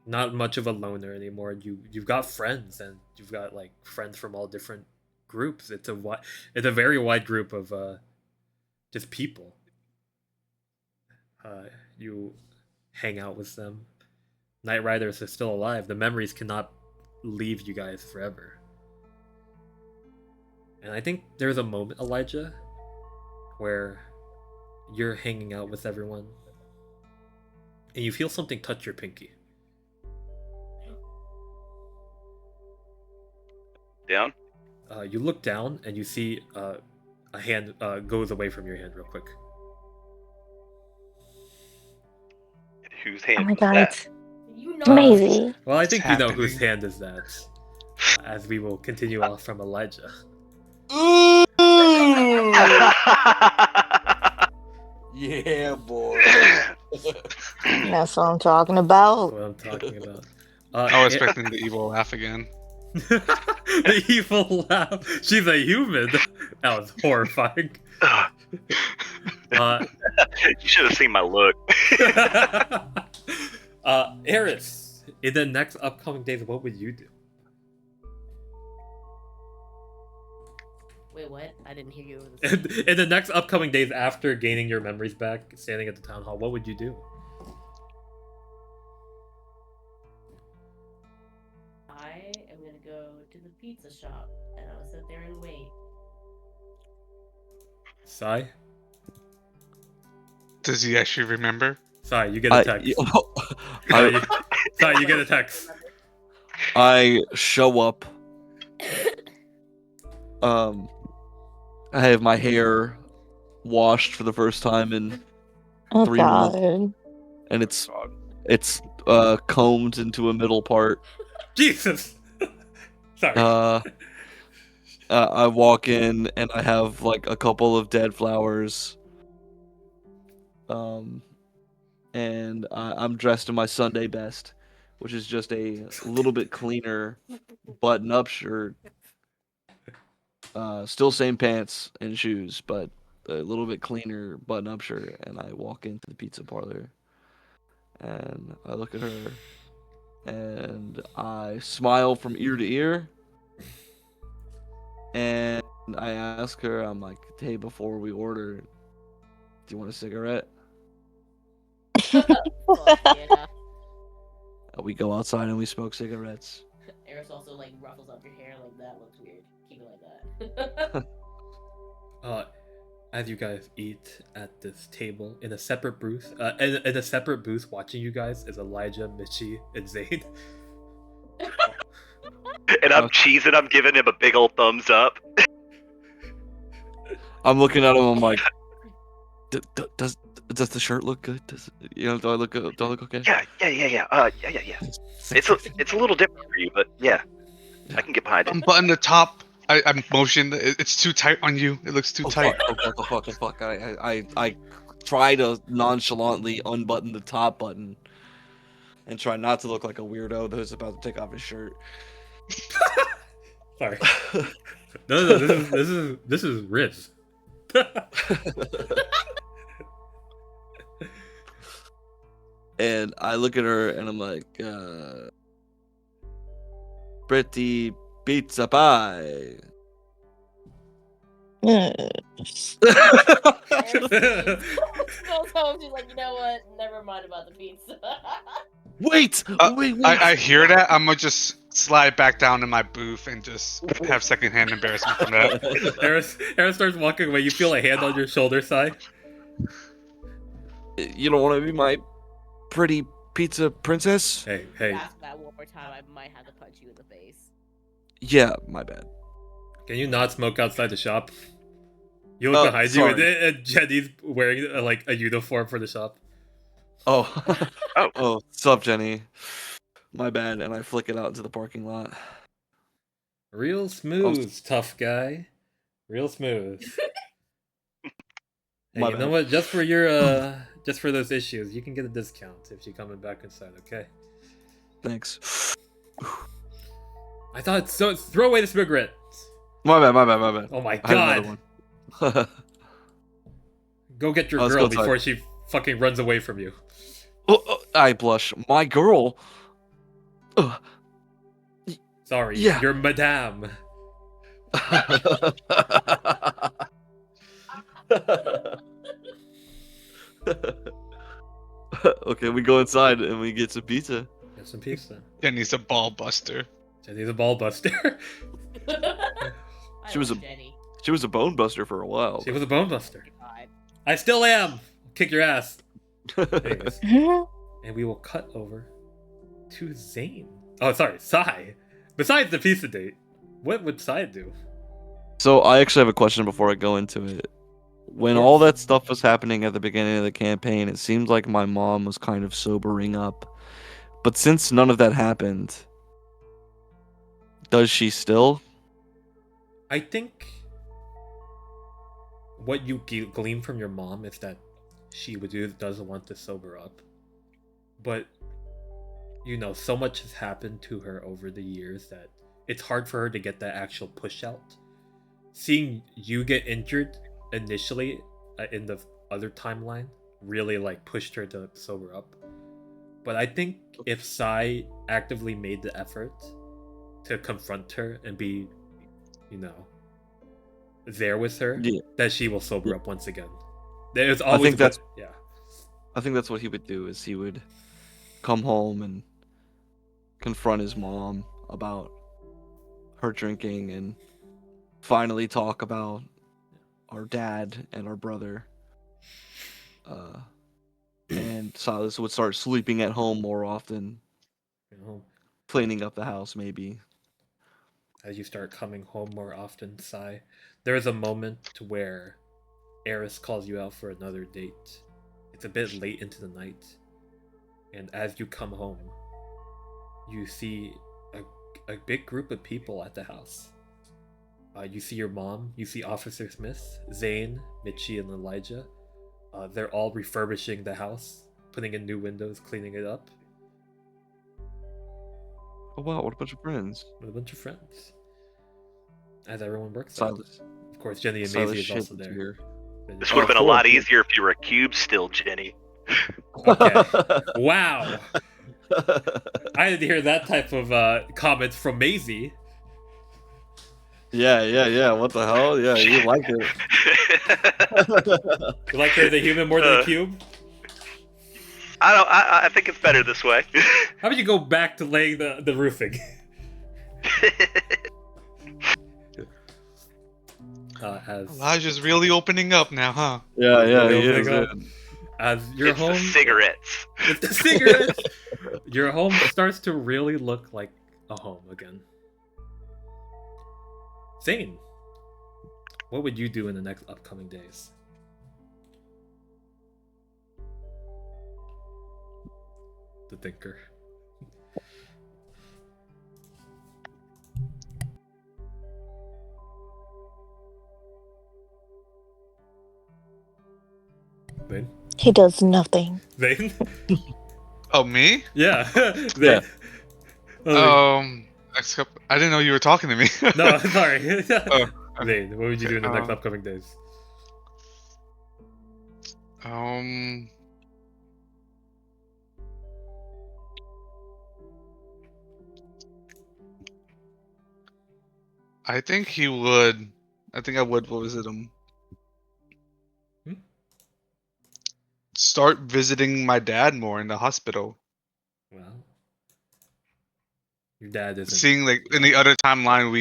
not much of a loner anymore. You've got friends, and you've got like friends from all different groups. It's a very wide group of just people. You hang out with them. Night Riders are still alive. The memories cannot leave you guys forever. And I think there's a moment, Elijah, where you're hanging out with everyone and you feel something touch your pinky. Down? You look down and you see a hand goes away from your hand real quick. Whose Oh hand my was god, that? it's You know amazing. Well, I think you know happening? whose hand is that, as we will continue off from Elijah. Yeah, boy. That's what I'm talking about. That's what I'm talking about. I was expecting the evil laugh again. The evil laugh. She's a human. That was horrifying. You should have seen my look. Eris, in the next upcoming days, what would you do? Wait, what? I didn't hear you over the In the next upcoming days after gaining your memories back, standing at the town hall, what would you do? I am gonna go to the pizza shop and I'll sit there and wait. Sai? Does he actually remember? Sai, you get a text. Sai, you get a text. I show up. I have my hair washed for the first time in Oh 3 months, god. and it's combed into a middle part. Jesus! Sorry. I walk in and I have like a couple of dead flowers. And I'm dressed in my Sunday best, which is just a little bit cleaner button-up shirt. Still same pants and shoes, but a little bit cleaner button-up shirt. And I walk into the pizza parlor, and I look at her, and I smile from ear to ear. And I ask her, I'm like, hey, before we order, do you want a cigarette? Fuck yeah. We go outside and we smoke cigarettes. Eris also like ruffles up your hair like that looks weird. Keep it like that. As you guys eat at this table in a separate booth, in a separate booth watching you guys is Elijah, Michi, and Zane. And I'm cheesing, I'm giving him a big old thumbs up. I'm looking at him. I'm like, does the shirt look good? Does do I look good? Do I look okay? Yeah. Yeah. It's a little different for you, but yeah, I can get behind it. Unbutton the top. I'm motioned. It's too tight on you. It looks too tight. Fuck. I try to nonchalantly unbutton the top button and try not to look like a weirdo who's about to take off his shirt. Sorry. No, this is Riz. And I look at her and I'm like, pretty pizza pie. Eris goes home, she's like, you know what? Never mind about the pizza. Wait. I hear that. I'm gonna just slide back down to my booth and just have secondhand embarrassment from that. Eris starts walking away. You feel a hand on your shoulder, Sai. You don't want to be my pretty pizza princess? Hey. Ask that one more time, I might have to punch you in the face. Yeah, my bad. Can you not smoke outside the shop? You look behind you, and Jenny's wearing like a uniform for the shop. Oh. Oh. Oh, sup, Jenny? My bad, and I flick it out into the parking lot. Real smooth, tough guy. Real smooth. Hey, My you know bad. what? Just for those issues, you can get a discount if you're coming back inside. Okay. Thanks. I thought so. Throw away the cigarette. My bad. Oh my I had god. another one. Go get your Let's girl go outside. before she fucking runs away from you. Oh, I blush. My girl. Ugh. Sorry, Yeah. you're Madame. Okay, we go inside and we get some pizza. Get some pizza. Jenny's a ball buster. Jenny's a ball buster. She was love a- Jenny. She was a bone buster for a while. She was a bone buster. God. I still am. Kick your ass. Anyways, and we will cut over to Zane. Oh, sorry, Sai. Besides the pizza date, what would Sai do? So I actually have a question before I go into it. When all that stuff was happening at the beginning of the campaign, it seemed like my mom was kind of sobering up. But since none of that happened, does she still? I think what you glean from your mom is that she doesn't want to sober up. But, so much has happened to her over the years that it's hard for her to get that actual push out. Seeing you get injured initially in the other timeline really pushed her to sober up. But I think if Sai actively made the effort to confront her and be, there with her, that she will sober up once again. There's always I think that's what he would do. Is he would come home and confront his mom about her drinking and finally talk about our dad and our brother. And Silas would start sleeping at home more often, cleaning up the house maybe. As you start coming home more often, Sai, there is a moment where Eris calls you out for another date. It's a bit late into the night, and as you come home, you see a big group of people at the house. You see your mom, you see Officer Smith, Zane, Michi, and Elijah. They're all refurbishing the house, putting in new windows, cleaning it up. Oh wow, what a bunch of friends. With a bunch of friends. As everyone works Silas. out. Of course, Jenny and Silas Maisie is also shit there. here. This would have been a lot easier if you were a cube still, Jenny. Okay. Wow. I didn't hear that type of comments from Maisie. Yeah. What the hell? Yeah, you like it. You like her as a human more than a cube? I think it's better this way. How about you go back to laying the roofing? Elijah's really opening up now, huh? Yeah, he is. As your it's home, the cigarettes. It's the cigarettes. Your home starts to really look like a home again. Zane, what would you do in the next upcoming days? The thinker. Zane? He does nothing. Zane? Oh, me? Yeah. Zane. Yeah. I didn't know you were talking to me. No, sorry. Oh. Zane, what would you do in the next upcoming days? I think he would. I think I would visit him. Start visiting my dad more in the hospital. Well, your dad isn't. Seeing in the other timeline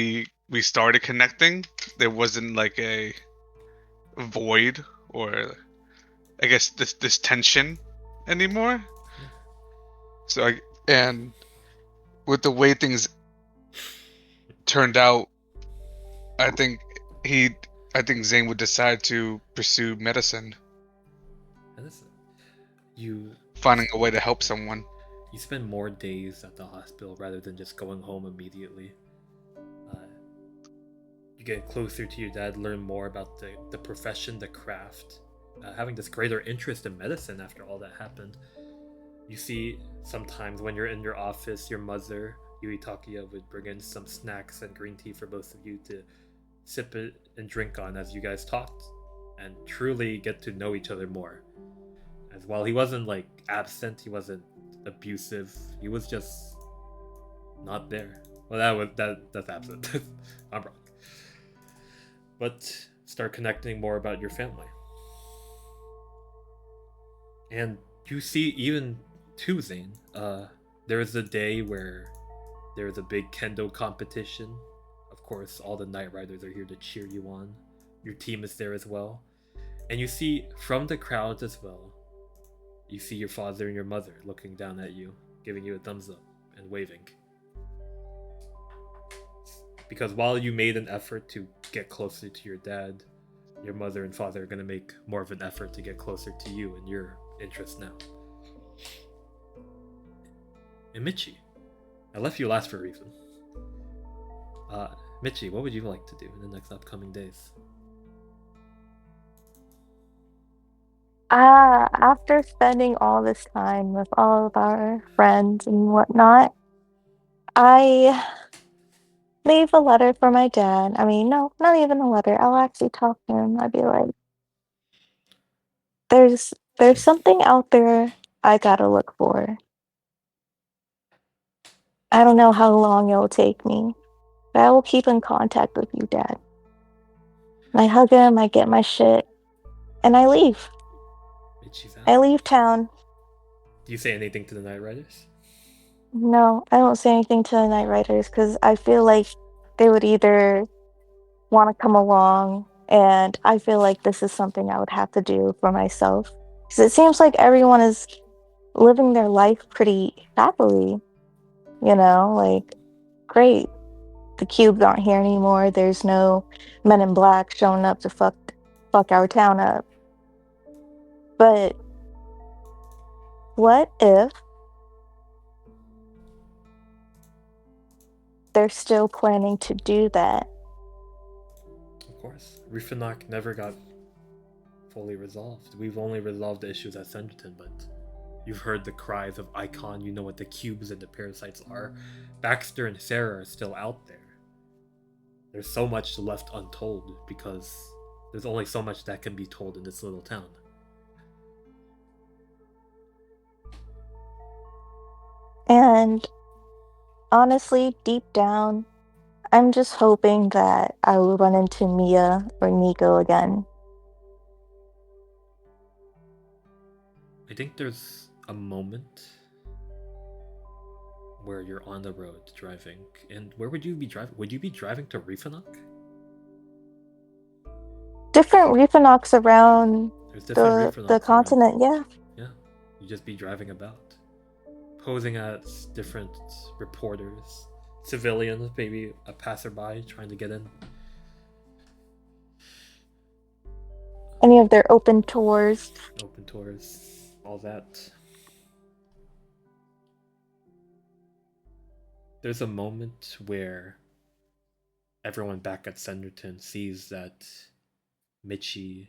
we started connecting, there wasn't a void or I guess this tension anymore. So and with the way things turned out, I think Zane would decide to pursue medicine. Finding a way to help someone. You spend more days at the hospital rather than just going home immediately. You get closer to your dad, learn more about the profession, the craft, having this greater interest in medicine after all that happened. You see, sometimes when you're in your office, your mother, Zane Takiya, would bring in some snacks and green tea for both of you to sip it and drink on as you guys talked, and truly get to know each other more. As while he wasn't absent, he wasn't abusive. He was just not there. Well, that's absent. I'm wrong. But start connecting more about your family. And you see, even too, Zane, there is a day where there's a big kendo competition. Of course, all the Knight Riders are here to cheer you on. Your team is there as well. And you see, from the crowds as well, you see your father and your mother looking down at you, giving you a thumbs up and waving. Because while you made an effort to get closer to your dad, your mother and father are going to make more of an effort to get closer to you and your interests now. And Michi, I left you last for a reason. Michi, what would you like to do in the next upcoming days? After spending all this time with all of our friends and whatnot, I leave a letter for my dad. I mean, no, not even a letter. I'll actually talk to him. I'd be like, there's something out there I gotta look for. I don't know how long it'll take me, but I will keep in contact with you, Dad. And I hug him, I get my shit, and I leave. Michi's out. I leave town. Do you say anything to the Knight Riders? No, I don't say anything to the Night Riders because I feel like they would either want to come along, and I feel like this is something I would have to do for myself. Because it seems like everyone is living their life pretty happily, like, great. The cubes aren't here anymore. There's no men in black showing up to fuck our town up. But what if they're still planning to do that? Of course. Rifanok never got fully resolved. We've only resolved the issues at Senderton, but you've heard the cries of Icon, you know what the cubes and the parasites are. Baxter and Sarah are still out there. There's so much left untold because there's only so much that can be told in this little town. And honestly, deep down, I'm just hoping that I will run into Mia or Nico again. I think there's a moment where you're on the road driving. And where would you be driving? Would you be driving to Rifanok? Different Refinoks around There's different the Rifanoks continent, yeah. Yeah, you just be driving about, posing as different reporters, civilians, maybe a passerby trying to get in. Any of their open tours. Open tours, all that. There's a moment where everyone back at Senderton sees that Michi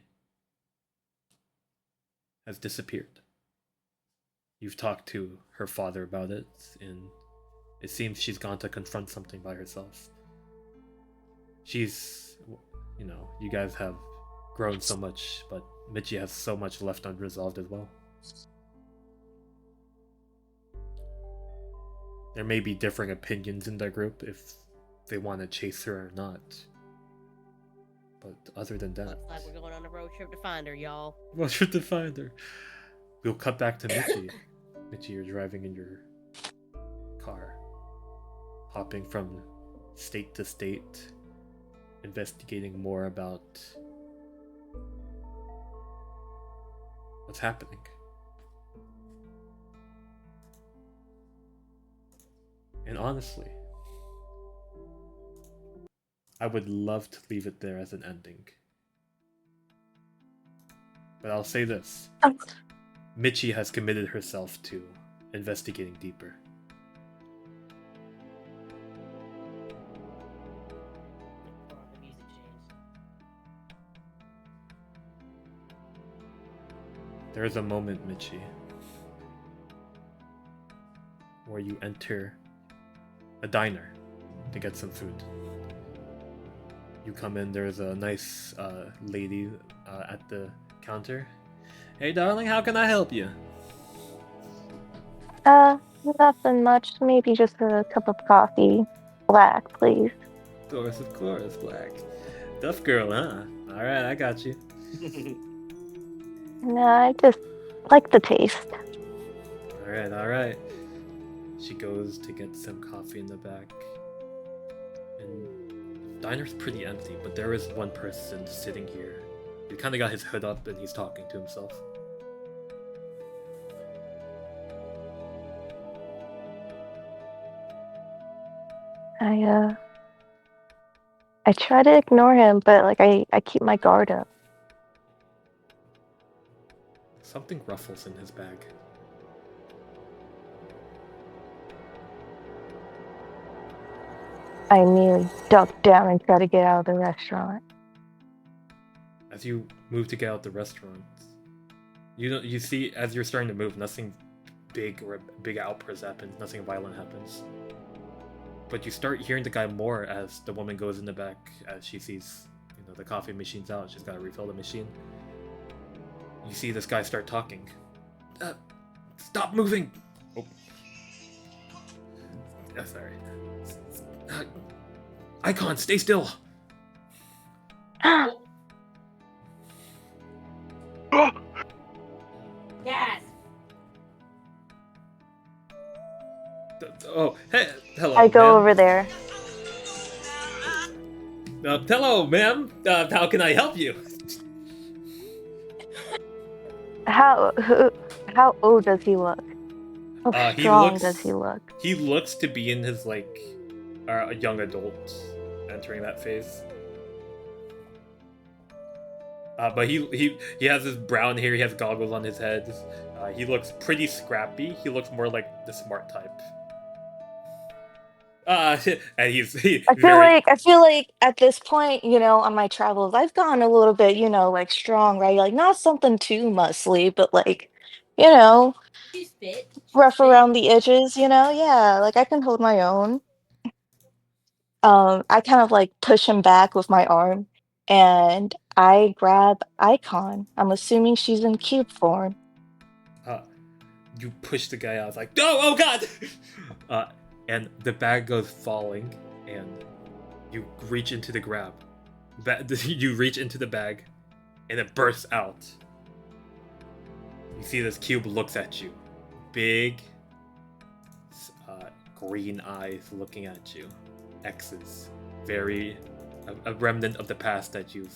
has disappeared. You've talked to her father about it, and it seems she's gone to confront something by herself. She's, you guys have grown so much, but Michi has so much left unresolved as well. There may be differing opinions in the group if they want to chase her or not. But other than that... Looks like we're going on a road trip to find her, y'all. Road trip to find her. We'll cut back to Michi. Michi, you're driving in your car. Hopping from state to state. Investigating more about what's happening. And honestly, I would love to leave it there as an ending. But I'll say this. Michi has committed herself to investigating deeper. There is a moment, Michi, where you enter a diner to get some food. You come in, there's a nice lady at the counter. Hey darling, how can I help you? Nothing much. Maybe just a cup of coffee. Black, please. Of course, Black. Tough girl, huh? Alright, I got you. No, I just like the taste. Alright. She goes to get some coffee in the back. And the diner's pretty empty, but there is one person sitting here. He kind of got his hood up and he's talking to himself. I try to ignore him, but like I keep my guard up. Something ruffles in his bag. I immediately duck down and try to get out of the restaurant. As you move to get out the restaurant, you see as you're starting to move, nothing big or a big outburst happens, nothing violent happens. But you start hearing the guy more as the woman goes in the back as she sees, the coffee machine's out. She's got to refill the machine. You see this guy start talking. Stop moving! Oh. Sorry. Icon, stay still! Yes. Oh, hey, hello. I go ma'am. over there. Hello, ma'am. How can I help you? How old does he look? How strong does he look? He looks to be in his a young adult, entering that phase. But he has his brown hair. He has goggles on his head. He looks pretty scrappy. He looks more like the smart type. And I feel like at this point, on my travels, I've gone a little bit, like strong, right? Like not something too muscly, but like, She's fit. rough around the edges, yeah, like I can hold my own. I kind of like push him back with my arm and I grab Icon. I'm assuming she's in cube form. You push the guy out. It's like, oh god! And the bag goes falling, and you reach into the grab. You reach into the bag, and it bursts out. You see this cube looks at you. Big, green eyes looking at you. X's. Very, a remnant of the past that you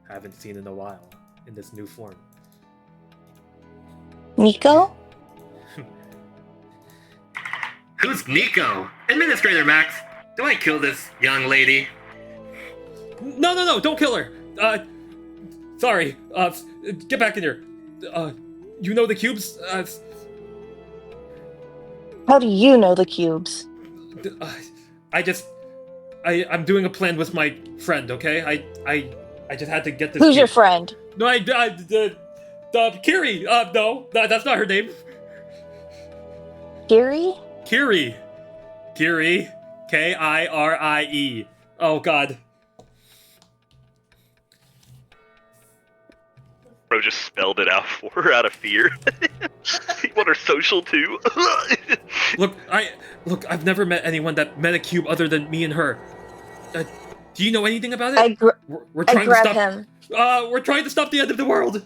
haven't seen in a while, in this new form. Nico? Who's Nico? Administrator Max, do I kill this young lady? No, don't kill her! Sorry, get back in here. You know the cubes? How do you know the cubes? I'm doing a plan with my friend, okay? I just had to get this Who's cube. your friend? No, Kiri! No, that's not her name. Kiri? Kiri! Kirie. Oh god. Bro just spelled it out for her out of fear. You want her social too? Look, I've never met anyone that met a cube other than me and her. Do you know anything about it? We're trying to stop him. We're trying to stop the end of the world.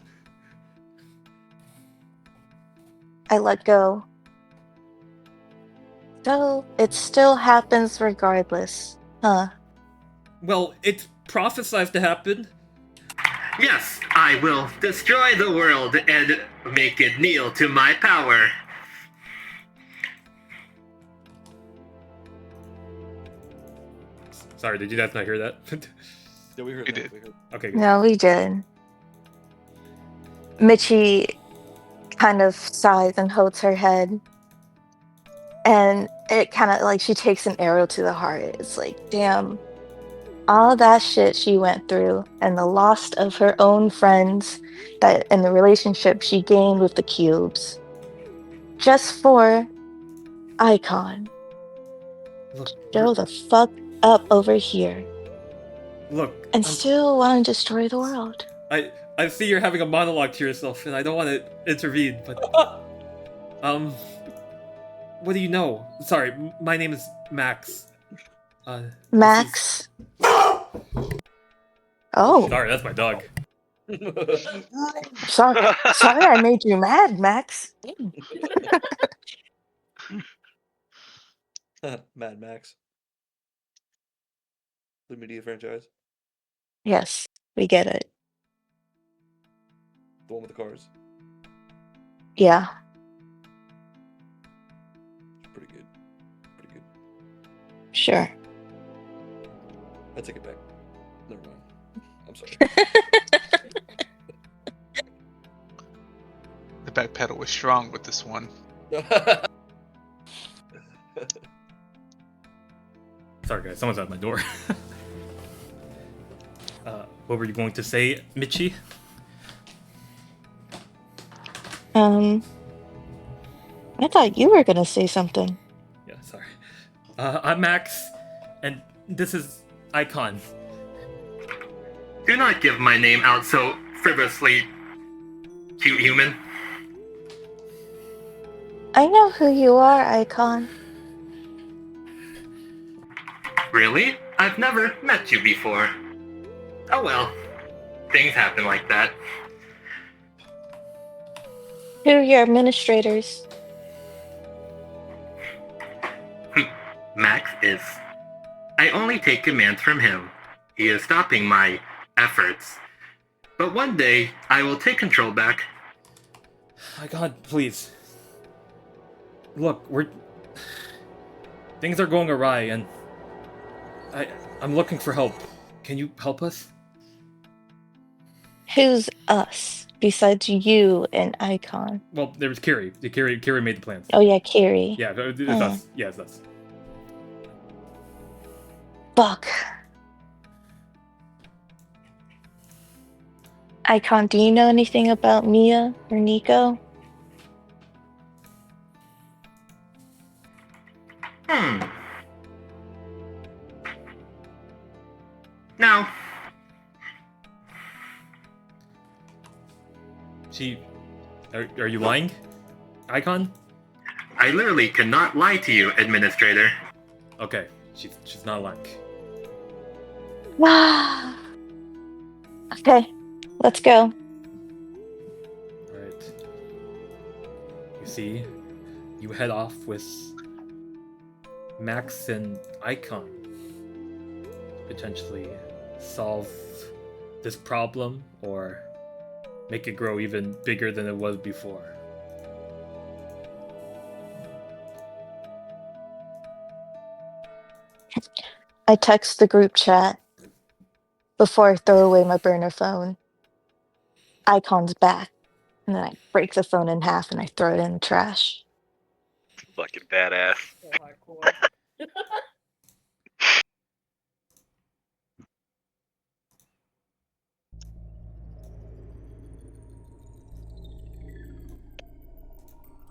I let go. So, it still happens regardless, huh? Well, it's prophesized to happen. Yes, I will destroy the world and make it kneel to my power. Sorry, did you guys not hear that? Yeah, we heard We that. did. We heard. Okay, good. No, we did. Michi kind of sighs and holds her head. And it kind of like she takes an arrow to the heart. It's like, damn, all that shit she went through and the loss of her own friends that and the relationship she gained with the cubes. Just for Icon. Look, Show the fuck up over here. look. And still want to destroy the world. I see you're having a monologue to yourself, and I don't want to intervene, but What do you know? Sorry, my name is Max. Max. Oh, Sorry, that's my dog. sorry I made you mad, Max. Mad Max. The media franchise. Yes, we get it. The one with the cars. Yeah. Pretty good. Pretty good. Sure. I take it back. Never mind. I'm sorry. The back pedal was strong with this one. Sorry, guys. Someone's at my door. What were you going to say, Michi? I thought you were gonna say something. Yeah, sorry. I'm Max, and this is Icon. Do not give my name out so frivolously, cute human. I know who you are, Icon. Really? I've never met you before. Oh well. Things happen like that. Who are your administrators? Max is. I only take commands from him. He is stopping my efforts. But one day, I will take control back. Icon, please. Look, things are going awry, and I'm looking for help. Can you help us? Who's us besides you and Icon? Well, there was Kiri. Kiri made the plans. Oh yeah, Kiri. Yeah, it's us. Yeah, it's us. Fuck. Icon, do you know anything about Mia or Nico? No. Are you lying? Icon? I literally cannot lie to you, Administrator. Okay, she's not lying. Okay, let's go. Alright. You see, you head off with Max and Icon. Potentially solve this problem or make it grow even bigger than it was before. I text the group chat before I throw away my burner phone. Icon's back. And then I break the phone in half and I throw it in the trash. Fucking badass. So hardcore.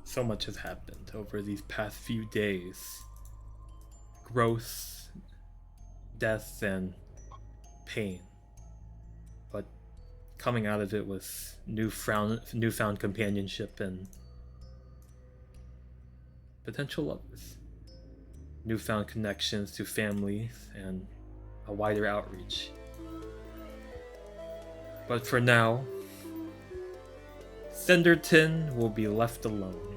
So much has happened over these past few days. Growth, death, and pain. But coming out of it was newfound companionship and potential lovers. Newfound connections to families and a wider outreach. But for now, Senderton will be left alone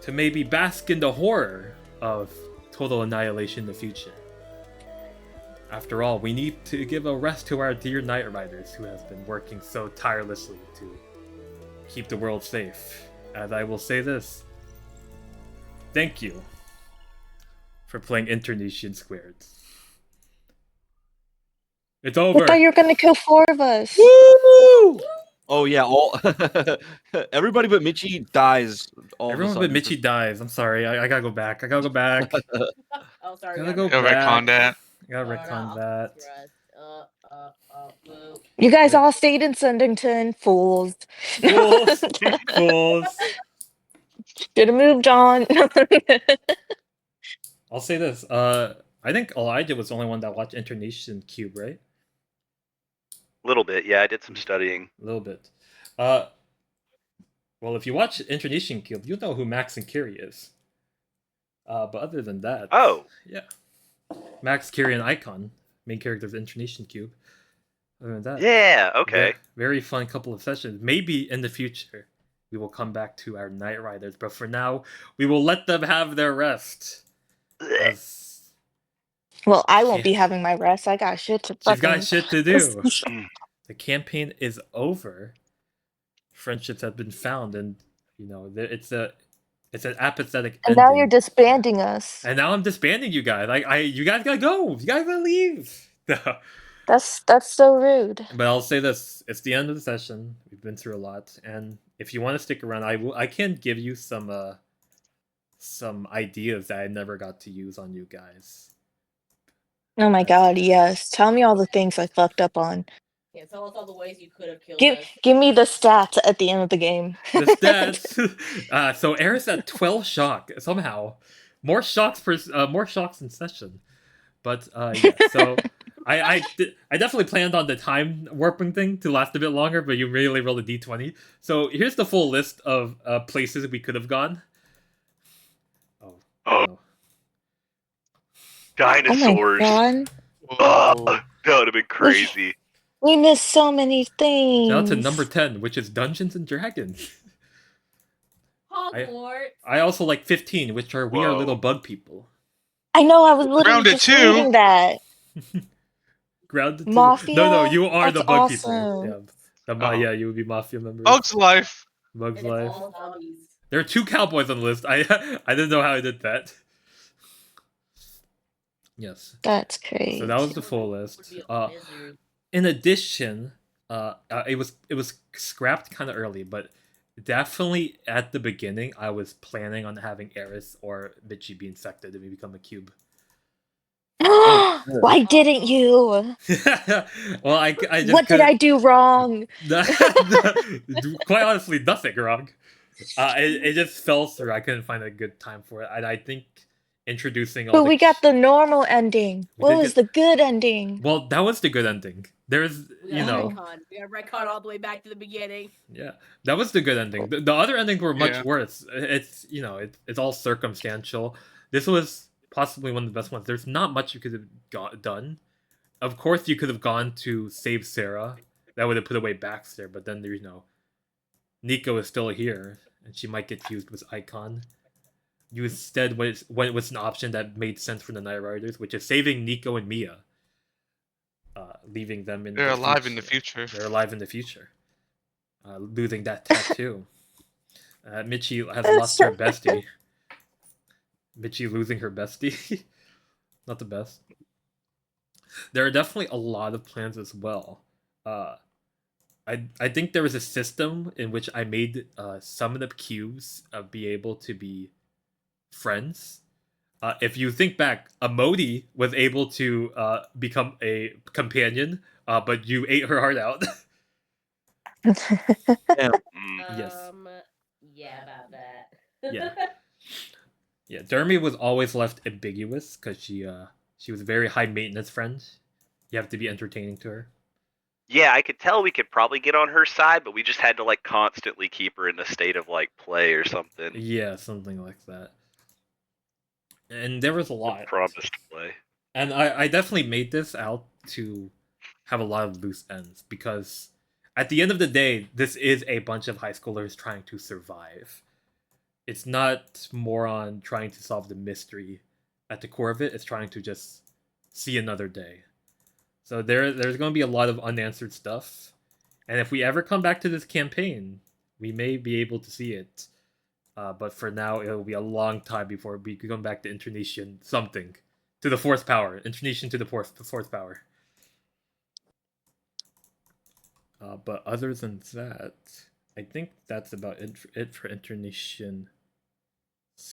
to maybe bask in the horror of total annihilation in the future. After all, we need to give a rest to our dear Night Riders who have been working so tirelessly to keep the world safe. As I will say this, thank you for playing Internecion Squared. It's over! I thought you were gonna kill 4 of us. Woo! Oh yeah, all everybody but Michi dies. Everyone but Michi dies. I'm sorry. I gotta go back. Oh, sorry. Gotta go Go back. retcon that. Gotta retcon that. You guys all stayed in Sundington, fools. Fools. Fools. Should have moved on. I'll say this. I think Elijah was the only one that watched Internecion Cube, right? A little bit, yeah. I did some studying. A little bit. Well, if you watch Internecion Cube, you know who Max and Kiri is. But other than that, yeah, Max, Kiri, and Icon, main characters of Internecion Cube. Other than that, Yeah, okay. very fun couple of sessions. Maybe in the future we will come back to our Night Riders, but for now we will let them have their rest. As Well, I won't be having my rest. I got shit to she's fucking. got shit to do. The campaign is over. Friendships have been found, and it's an apathetic And ending. now you're disbanding us. And now I'm disbanding you guys. You guys gotta go. You guys gotta leave. That's so rude. But I'll say this: it's the end of the session. We've been through a lot, and if you want to stick around, I can give you some ideas that I never got to use on you guys. Oh my god, yes. Tell me all the things I fucked up on. Yeah, tell us all the ways you could have killed us. Give me the stats at the end of the game. The stats. So Eris at 12 shock somehow. More shocks in session. But yeah, so I definitely planned on the time warping thing to last a bit longer, but you really rolled a d20. So here's the full list of places we could have gone. Oh. No. Dinosaurs. Oh my Oh, that would have been crazy. We missed so many things. Now to number 10, which is Dungeons and Dragons. Hogwarts. I also like 15, which are We Are Little Bug People. I know, I was literally Grounded just 2. reading that. Grounded 2. Mafia? No, you are the That's bug awesome. people. Yeah, yeah, you would be Mafia members. Bug's Life. Bug's And Life. it's all zombies. There are 2 cowboys on the list. I didn't know how I did that. Yes. That's crazy. So that was the full list. Would be a misery. In addition, it was scrapped kind of early, but definitely at the beginning, I was planning on having Eris or Michi be infected and we become a cube. Why didn't you? Well, I just What did I do wrong? Quite honestly, nothing wrong. It just fell through. I couldn't find a good time for it, and I think introducing all. But we got the normal ending. What was the good ending? Well, that was the good ending. There's, We got retcon all the way back to the beginning. Yeah, that was the good ending. The other endings were much Yeah. worse. It's it's all circumstantial. This was possibly one of the best ones. There's not much you could have done. Of course, you could have gone to save Sarah. That would have put away Baxter. But then Nico is still here, and she might get fused with Icon. You instead went with an option that made sense for the Night Riders, which is saving Nico and Mia. Leaving them in. They're alive in the future. They're alive in the future. Losing that tattoo. Michi has lost her bestie. Michi losing her bestie. Not the best. There are definitely a lot of plans as well. I think there was a system in which I made some of the cubes be able to be friends. If you think back, Amodi was able to become a companion, but you ate her heart out. Yeah. Yes. Yeah, about that. Yeah. Yeah, Dermy was always left ambiguous because she was a very high maintenance friend. You have to be entertaining to her. Yeah, I could tell we could probably get on her side, but we just had to like constantly keep her in a state of like play or something. Yeah, something like that. And there was a lot. Promised play. And I definitely made this out to have a lot of loose ends because at the end of the day, this is a bunch of high schoolers trying to survive. It's not more on trying to solve the mystery. At the core of it, it's trying to just see another day. So there's going to be a lot of unanswered stuff. And if we ever come back to this campaign, we may be able to see it. But for now, it'll be a long time before we come back to Internecion something. To the fourth power. Internecion to the fourth power. But other than that, I think that's about it for Internecion